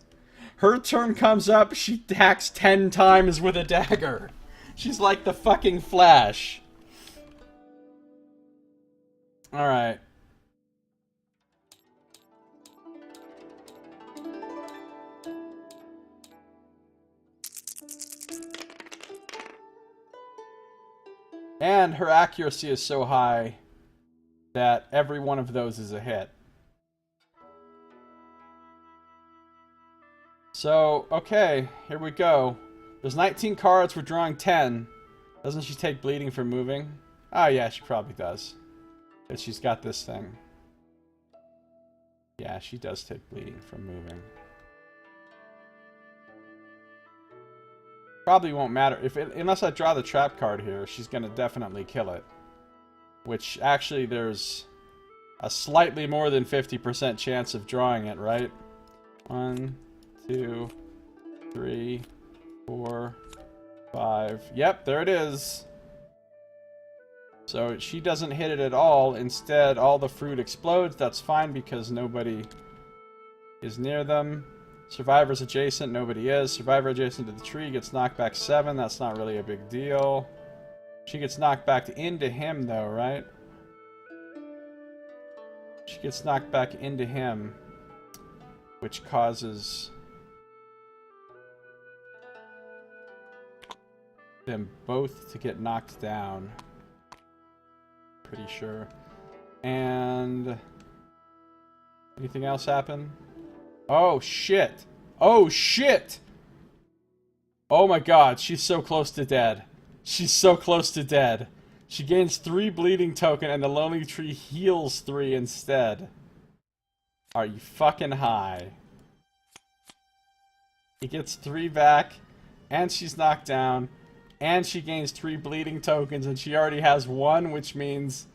Her turn comes up, she attacks 10 times with a dagger. She's like the fucking Flash. Alright. And her accuracy is so high that every one of those is a hit. So, okay, here we go. There's 19 cards, we're drawing 10. Doesn't she take bleeding for moving? Oh yeah, she probably does. But she's got this thing. Yeah, she does take bleeding from moving. Probably won't matter unless I draw the trap card here. She's gonna definitely kill it. Which actually there's a slightly more than 50% chance of drawing it, right? 1, 2, 3, 4, 5. Yep, there it is. So she doesn't hit it at all. Instead, all the fruit explodes. That's fine because nobody is near them. Survivor's adjacent. Nobody is. Survivor adjacent to the tree gets knocked back 7. That's not really a big deal. She gets knocked back into him, though, right? She gets knocked back into him, which causes them both to get knocked down. Pretty sure. And anything else happen? Oh shit! Oh shit! Oh my god, she's so close to dead. She's so close to dead. She gains 3 bleeding token and the Lonely Tree heals 3 instead. Are you fucking high? He gets 3 back, and she's knocked down, and she gains 3 bleeding tokens, and she already has 1, which means...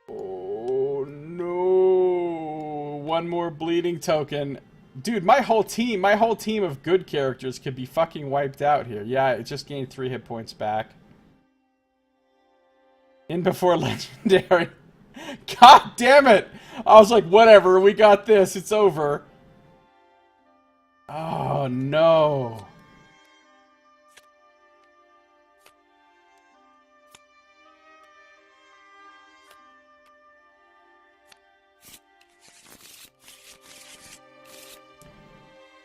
Oh, no. 1 more bleeding token. Dude, my whole team of good characters could be fucking wiped out here. Yeah, it just gained 3 hit points back. In before legendary. God damn it! I was like, whatever, we got this, it's over. Oh, no.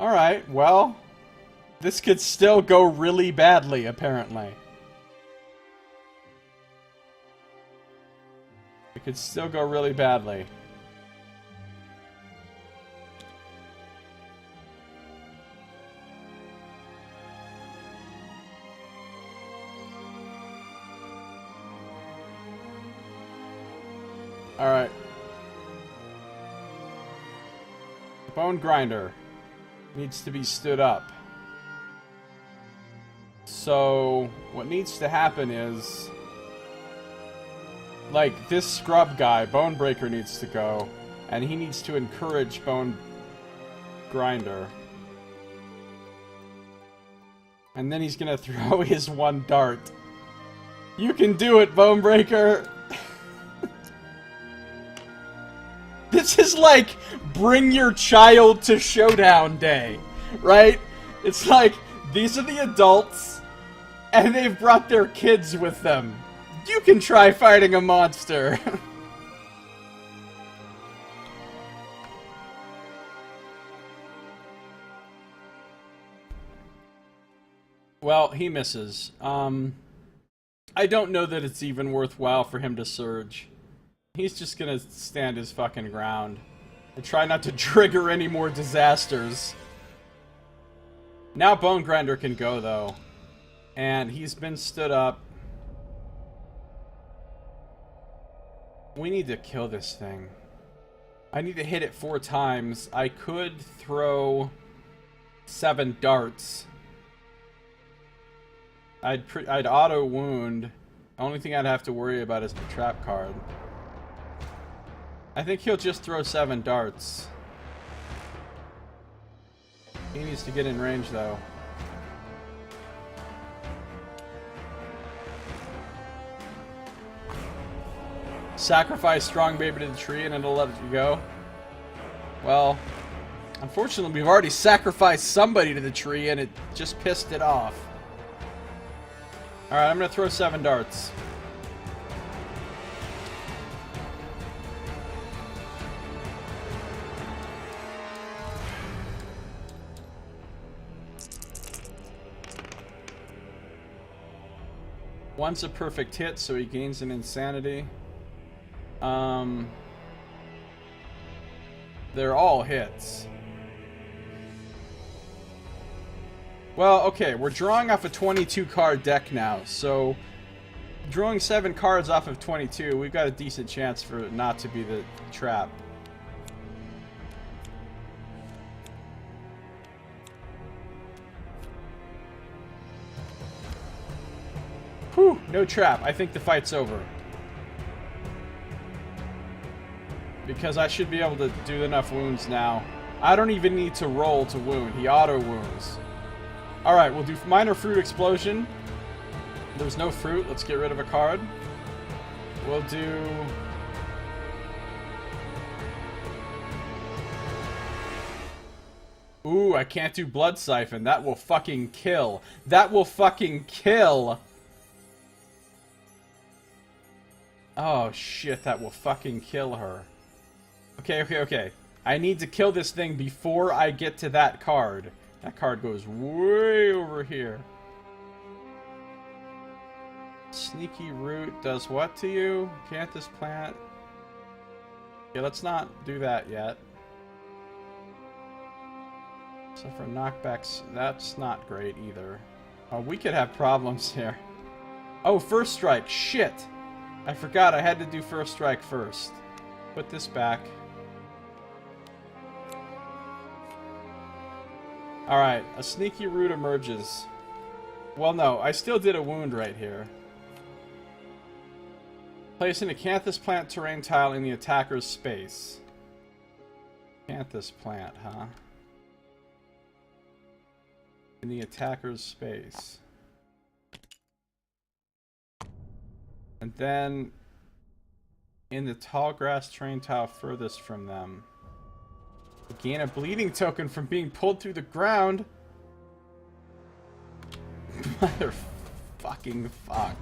Alright, well, this could still go really badly, apparently. It could still go really badly. Alright. Bone Grinder needs to be stood up. So, what needs to happen is... like, this scrub guy, Bone Breaker, needs to go. And he needs to encourage Bone Grinder. And then he's gonna throw his 1 dart. You can do it, Bone Breaker! This is like, bring your child to Showdown Day, right? It's like, these are the adults, and they've brought their kids with them. You can try fighting a monster. Well, he misses. I don't know that it's even worthwhile for him to surge. He's just gonna stand his fucking ground and try not to trigger any more disasters. Now Bone Grinder can go, though. And he's been stood up. We need to kill this thing. I need to hit it 4 times. I could throw 7 darts. I'd auto wound. The only thing I'd have to worry about is the trap card. I think he'll just throw 7 darts. He needs to get in range, though. Sacrifice Strong Baby to the tree and it'll let you go. Well, unfortunately, we've already sacrificed somebody to the tree and it just pissed it off. Alright, I'm gonna throw 7 darts. One's a perfect hit, so he gains an insanity. They're all hits. Well, okay, we're drawing off a 22 card deck now, so drawing 7 cards off of 22, we've got a decent chance for it not to be the trap. Whew, no trap. I think the fight's over. Because I should be able to do enough wounds now. I don't even need to roll to wound. He auto wounds. Alright, we'll do Minor Fruit Explosion. There's no fruit. Let's get rid of a card. We'll do... Ooh, I can't do Blood Siphon. That will fucking kill. That will fucking kill. Oh, shit, that will fucking kill her. Okay. I need to kill this thing before I get to that card. That card goes way over here. Sneaky Root does what to you? Canthus Plant? Okay, let's not do that yet. So for knockbacks, that's not great either. Oh, we could have problems here. Oh, First Strike. Shit! I forgot I had to do First Strike first. Put this back. Alright, a sneaky route emerges. Well, no, I still did a wound right here. Place an acanthus plant terrain tile in the attacker's space. Acanthus plant, huh? In the attacker's space. And then in the tall grass terrain tile furthest from them. Gain a bleeding token from being pulled through the ground. Mother fucking fuck.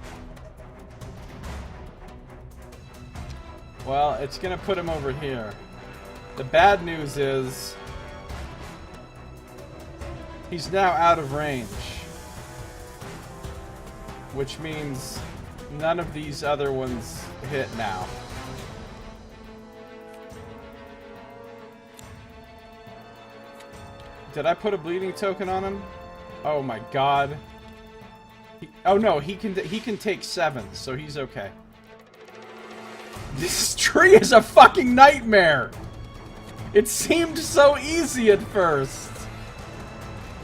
Well, it's gonna put him over here. The bad news is he's now out of range, which means none of these other ones hit now. Did I put a bleeding token on him? Oh my god. Oh no, he can take 7, so he's okay. This tree is a fucking nightmare! It seemed so easy at first.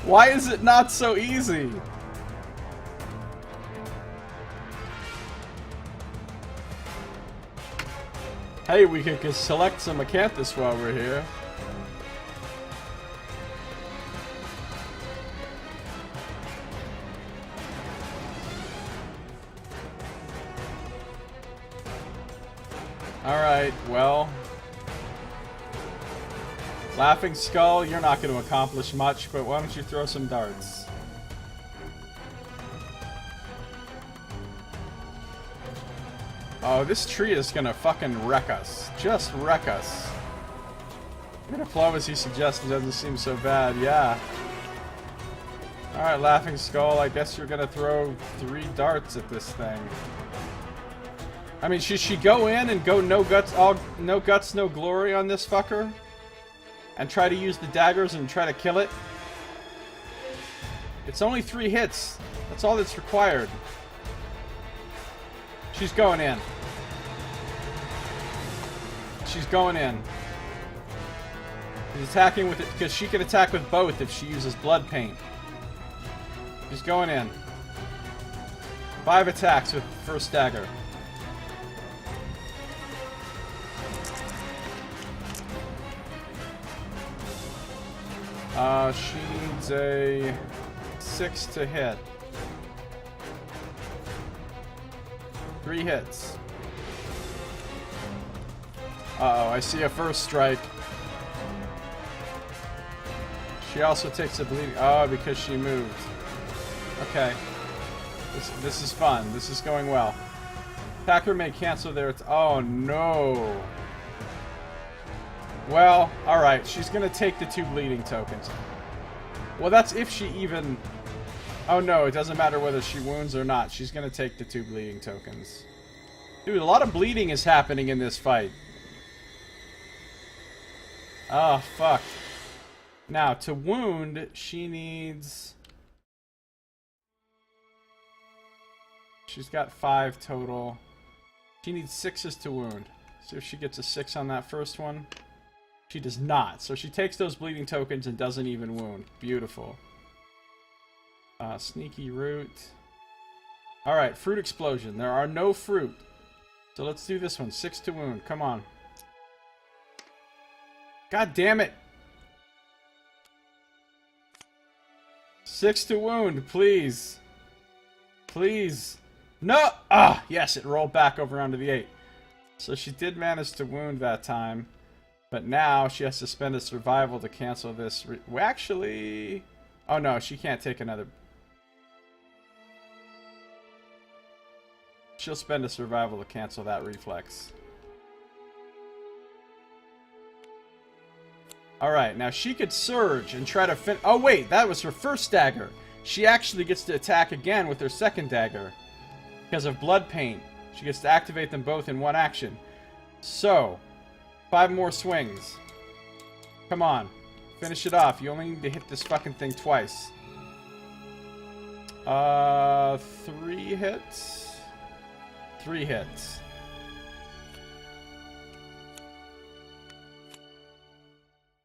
Why is it not so easy? Hey, we could select some acanthus while we're here. Alright, well. Laughing Skull, you're not going to accomplish much, but why don't you throw some darts? Oh, this tree is going to fucking wreck us. Just wreck us. Diplomacy suggested doesn't seem so bad, yeah. Alright, Laughing Skull, I guess you're going to throw 3 darts at this thing. I mean, should she go in and go no guts, no glory on this fucker? And try to use the daggers and try to kill it? It's only 3 hits. That's all that's required. She's going in. She's going in. She's attacking with it because she can attack with both if she uses blood paint. She's going in. 5 attacks with first dagger. She needs a 6 to hit. 3 hits. Uh-oh, I see a first strike. She also takes a bleeding... Oh, because she moved. Okay. This is fun. This is going well. Attacker may cancel their... Oh, no. Well, alright. She's gonna take the 2 bleeding tokens. Well, that's if she even... Oh, no. It doesn't matter whether she wounds or not. She's gonna take the 2 bleeding tokens. Dude, a lot of bleeding is happening in this fight. Oh, fuck. Now, to wound, she needs... She's got 5 total. She needs 6s to wound. See if she gets a 6 on that first one. She does not. So she takes those bleeding tokens and doesn't even wound. Beautiful. Sneaky root. Alright, fruit explosion. There are no fruit. So let's do this one. 6 to wound. Come on. God damn it. 6 to wound, please. Please. No! Ah, yes, it rolled back over onto the 8. So she did manage to wound that time. But now she has to spend a survival to cancel this. Well, actually... Oh no, she can't take another... She'll spend a survival to cancel that reflex. Alright, now she could surge and try to Oh wait, that was her first dagger. She actually gets to attack again with her second dagger. Because of blood paint. She gets to activate them both in one action. So, 5 more swings. Come on. Finish it off. You only need to hit this fucking thing twice. 3 hits. 3 hits.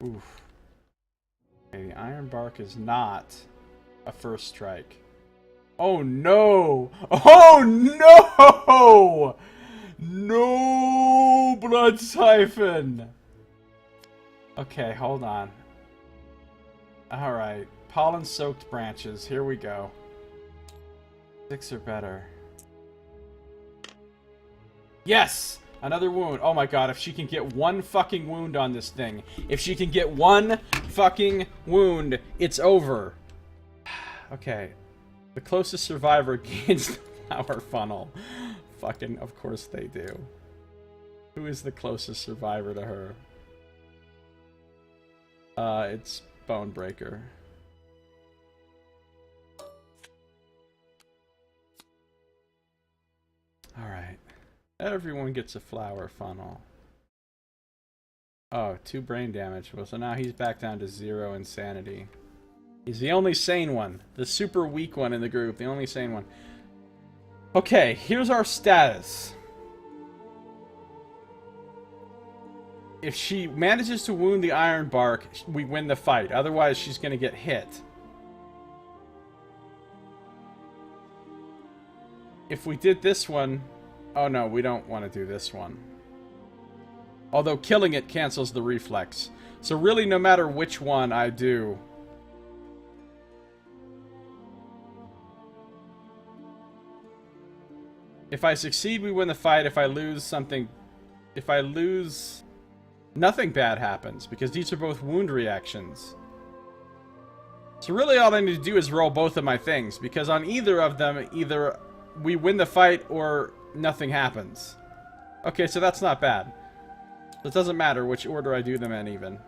Oof. Okay, the iron bark is not a first strike. Oh no! Oh no! No blood siphon! Okay, hold on. Alright. Pollen-soaked branches. Here we go. 6 or better. Yes! Another wound. Oh my god, if she can get one fucking wound on this thing. If she can get one fucking wound, it's over. Okay. The closest survivor gains the flower funnel. Fucking, of course they do. Who is the closest survivor to her? It's Bonebreaker. Alright. Everyone gets a flower funnel. Oh, 2 brain damage. Well, so now he's back down to 0 insanity. He's the only sane one. The super weak one in the group. The only sane one. Okay, here's our status. If she manages to wound the iron bark, we win the fight. Otherwise, she's going to get hit. If we did this one... Oh no, we don't want to do this one. Although killing it cancels the reflex. So really, no matter which one I do... If I succeed, we win the fight. If I lose something... If I lose... Nothing bad happens, because these are both wound reactions. So really all I need to do is roll both of my things, because on either of them, either we win the fight or nothing happens. Okay, so that's not bad. It doesn't matter which order I do them in, even.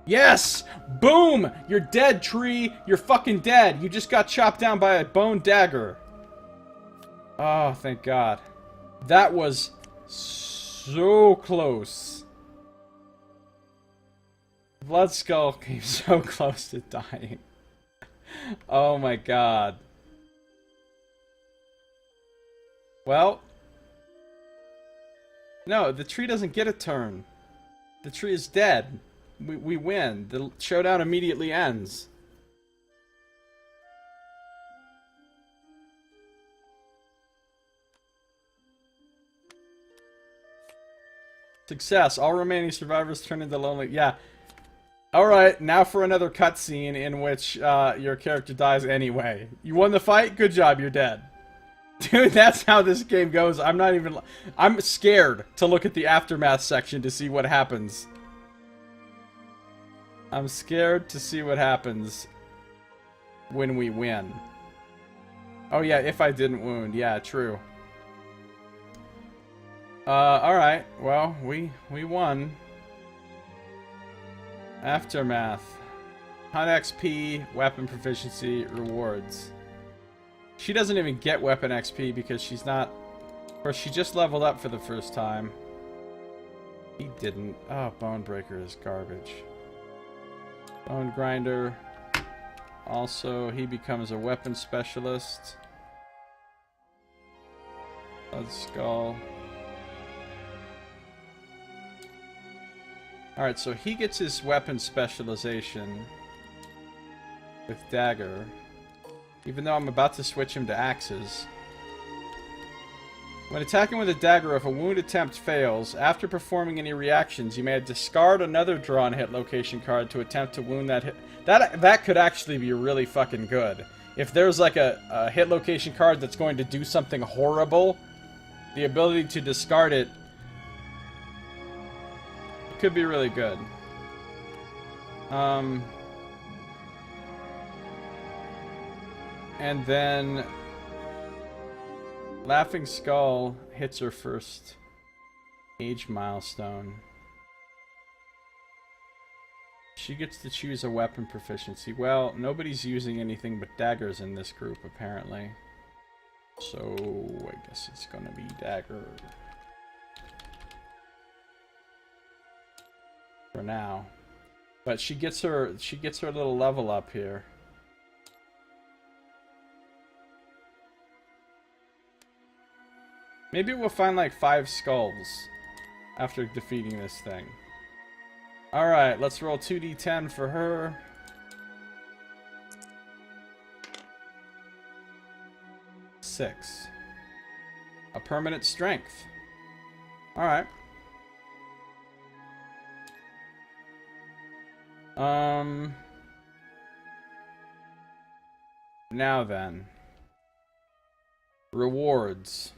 Yes! Boom! You're dead, tree! You're fucking dead! You just got chopped down by a bone dagger. Oh, thank God. That was so close. Blood Skull came so close to dying. Oh my God. Well. No, the tree doesn't get a turn. The tree is dead. We win. The showdown immediately ends. Success. All remaining survivors turn into lonely... Yeah. Alright, now for another cutscene in which your character dies anyway. You won the fight? Good job, you're dead. Dude, that's how this game goes. I'm not even... I'm scared to look at the aftermath section to see what happens. I'm scared to see what happens when we win. Oh yeah, if I didn't wound. Yeah, true. Alright. Well, we won. Aftermath. Hunt XP, weapon proficiency, rewards. She doesn't even get weapon XP because she's not... Or she just leveled up for the first time. He didn't. Oh, Bonebreaker is garbage. Bone Grinder. Also, he becomes a weapon specialist. Blood Skull. Alright, so he gets his weapon specialization with dagger. Even though I'm about to switch him to axes. When attacking with a dagger, if a wound attempt fails, after performing any reactions, you may discard another drawn hit location card to attempt to wound that hit. That could actually be really fucking good. If there's like a hit location card that's going to do something horrible, the ability to discard it could be really good. And then Laughing Skull hits her first age milestone. She gets to choose a weapon proficiency. Well, nobody's using anything but daggers in this group, apparently. So, I guess it's gonna be dagger. For now. But she gets her little level up here. Maybe we'll find like 5 skulls after defeating this thing. Alright, let's roll 2d10 for her. Six. A permanent strength. Alright. Now then. Rewards.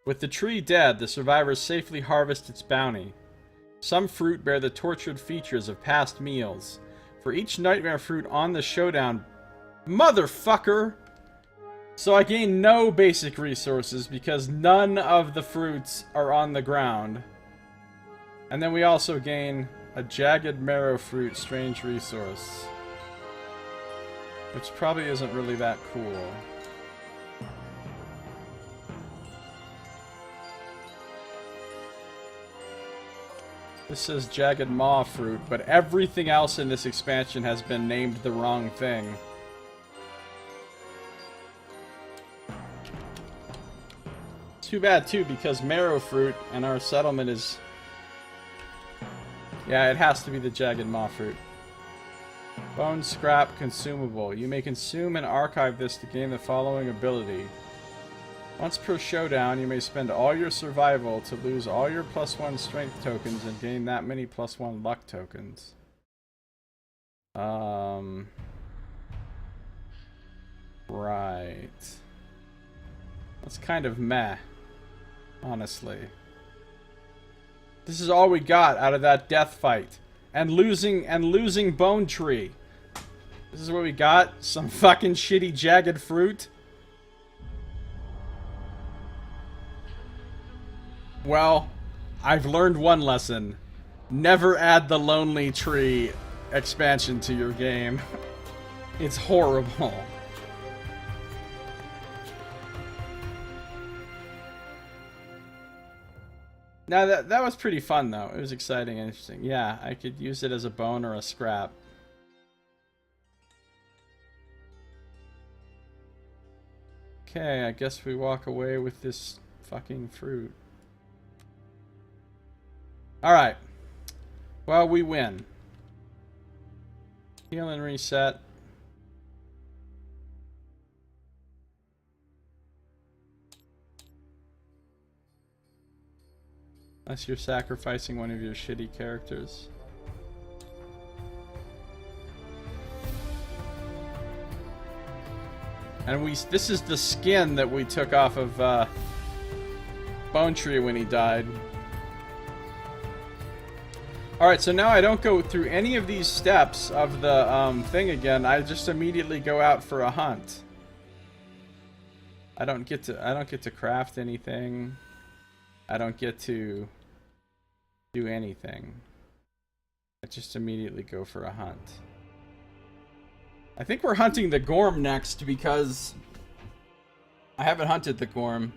With the tree dead, the survivors safely harvest its bounty. Some fruit bear the tortured features of past meals. For each nightmare fruit on the Showdown... Motherfucker! So I gain no basic resources because none of the fruits are on the ground. And then we also gain a jagged marrow fruit strange resource. Which probably isn't really that cool. This says jagged maw fruit, but everything else in this expansion has been named the wrong thing. Too bad too, because marrow fruit and our settlement is... Yeah, it has to be the jagged maw fruit. Bone scrap consumable. You may consume and archive this to gain the following ability. Once per showdown, you may spend all your survival to lose all your +1 strength tokens and gain that many +1 luck tokens. Right. That's kind of meh, honestly. This is all we got out of that death fight. And losing Bone Tree. This is what we got? Some fucking shitty jagged fruit? Well, I've learned one lesson. Never add the Lonely Tree expansion to your game. It's horrible. Now that was pretty fun though. It was exciting and interesting. Yeah, I could use it as a bone or a scrap. Okay, I guess we walk away with this fucking fruit. Alright. Well, we win. Heal and reset. Unless you're sacrificing one of your shitty characters. And this is the skin that we took off of Bone Tree when he died. Alright, so now I don't go through any of these steps of the thing again. I just immediately go out for a hunt. I don't get to craft anything. I don't get to do anything. I just immediately go for a hunt. I think we're hunting the Gorm next because I haven't hunted the Gorm.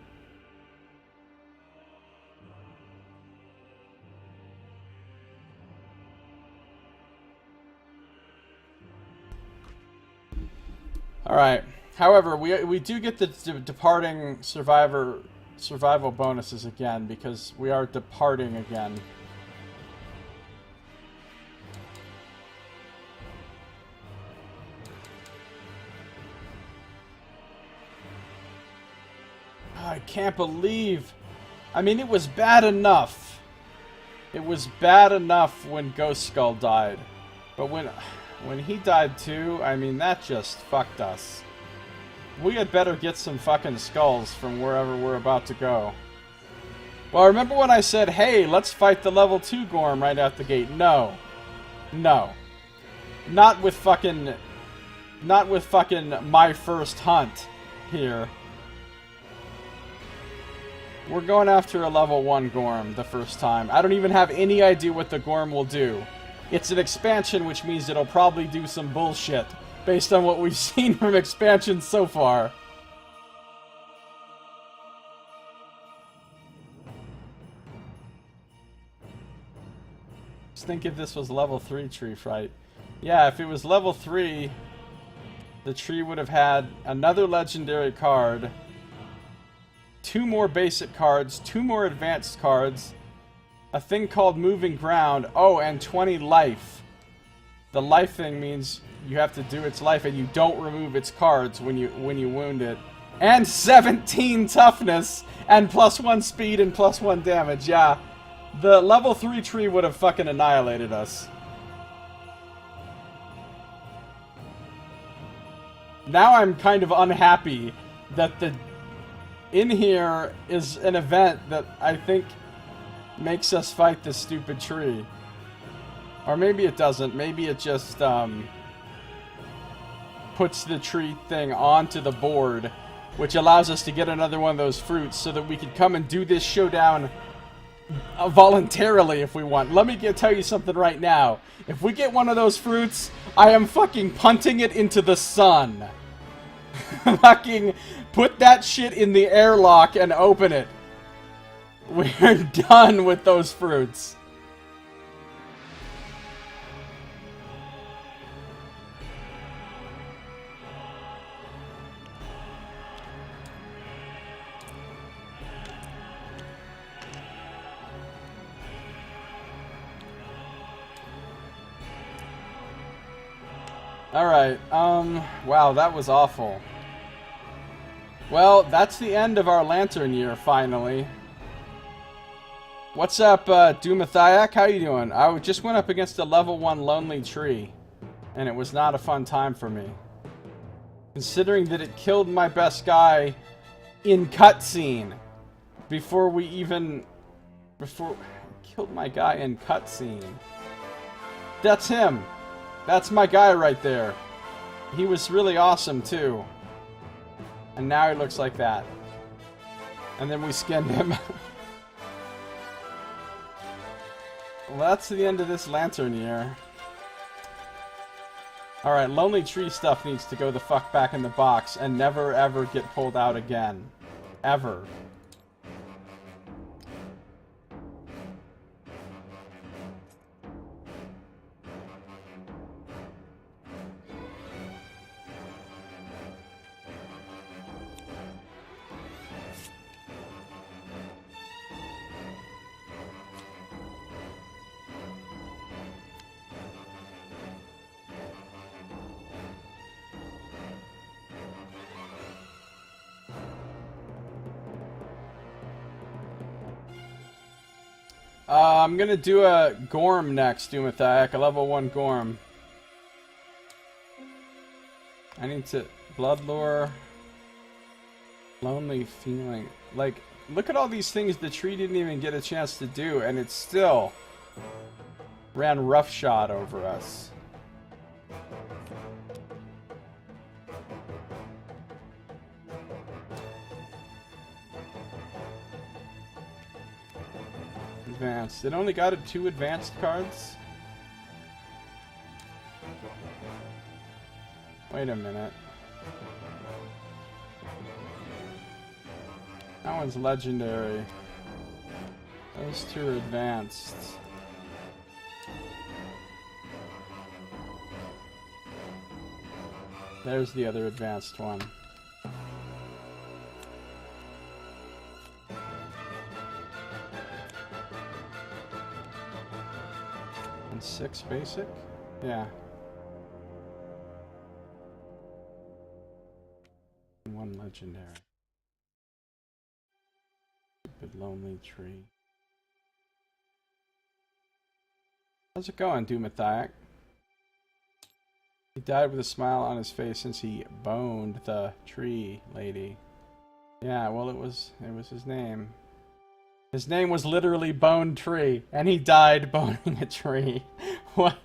Alright. However, we do get the departing survival bonuses again because we are departing again. I can't believe... I mean, it was bad enough. It was bad enough when Ghost Skull died. But when he died too, I mean, that just fucked us. We had better get some fucking skulls from wherever we're about to go. Well, remember when I said, hey, let's fight the level 2 Gorm right out the gate? No. No. Not with fucking my first hunt here. We're going after a level 1 Gorm the first time. I don't even have any idea what the Gorm will do. It's an expansion, which means it'll probably do some bullshit, based on what we've seen from expansions so far. Just think if this was level 3 tree fright. Yeah, if it was level 3, the tree would have had another legendary card, 2 more basic cards, 2 more advanced cards, a thing called moving ground. Oh, and 20 life. The life thing means you have to do its life, and you don't remove its cards when you wound it. And 17 toughness, and +1 speed and +1 damage. Yeah, the level 3 tree would have fucking annihilated us. Now I'm kind of unhappy that in here is an event that I think makes us fight this stupid tree. Or maybe it doesn't. Maybe it just puts the tree thing onto the board, which allows us to get another one of those fruits so that we can come and do this showdown voluntarily if we want. Let me tell you something right now. If we get one of those fruits, I am fucking punting it into the sun. Fucking put that shit in the airlock and open it. We're done with those fruits. Alright, wow, that was awful. Well, that's the end of our lantern year, finally. What's up, Doomathiac? How you doing? I just went up against a level 1 lonely tree, and it was not a fun time for me. Considering that it killed my best guy in cutscene. Before killed my guy in cutscene. That's him. That's my guy right there. He was really awesome, too. And now he looks like that. And then we skinned him. Well, that's the end of this lantern year. Alright, Lonely Tree stuff needs to go the fuck back in the box and never ever get pulled out again. Ever. I'm gonna do a Gorm next, Doomathiac, a level 1 Gorm. I need to... Bloodlure... Lonely Feeling... Like, look at all these things the tree didn't even get a chance to do, and it still ran roughshod over us. Advanced. It only got 2 advanced cards? Wait a minute. That one's legendary. Those 2 are advanced. There's the other advanced one. And 6 basic? Yeah. 1 legendary. Stupid Lonely Tree. How's it going, Doomathiac? He died with a smile on his face since he boned the tree lady. Yeah, well, it was his name. His name was literally Bone Tree, and he died boning a tree. What?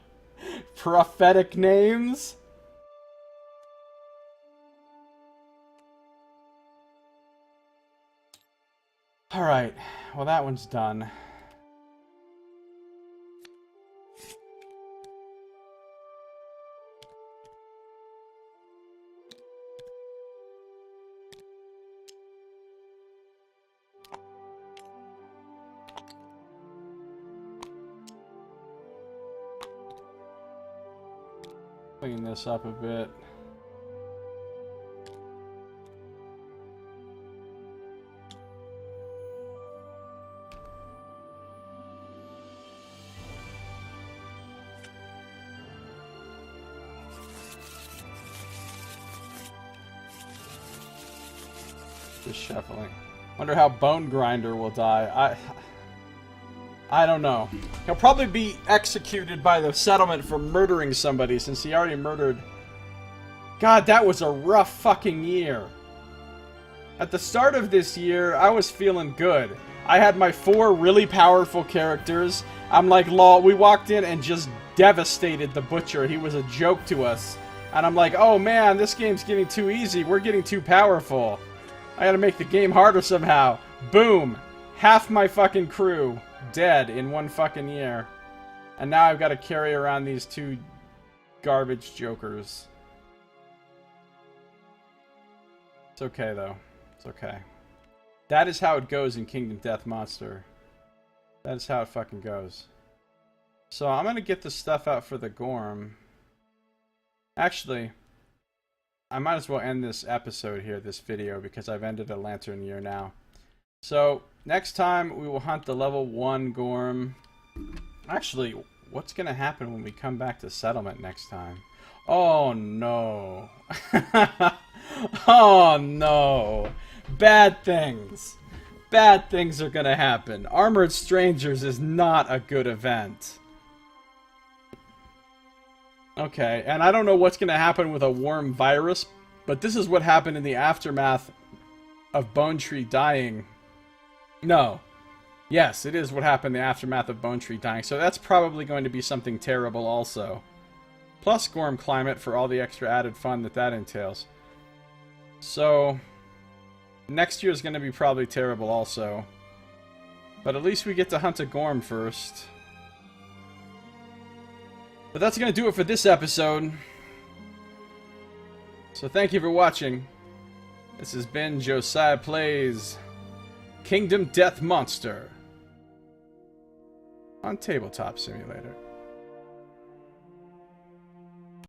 Prophetic names? Alright, well that one's done. Clean this up a bit. Just shuffling. Wonder how Bone Grinder will die. I don't know. He'll probably be executed by the settlement for murdering somebody, since he already murdered... God, that was a rough fucking year. At the start of this year, I was feeling good. I had my 4 really powerful characters. I'm like, lol, we walked in and just devastated the Butcher. He was a joke to us. And I'm like, oh man, this game's getting too easy. We're getting too powerful. I gotta make the game harder somehow. Boom. Half my fucking crew dead in 1 fucking year. And now I've got to carry around these 2 garbage jokers. It's okay, though. It's okay. That is how it goes in Kingdom Death Monster. That is how it fucking goes. So I'm gonna get the stuff out for the Gorm. Actually, I might as well end this episode here, this video, because I've ended a Lantern year now. So, next time we will hunt the level 1 Gorm. Actually, what's gonna happen when we come back to settlement next time? Oh no. Oh no. Bad things. Bad things are gonna happen. Armored Strangers is not a good event. Okay, and I don't know what's gonna happen with a worm virus, but this is what happened in the aftermath of Bone Tree dying. No. Yes, it is what happened in the aftermath of Bone Tree dying, so that's probably going to be something terrible also. Plus Gorm Climate for all the extra added fun that entails. So, next year is going to be probably terrible also. But at least we get to hunt a Gorm first. But that's going to do it for this episode. So thank you for watching. This has been Josiah Plays Kingdom Death Monster on Tabletop Simulator.